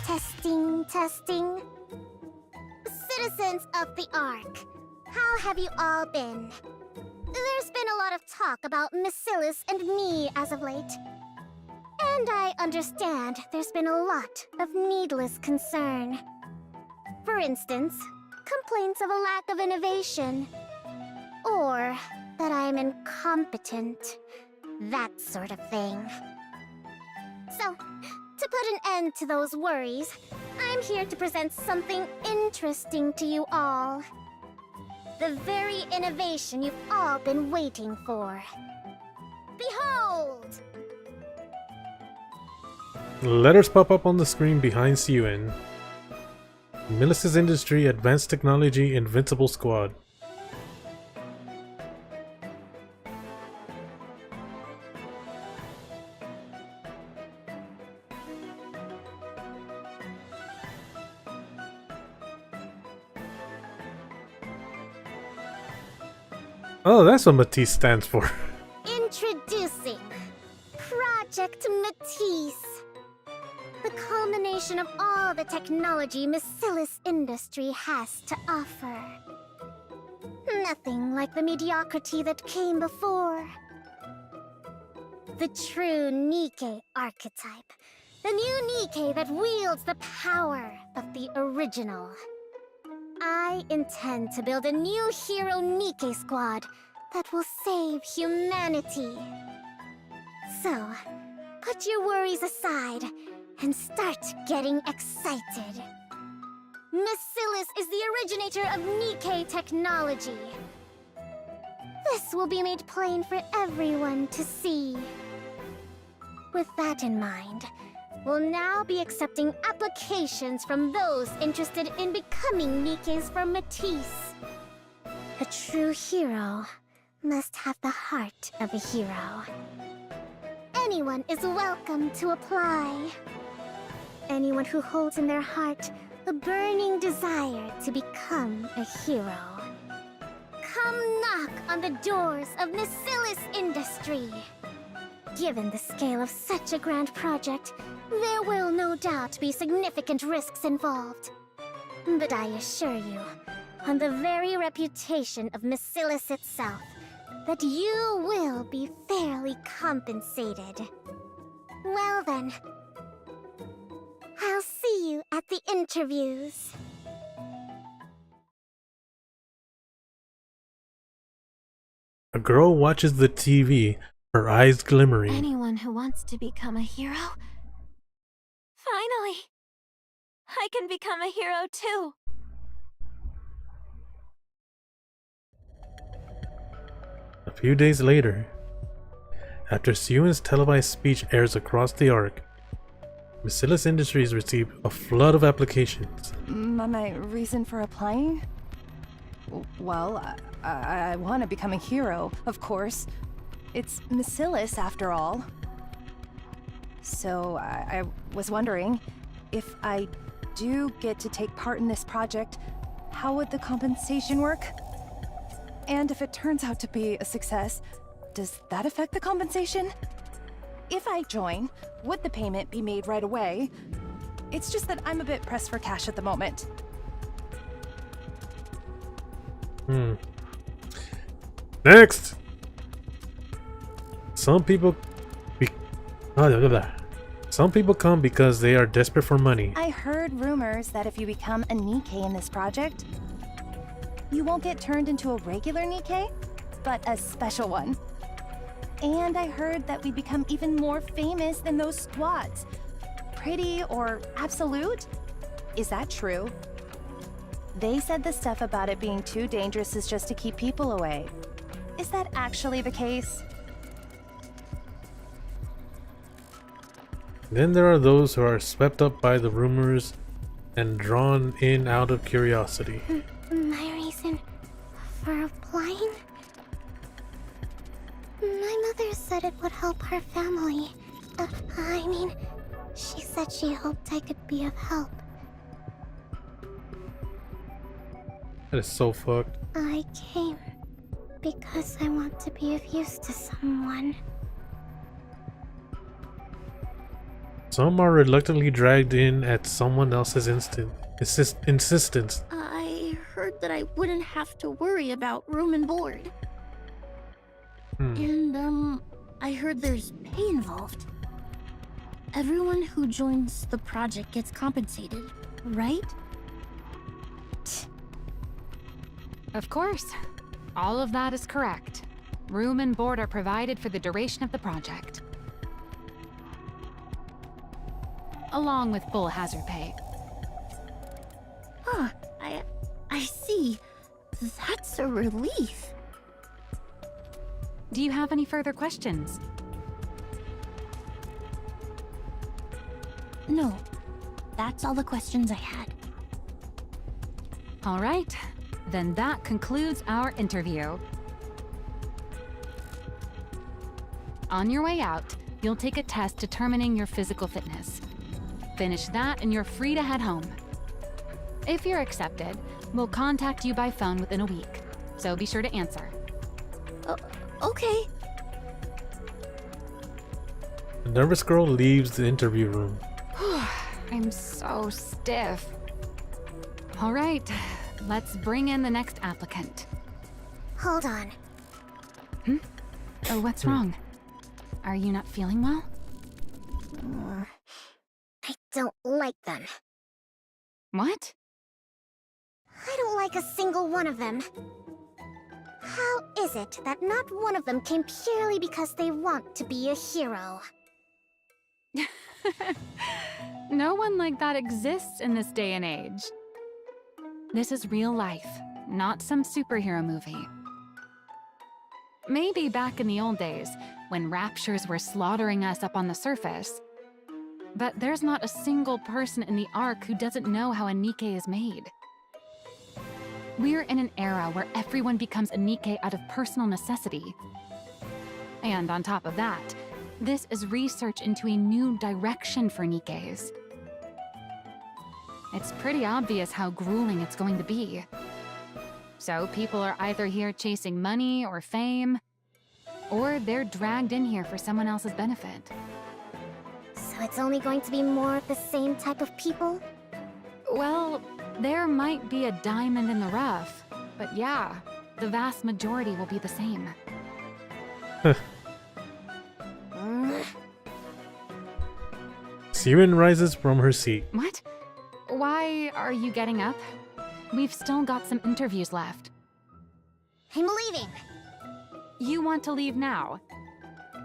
Testing, testing. Citizens of the Ark, how have you all been? There's been a lot of talk about Bacillus and me as of late. And I understand there's been a lot of needless concern. For instance, complaints of a lack of innovation. Or that I'm incompetent. That sort of thing. So, to put an end to those worries, I'm here to present something interesting to you all. The very innovation you've all been waiting for. Behold! Letters pop up on the screen behind Suyun. Melissa's Industry Advanced Technology Invincible Squad. Oh, that's what Matisse stands for. Introducing Project Matisse. The culmination of all the technology Bacillus Industry has to offer. Nothing like the mediocrity that came before. The true Nikke archetype. The new Nikke that wields the power of the original. I intend to build a new hero Nikke squad that will save humanity. So, put your worries aside and start getting excited. Bacillus is the originator of Nikke technology. This will be made plain for everyone to see. With that in mind, we'll now be accepting applications from those interested in becoming Nikkes for Matisse. A true hero must have the heart of a hero. Anyone is welcome to apply. Anyone who holds in their heart a burning desire to become a hero. Come knock on the doors of Bacillus Industry. Given the scale of such a grand project, there will no doubt be significant risks involved. But I assure you, on the very reputation of Bacillus itself, that you will be fairly compensated. Well then, I'll see you at the interviews. A girl watches the TV, her eyes glimmering. Anyone who wants to become a hero? Finally! I can become a hero too! A few days later, after Suyun's televised speech airs across the arc, Bacillus Industries received a flood of applications. My reason for applying? Well, I want to become a hero, of course. It's Bacillus, after all. So I was wondering, if I do get to take part in this project, how would the compensation work? And if it turns out to be a success, does that affect the compensation? If I join, would the payment be made right away? It's just that I'm a bit pressed for cash at the moment. Next! Some people come because they are desperate for money. I heard rumors that if you become a Nikke in this project, you won't get turned into a regular Nikke, but a special one. And I heard that we become even more famous than those squads. Pretty or absolute? Is that true? They said the stuff about it being too dangerous is just to keep people away. Is that actually the case? Then there are those who are swept up by the rumors and drawn in out of curiosity. My reason for applying? My mother said it would help her family. I mean, she said she hoped I could be of help. That is so fucked. I came because I want to be of use to someone. Some are reluctantly dragged in at someone else's insistence. I heard that I wouldn't have to worry about room and board. And, I heard there's pay involved. Everyone who joins the project gets compensated, right? Of course. All of that is correct. Room and board are provided for the duration of the project, along with full hazard pay. Huh, I see. That's a relief. Do you have any further questions? No, that's all the questions I had. All right, then that concludes our interview. On your way out, you'll take a test determining your physical fitness. Finish that and you're free to head home. If you're accepted, we'll contact you by phone within a week, so be sure to answer. Okay. The nervous girl leaves the interview room. I'm so stiff. All right, let's bring in the next applicant. Hold on. Oh, what's wrong? Are you not feeling well? I don't like them. What? I don't like a single one of them. How is it that not one of them came purely because they want to be a hero? No one like that exists in this day and age. This is real life, not some superhero movie. Maybe back in the old days, when raptures were slaughtering us up on the surface. But there's not a single person in the Ark who doesn't know how a Nikke is made. We're in an era where everyone becomes a Nikke out of personal necessity. And on top of that, this is research into a new direction for Nikkes. It's pretty obvious how grueling it's going to be. So people are either here chasing money or fame, or they're dragged in here for someone else's benefit. So it's only going to be more of the same type of people? Well, there might be a diamond in the rough, but yeah, the vast majority will be the same. Siren rises from her seat. What? Why are you getting up? We've still got some interviews left. I'm leaving. You want to leave now,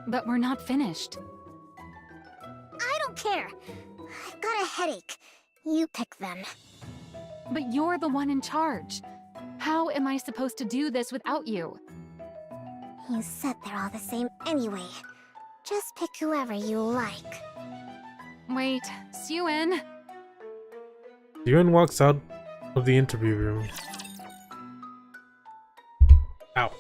but we're not finished. I don't care. I've got a headache. You pick them. But you're the one in charge. How am I supposed to do this without you? You said they're all the same anyway. Just pick whoever you like. Wait, Suen. Siren walks out of the interview room. Ow.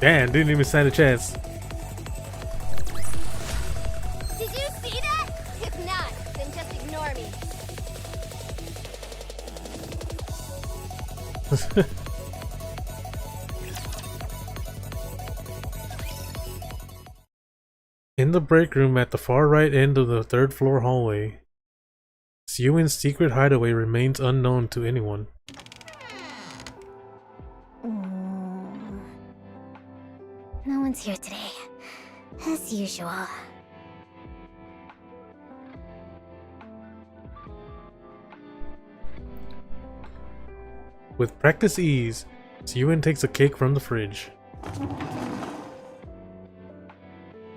Damn, didn't even stand a chance. Did you see that? If not, then just ignore me. In the break room at the far right end of the third floor hallway, Suen's secret hideaway remains unknown to anyone. No one's here today, as usual. With practice ease, Suen takes a cake from the fridge.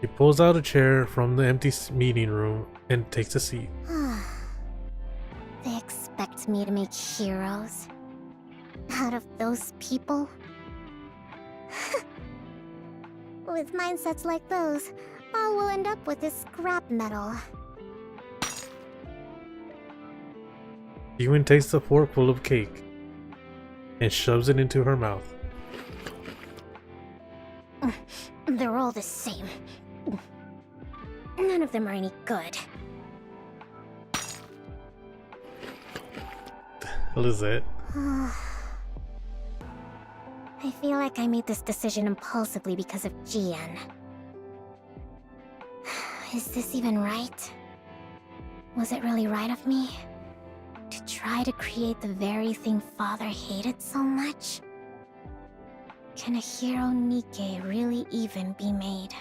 He pulls out a chair from the empty meeting room and takes a seat. They expect me to make heroes out of those people? With mindsets like those, all we'll end up with is scrap metal. Suen takes a forkful of cake and shoves it into her mouth. They're all the same. None of them are any good. What is that? I feel like I made this decision impulsively because of Jian. Is this even right? Was it really right of me? To try to create the very thing Father hated so much? Can a hero Nikke really even be made?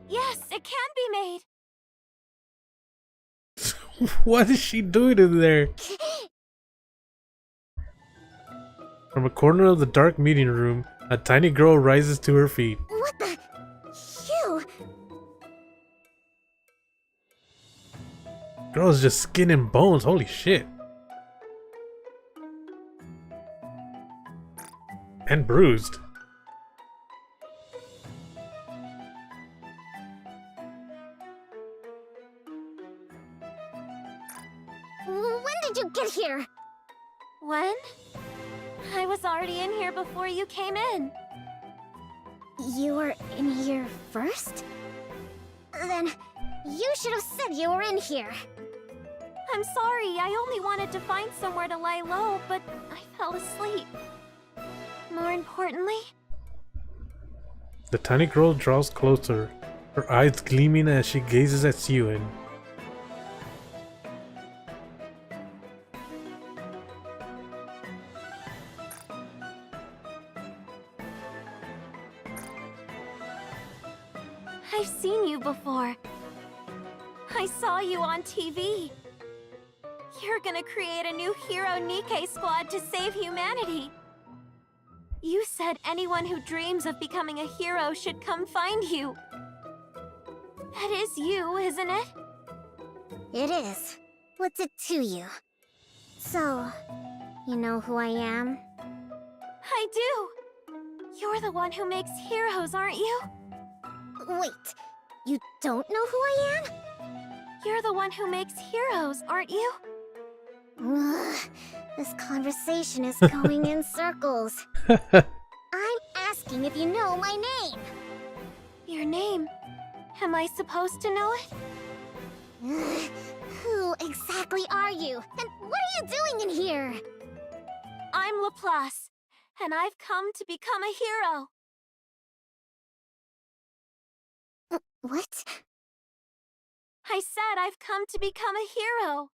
Yes, it can be made! What is she doing in there? From a corner of the dark meeting room, a tiny girl rises to her feet. What the? You? Girl's just skin and bones, holy shit. And bruised. When did you get here? When? I was already in here before you came in. You were in here first? Then you should have said you were in here. I'm sorry, I only wanted to find somewhere to lie low, but I fell asleep. More importantly... The tiny girl draws closer, her eyes gleaming as she gazes at Suen. I've seen you before. I saw you on TV. You're gonna create a new hero Nikke squad to save humanity. You said anyone who dreams of becoming a hero should come find you. That is you, isn't it? It is. What's it to you? So, you know who I am? I do. You're the one who makes heroes, aren't you? Wait, you don't know who I am? You're the one who makes heroes, aren't you? Ugh, this conversation is going in circles. I'm asking if you know my name. Your name? Am I supposed to know it? Ugh, who exactly are you? And what are you doing in here? I'm Laplace, and I've come to become a hero. What? I said I've come to become a hero.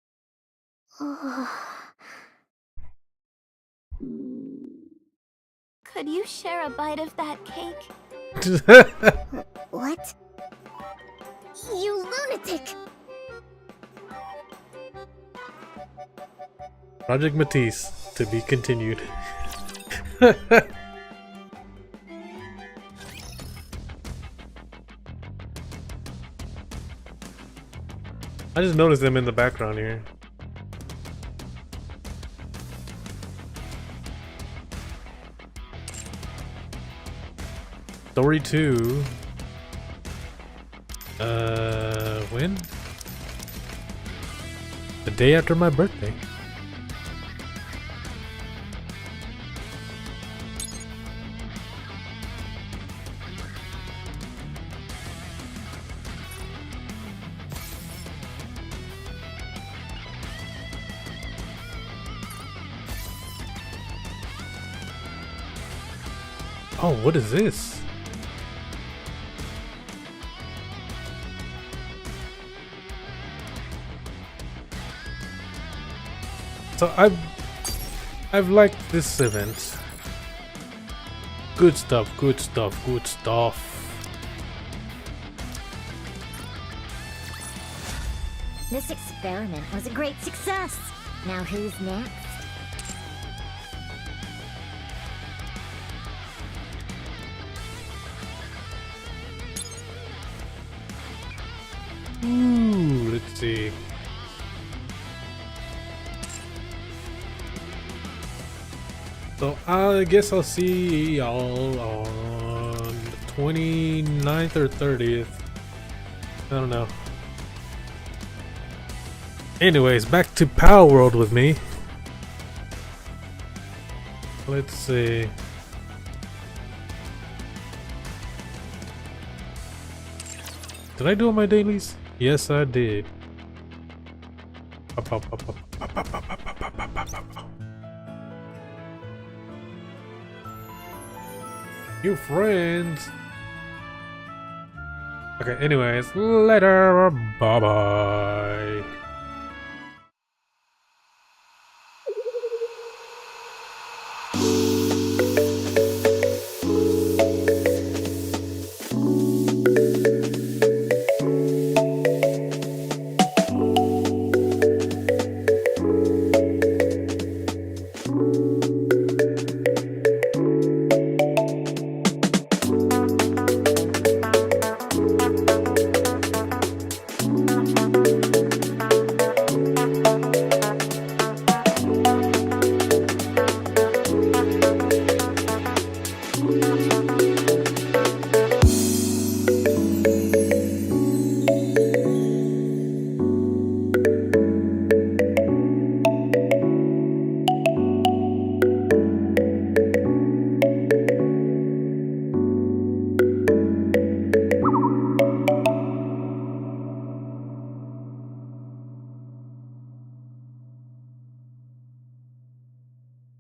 Could you share a bite of that cake? What? You lunatic! Project Matisse to be continued. I just noticed them in the background here. Story 2. When? The day after my birthday. Oh, what is this? So I've liked this event. Good stuff, good stuff, good stuff. This experiment was a great success. Now who's next? Ooh, let's see. So I guess I'll see y'all on the 29th or 30th. I don't know. Anyways, back to Power World with me. Let's see. Did I do all my dailies? Yes, I did. New friends. Okay, anyways, later. Bye bye.